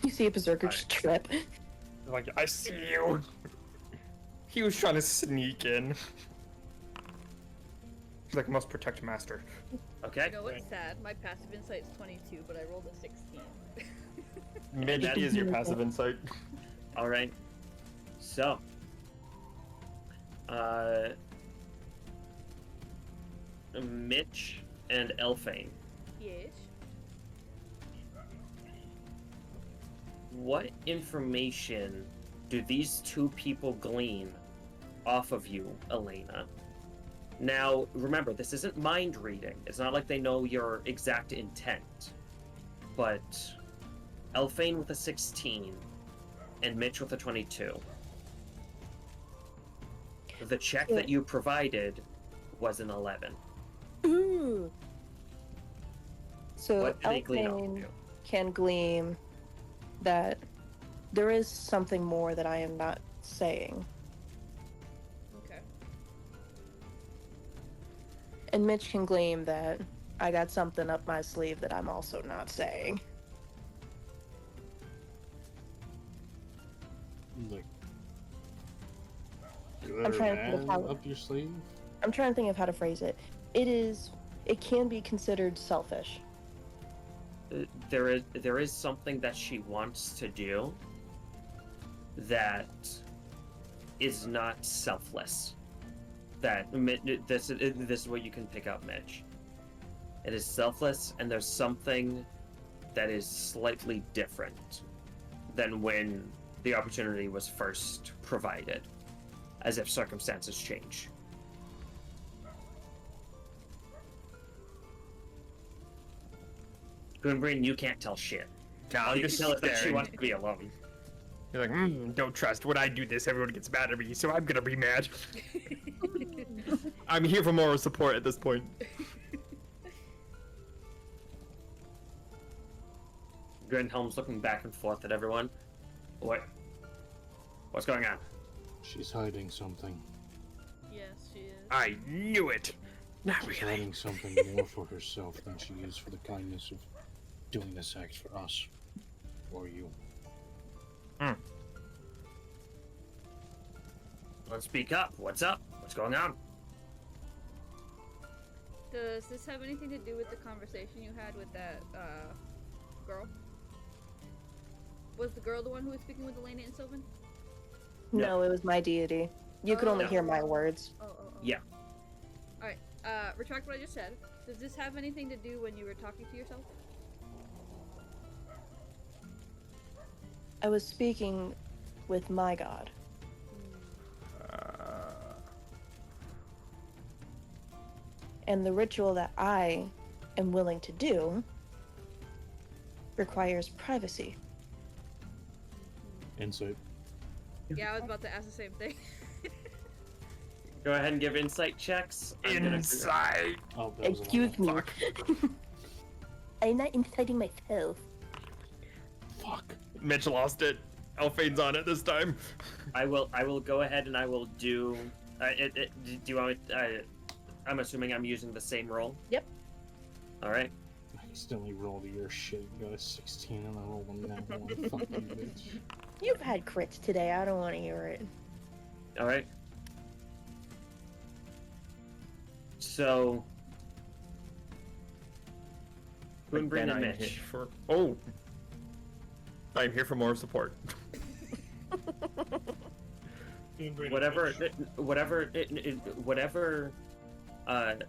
You see a berserker just trip. Like, I see you. He was trying to sneak in. He's like, must protect master. Okay. You know what's sad? My passive insight's 22, but I rolled a 16. Mitch that is your passive insight. All right. So, Mitch and Elfain, Yes. what information do these two people glean off of you, Elena? Now, remember, this isn't mind reading. It's not like they know your exact intent. But Elfain with a 16 and Mitch with a 22. The check that you provided was an 11. Ooh. So What do they glean off of Elfain you? can glean that there is something more that I am not saying. Okay. And Mitch can glean that I got something up my sleeve that I'm also not saying. Like, good I'm or trying to think of bad how- up your sleeve? I'm trying to think of how to phrase it. It can be considered selfish. There is something that she wants to do that is not selfless. This is what you can pick up, Mitch. It is selfless, and there's something that is slightly different than when the opportunity was first provided. as if circumstances change. Kun'Brin, you can't tell shit. Nah, All I'm you can just tell is that she staring. wants to be alone. You're like, don't trust. When I do this, everyone gets mad at me, so I'm gonna be mad. I'm here for moral support at this point. Grinhelm's looking back and forth at everyone. What's going on? She's hiding something. Yes, she is. I knew it. Not She's really. hiding something more for herself than she is for the kindness of doing this act for us. Or you. Let's speak up. What's up? What's going on? Does this have anything to do with the conversation you had with that girl? Was the girl the one who was speaking with Elena and Sylvan? No, it was my deity. You could only Oh. hear my words. Oh. Yeah. Alright, retract what I just said. Does this have anything to do when you were talking to yourself? I was speaking with my god. And the ritual that I am willing to do requires privacy. Insight. Yeah, I was about to ask the same thing. Go ahead and give insight checks. Inside. Oh, that was a Excuse long me. I'm not inciting myself. one. Fuck. Mitch lost it. Elfain's on it this time. I will go ahead and I will do. Do you want me? I'm assuming I'm using the same roll. Yep. All right. I accidentally rolled your shit. Got a 16 and I rolled a nat one. Fuck you, bitch. You've had crits today. I don't want to hear it. All right. So, Kun'Brin Again, and I'm here Mitch. for. Oh. I'm here for moral support. Whatever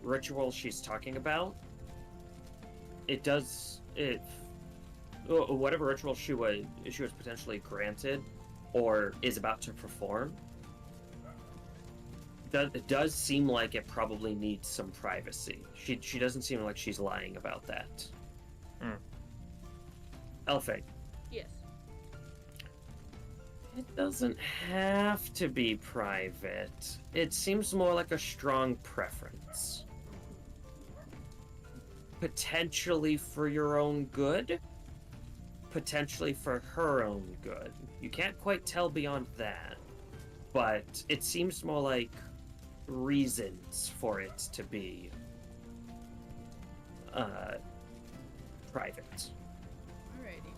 ritual she's talking about, whatever ritual she was potentially granted or is about to perform, it does seem like it probably needs some privacy. She doesn't seem like she's lying about that. Elfain. Yes. It doesn't have to be private. It seems more like a strong preference. Potentially for your own good, potentially for her own good. You can't quite tell beyond that, but it seems more like reasons for it to be private. Alrighty.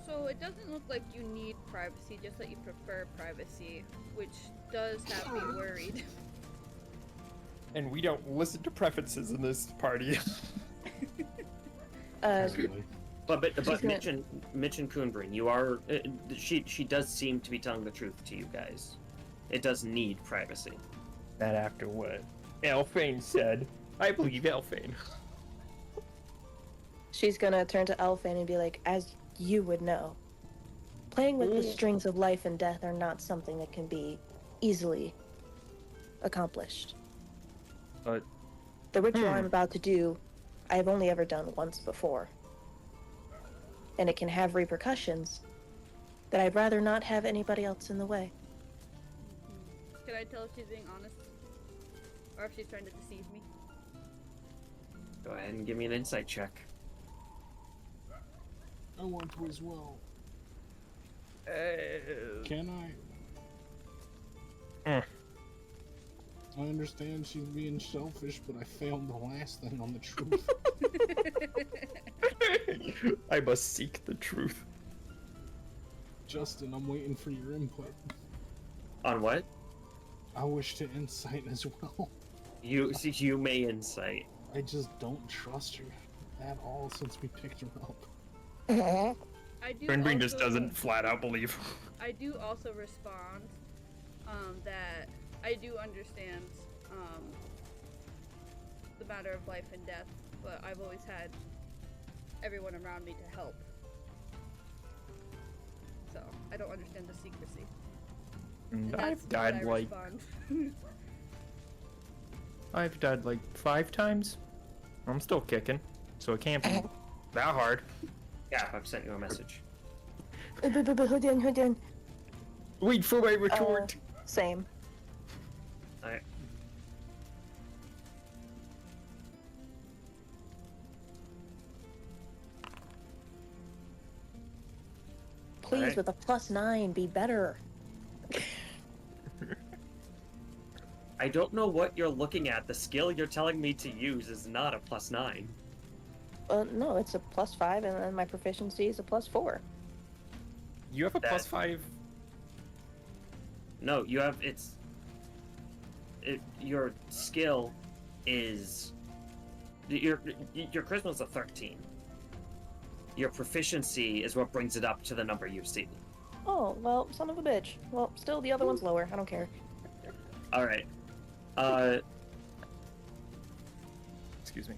So it doesn't look like you need privacy, just that you prefer privacy, which does have me worried. And we don't listen to preferences in this party. Apparently. But She's Mitch and Kun'Brin, you are she does seem to be telling the truth to you guys. It does need privacy. That after what Elfain said, I believe Elfain. She's gonna turn to Elfain and be like, as you would know, playing with the strings of life and death are not something that can be easily accomplished. But The ritual I'm about to do, I have only ever done once before. And it can have repercussions that I'd rather not have anybody else in the way. Can I tell if she's being honest? Or if she's trying to deceive me? Go ahead and give me an insight check. I want to as well. uh, Can I? Mm. I understand she's being selfish, but I failed the last thing on the truth. I must seek the truth. Justin, I'm waiting for your input. On what? I wish to insight as well. You may insight. I just don't trust her at all since we picked her up. I do Kun'Brin just also- doesn't flat out believe. I do also respond that I do understand the matter of life and death, but I've always had everyone around me to help. So I don't understand the secrecy. And And that's I've died what I like respond. I've died like 5 times. I'm still kicking, so it can't be that hard. Yeah, I've sent you a message. Hold on. Wait for my retort. Same. Alright. Please, Alright. with a +9, be better. I don't know what you're looking at. The skill you're telling me to use is not a +9. No, it's a +5, and then my proficiency is a +4. You have a That- +5. No, you have your skill is your charisma's a 13. Your proficiency is what brings it up to the number you see. Oh, well, son of a bitch. Well, still, the other one's lower. I don't care. All right. Excuse me.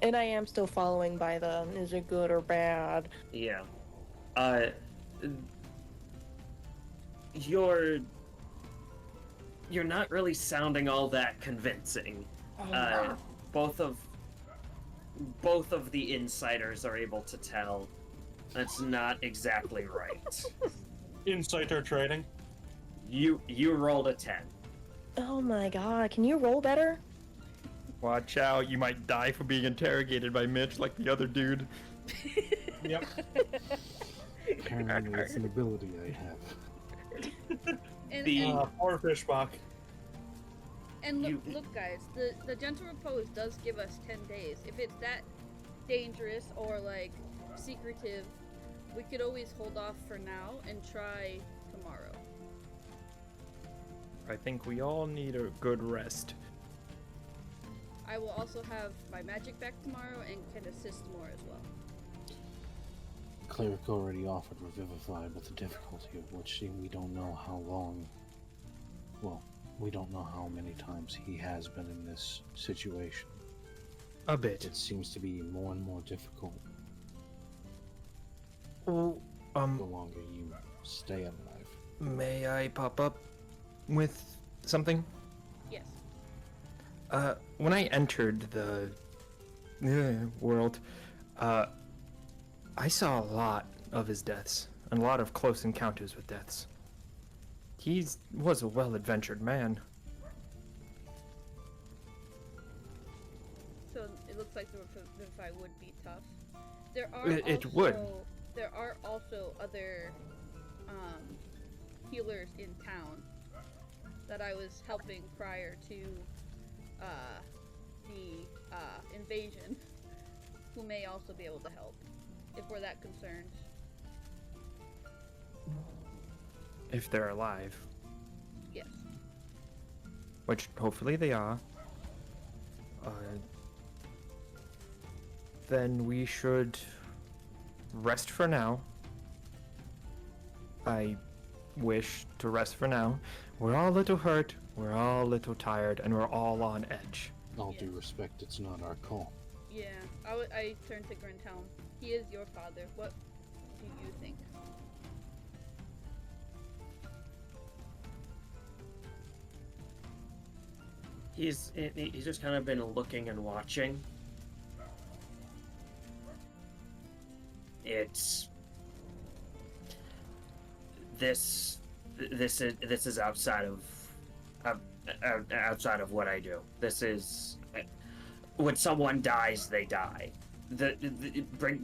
And I am still following by the, is it good or bad? Yeah. You're not really sounding all that convincing. Both of the insiders are able to tell that's not exactly right. Insider trading. You rolled a 10. Oh my god, can you roll better? Watch out, you might die for being interrogated by Mitch like the other dude. Yep. Apparently, it's an ability I have. And, The- and, Poor Fishbach. and look, you- look, guys, the gentle repose does give us 10 days. If it's that dangerous or like secretive, we could always hold off for now and try tomorrow. I think we all need a good rest. I will also have my magic back tomorrow and can assist more as well. Cleric already offered Revivify, but the difficulty of which we don't know how long. Well, we don't know how many times he has been in this situation. A bit. It seems to be more and more difficult Oh, the longer you stay alive. may I pop up with something? Yes. When I entered the world, I saw a lot of his deaths, and a lot of close encounters with deaths. He was a well-adventured man. So it looks like the Revivify would be tough. There are It also, would. There are also other healers in town that I was helping prior to the invasion, who may also be able to help if we're that concerned. If they're alive, Yes. which hopefully they are, then we should rest for now. I wish to rest for now. We're all a little hurt, we're all a little tired, and we're all on edge. All Yes. due respect, it's not our call. Yeah. I turned to Grinhelm. He is your father. What do you think? He's just kind of been looking and watching. It's this is outside of outside of what I do. This is when someone dies, they die.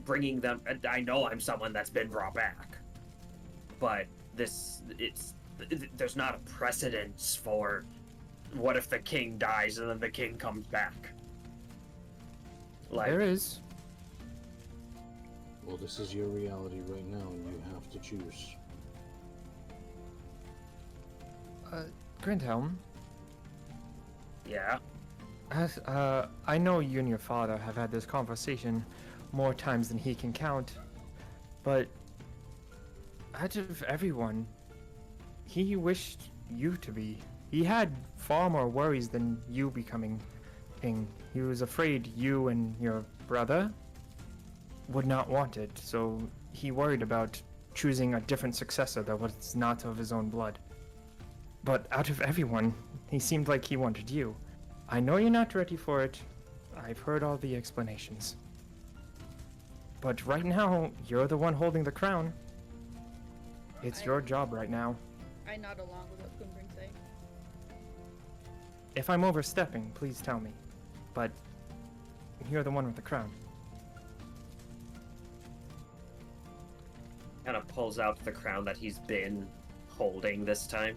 Bringing them. I know I'm someone that's been brought back, but there's not a precedence for what if the king dies and then the king comes back. Like, There is. Well, this is your reality right now, and you have to choose. Grindhelm, yeah. as, I know you and your father have had this conversation more times than he can count, but out of everyone, he wished you to be. He had far more worries than you becoming king. He was afraid you and your brother would not want it, so he worried about choosing a different successor that was not of his own blood. But out of everyone, he seemed like he wanted you. I know you're not ready for it. I've heard all the explanations. But right now, you're the one holding the crown. It's your job right now. I nod along with what Kun'Brin's saying. If I'm overstepping, please tell me. But you're the one with the crown. Kind of pulls out the crown that he's been holding this time.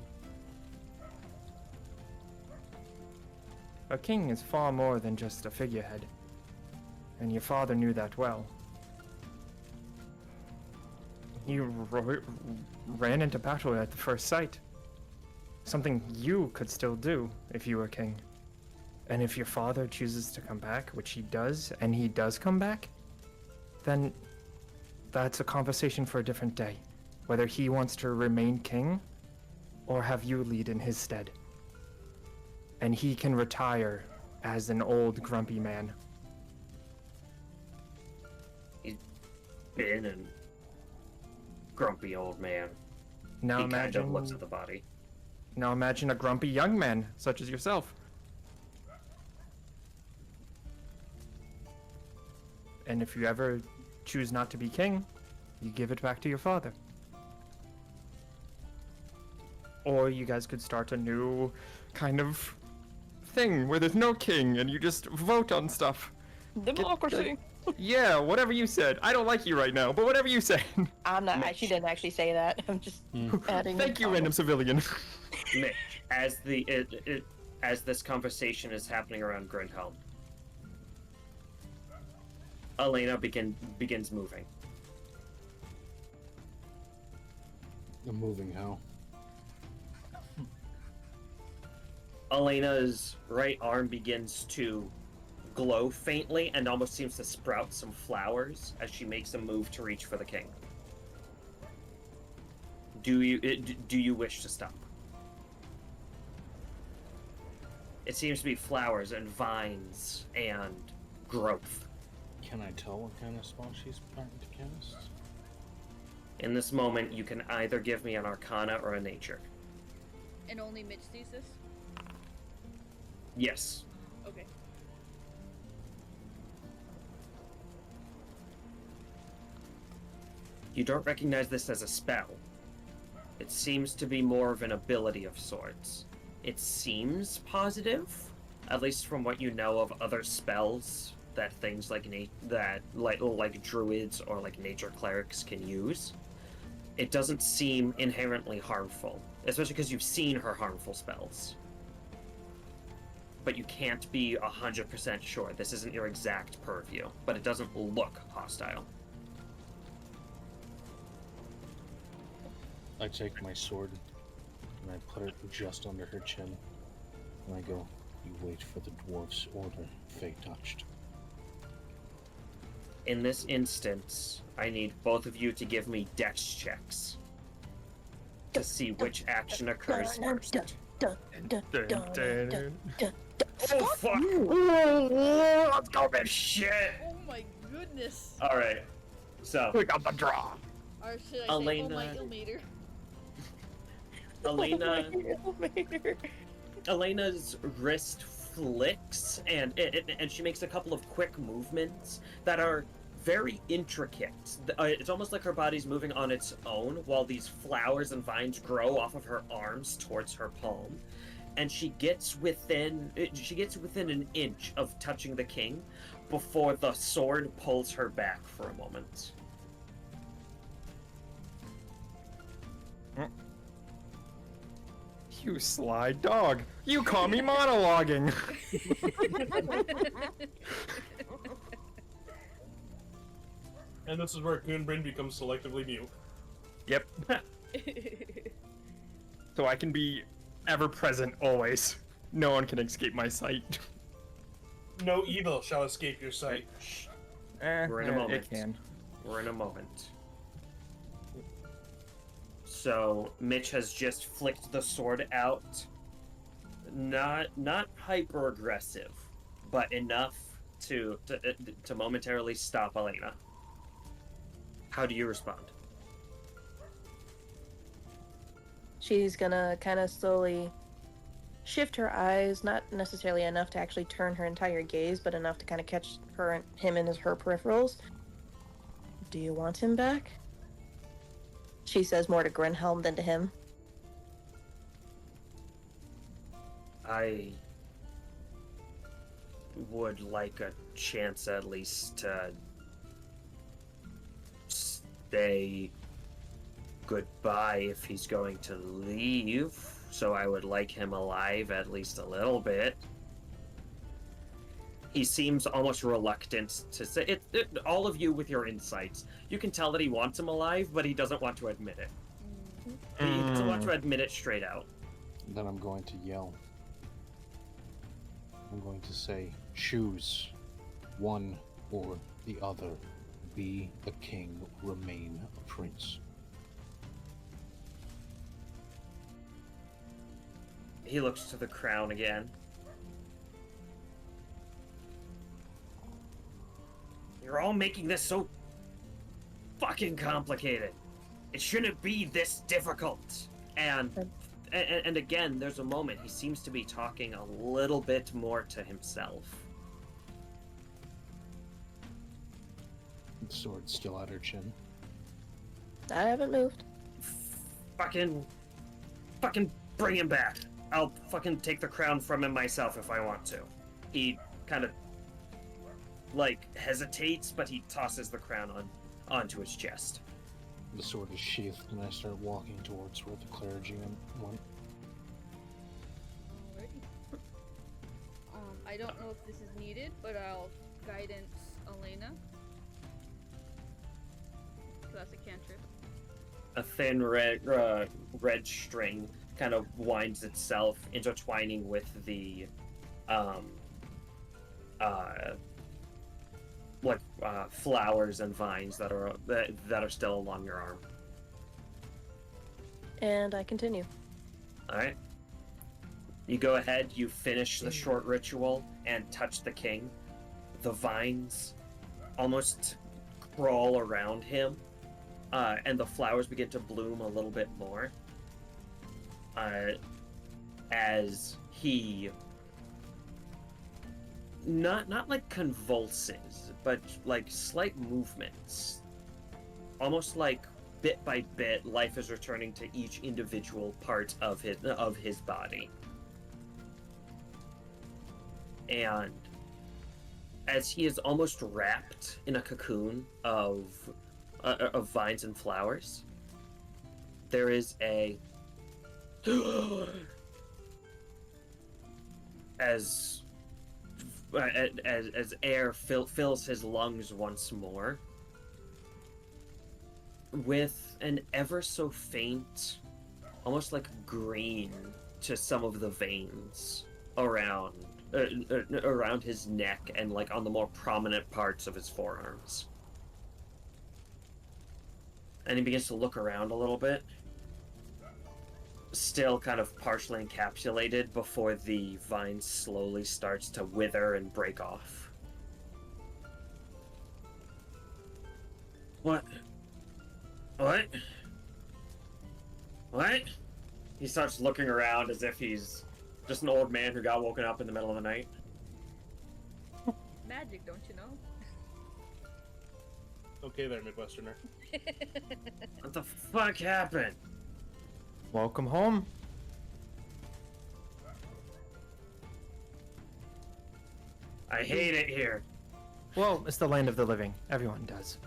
A king is far more than just a figurehead. And your father knew that well. He ran into battle at the first sight. Something you could still do if you were king. And if your father chooses to come back, which he does, and he does come back, then that's a conversation for a different day. Whether he wants to remain king, or have you lead in his stead. And he can retire as an old grumpy man. He's been a grumpy old man. Now He imagine, kind of looks at the body. now imagine a grumpy young man, such as yourself. And if you ever choose not to be king, you give it back to your father. Or you guys could start a new kind of thing where there's no king and you just vote on stuff. Democracy. Yeah, whatever you said. I don't like you right now, but whatever you say. I'm not. Mitch. She didn't actually say that. I'm just adding. Thank you, on. random civilian. Mitch, as as this conversation is happening around Grindhelm, Elena begins moving. I'm moving how? Elena's right arm begins to glow faintly and almost seems to sprout some flowers as she makes a move to reach for the king. Do you wish to stop? It seems to be flowers and vines and growth. Can I tell what kind of spell she's planning to cast? In this moment, you can either give me an arcana or a nature. And only Mitch sees this? Yes. Okay. You don't recognize this as a spell. It seems to be more of an ability of sorts. It seems positive, at least from what you know of other spells that things like like druids or like nature clerics can use. It doesn't seem inherently harmful, especially because you've seen her harmful spells. But you can't be 100% sure. This isn't your exact purview, but it doesn't look hostile. I take my sword and I put it just under her chin. And I go, you wait for the dwarf's order, fate touched. In this instance, I need both of you to give me dex checks to see which action occurs first. Oh fuck! Let's go, bitch! Shit! Oh my goodness! Alright, so We got the draw. Or should I say, Elena. oh my Ilmater? Elena's wrist flicks, and she makes a couple of quick movements that are very intricate. It's almost like her body's moving on its own while these flowers and vines grow off of her arms towards her palm. And she gets within an inch of touching the king before the sword pulls her back for a moment. You sly dog. You call me monologuing. And this is where Kun'Brin becomes selectively mute. Yep. So I can be ever present always. No one can escape my sight. No evil shall escape your sight. We're in a moment. It can. We're in a moment. So Mitch has just flicked the sword out. Not hyper aggressive, but enough to momentarily stop Elena. How do you respond? She's gonna kind of slowly shift her eyes, not necessarily enough to actually turn her entire gaze, but enough to kind of catch him in her peripherals. Do you want him back? She says more to Grinhelm than to him. I would like a chance at least to say goodbye if he's going to leave, so I would like him alive at least a little bit. He seems almost reluctant to say it. All of you with your insights, you can tell that he wants him alive, but he doesn't want to admit it. He doesn't want to admit it straight out. Then I'm going to yell. I'm going to say, choose one or the other. Be a king, remain a prince. He looks to the crown again. You're all making this so fucking complicated. It shouldn't be this difficult. And again, there's a moment he seems to be talking a little bit more to himself. The sword's still at her chin. I haven't moved. Fucking bring him back. I'll fucking take the crown from him myself if I want to. He kind of hesitates, but he tosses the crown onto his chest. The sword is sheathed, and I start walking towards where the clergyman went. Alrighty. I don't know if this is needed, but I'll guidance Elena. So that's a cantrip. A thin red string kind of winds itself, intertwining with the flowers and vines that are still along your arm. And I continue. All right. You go ahead. You finish the short ritual and touch the king. The vines almost crawl around him, and the flowers begin to bloom a little bit more. As he not like convulses, but like slight movements, almost like bit by bit, life is returning to each individual part of his body. And as he is almost wrapped in a cocoon of vines and flowers, there is a as air fills his lungs once more, with an ever so faint, almost like green to some of the veins around his neck and like on the more prominent parts of his forearms. And he begins to look around a little bit, still kind of partially encapsulated before the vine slowly starts to wither and break off. What? He starts looking around as if he's just an old man who got woken up in the middle of the night. Magic, don't you know? Okay there, Midwesterner. What the fuck happened? Welcome home. I hate it here. Well, it's the land of the living. Everyone does.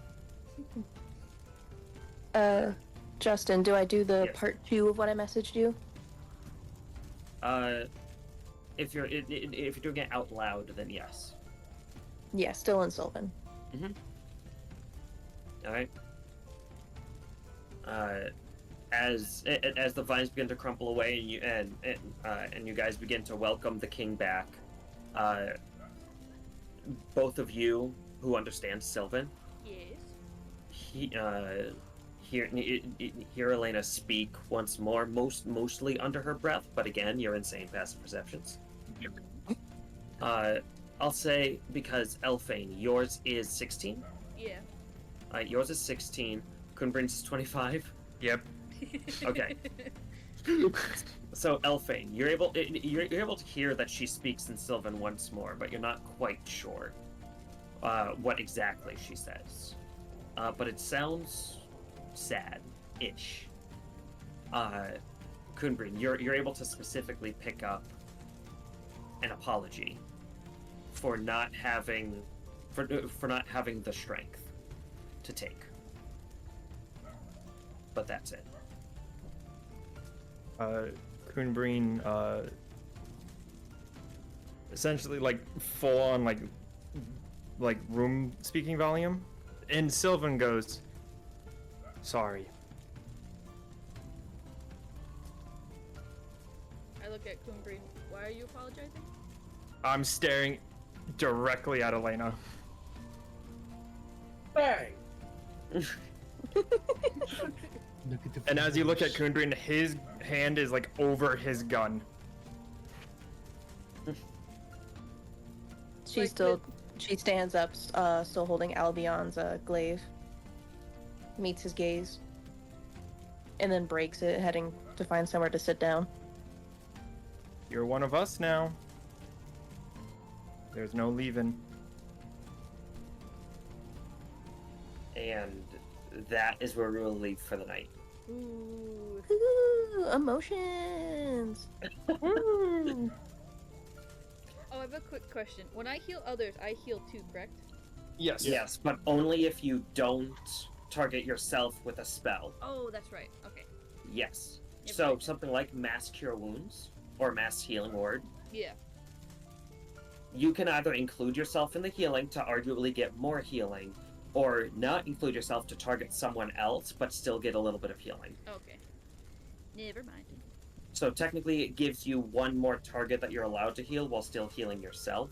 Justin, do I do the Yes. part 2 of what I messaged you? If you're doing it out loud, then yes. Yeah, still in Sylvan. All right. As the vines begin to crumple away, and you guys begin to welcome the king back, both of you who understand Sylvan, Yes. hear Elena speak once more, mostly under her breath, but again, you're insane passive perceptions. I'll say, because Elfain, yours is 16. Yeah. Yours is 16. Kun'Brin's is 25. Yep. Okay. So Elfain, you're able to hear that she speaks in Sylvan once more, but you're not quite sure what exactly she says. But it sounds sad-ish. Kun'Brin, you're able to specifically pick up an apology for not having the strength to take. But that's it. Kun'Brin, essentially like full on like room speaking volume, and Sylvan goes, "Sorry." I look at Kun'Brin. Why are you apologizing? I'm staring directly at Elena. Bang! Look at the And as you look at fingers. Kun'Brin, his hand is like over his gun. She Like still she stands up, still holding Albion's glaive. Meets his gaze, and then breaks it, heading to find somewhere to sit down. You're one of us now. There's no leaving. And that is where we will leave for the night. Ooh. Ooh, emotions. Oh, I have a quick question. When I heal others, I heal too, correct? Yes. Yes, but only if you don't target yourself with a spell. Oh, that's right. Okay. Yes. Yeah, So right. something like Mass Cure Wounds or Mass Healing Word, Yeah. you can either include yourself in the healing to arguably get more healing, or not include yourself to target someone else but still get a little bit of healing. Okay. Never mind. So technically it gives you one more target that you're allowed to heal while still healing yourself,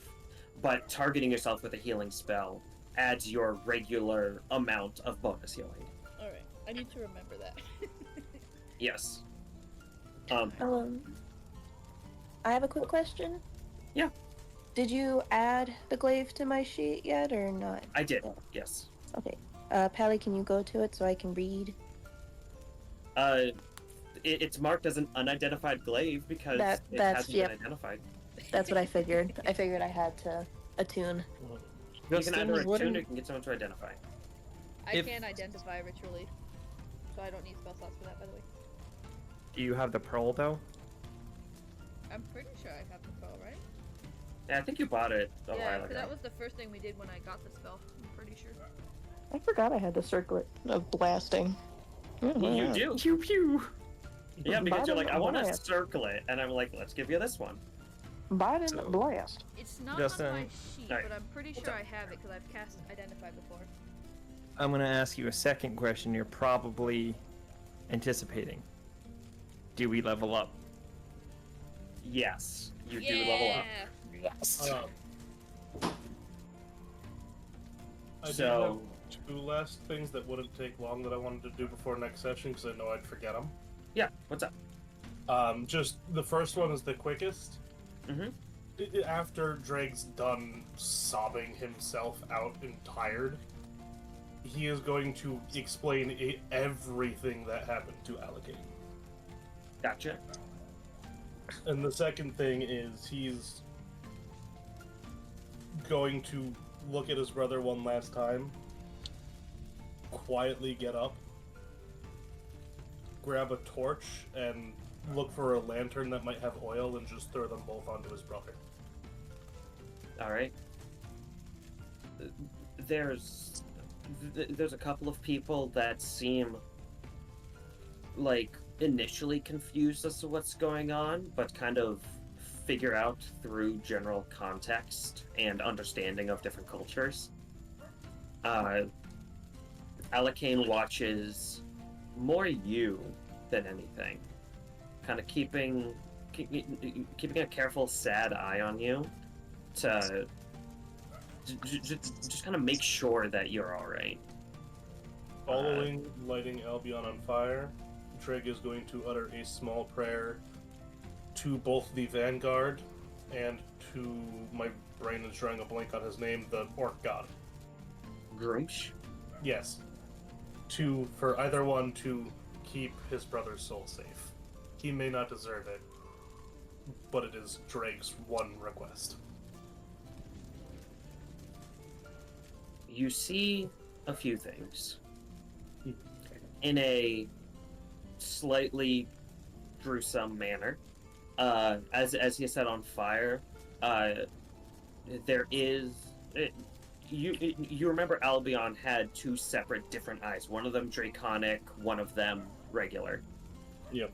but targeting yourself with a healing spell adds your regular amount of bonus healing. All right. I need to remember that. Yes. I have a quick question. Yeah. Did you add the glaive to my sheet yet, or not? I did, yes. Okay. Pally, can you go to it so I can read? It's marked as an unidentified glaive because it That's hasn't yep. been identified. That's what I figured. I figured I had to attune. You can either what attune do or you can get someone to identify. I If- can identify ritually, so I don't need spell slots for that, by the way. you have the pearl though? I'm pretty sure I have the spell, right? Yeah, I think you bought it a Yeah, while because ago. that was the first thing we did when I got the spell. I'm pretty sure. I forgot I had the circlet of blasting. You do. Pew pew. Yeah, because you're like, I want to Blast. circle it, and I'm like, let's give you this one. Biden So- blast. It's not Justin. on my sheet, Alright. but I'm pretty sure I have it because I've cast identify before. I'm gonna ask you a second question you're probably anticipating. Do we level up? Yes, you do level up. Yes. I do So- have two last things that wouldn't take long that I wanted to do before next session because I know I'd forget them. Yeah, what's up? Just the first one is the quickest. Mhm. After Draig's done sobbing himself out and tired, he is going to explain everything that happened to Alakane. Gotcha. And the second thing is he's going to look at his brother one last time, quietly get up, grab a torch, and look for a lantern that might have oil and just throw them both onto his brother. All right. There's a couple of people that seem like initially confused as to what's going on, but kind of figure out through general context and understanding of different cultures. Alakane watches more you than anything, kind of keeping a careful, sad eye on you to just kind of make sure that you're all right. Following lighting Albion on fire, Draig is going to utter a small prayer to both the Vanguard and to, my brain is drawing a blank on his name, the Orc God. Groomsh? Yes. For either one to keep his brother's soul safe. he may not deserve it, but it is Draig's one request. You see a few things. In a slightly gruesome manner, as he set on fire, there is... You remember Albion had two separate different eyes. One of them draconic, one of them regular. Yep.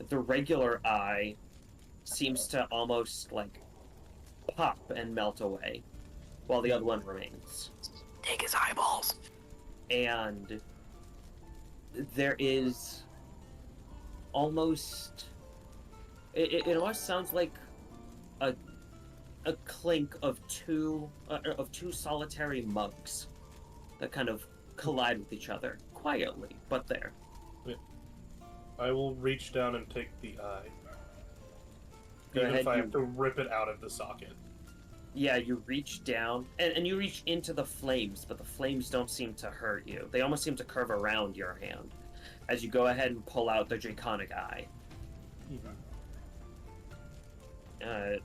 The regular eye seems to almost, like, pop and melt away, while the other one remains. Take his eyeballs. And there is almost... It almost sounds like a clink of two solitary mugs that kind of collide with each other quietly, but there. I will reach down and take the eye. Go Even ahead, if I have to rip it out of the socket. Yeah, you reach down, and you reach into the flames, but the flames don't seem to hurt you. They almost seem to curve around your hand as you go ahead and pull out the draconic eye. And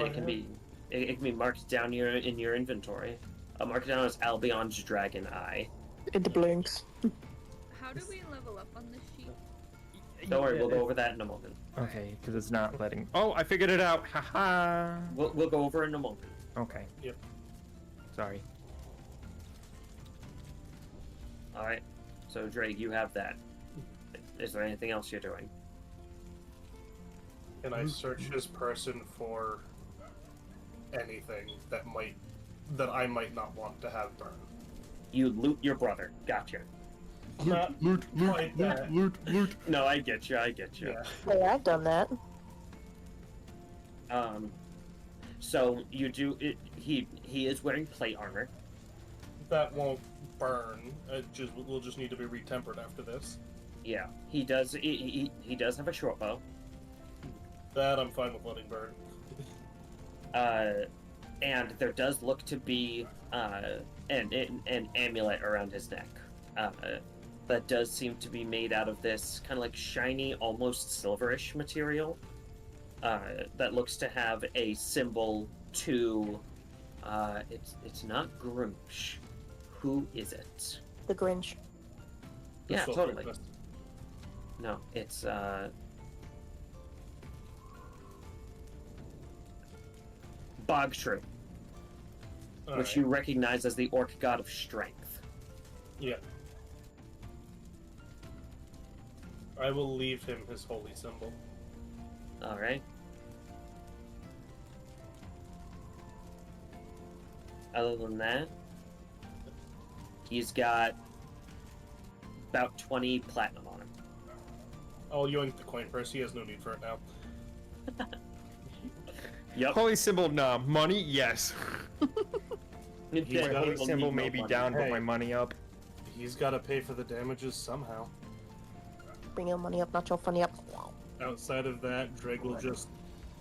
it can be marked down in your inventory. Mark it down as Albion's dragon eye. It blinks. How do we level up on this sheet? Don't worry, we'll go over that in a moment. Okay, because it's not letting. Oh, I figured it out. Haha. We'll go over in a moment. Okay. Yep. Sorry. All right. So Draig, you have that. Is there anything else you're doing? Can I search his person for anything that I might not want to have burn? You loot your brother. Gotcha. Not quite that. Loot. No, I get you. Yeah. Hey, I've done that. So you do it. He is wearing plate armor. That won't burn. We'll just need to be retempered after this. Yeah, he does. He does have a short bow. That I'm fine with letting burn. And there does look to be an amulet around his neck. That does seem to be made out of this kind of like shiny, almost silverish material. That looks to have a symbol to. It's not Grunch. Who is it? The Grinch. Yeah, So totally. focused. No, it's Bogshrew, All which right. you recognize as the orc god of strength. Yeah. I will leave him his holy symbol. All right. Other than that, he's got about 20 platinum on him. I'll yoink the coin purse. He has no need for it now. Yep. Holy symbol, nah. Money, yes. He's My got holy a- symbol may be down, but Hey. my money up. He's got to pay for the damages somehow. Bring your money up, not your funny up. Outside of that, Draig will just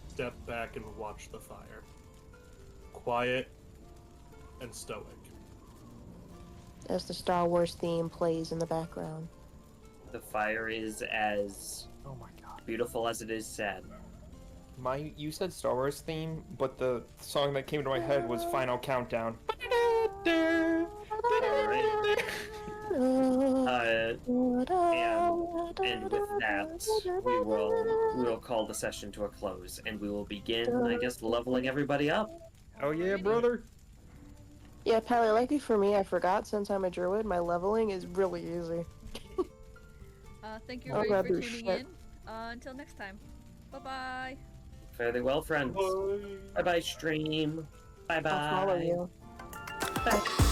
step back and watch the fire. Quiet and stoic. As the Star Wars theme plays in the background. The fire is as Oh my god. beautiful as it is sad. You said Star Wars theme, but the song that came to my head was Final Countdown. And with that, we will call the session to a close, and we will begin, I guess, leveling everybody up. Oh yeah, brother. Yeah, Pally, lucky for me, I forgot since I'm a druid, my leveling is really easy. Thank you I'll everybody grab for your tuning shit. in. Until next time. Bye-bye. Fare thee well, friends. Bye. Bye-bye, stream. I'll follow Bye-bye. you. Bye.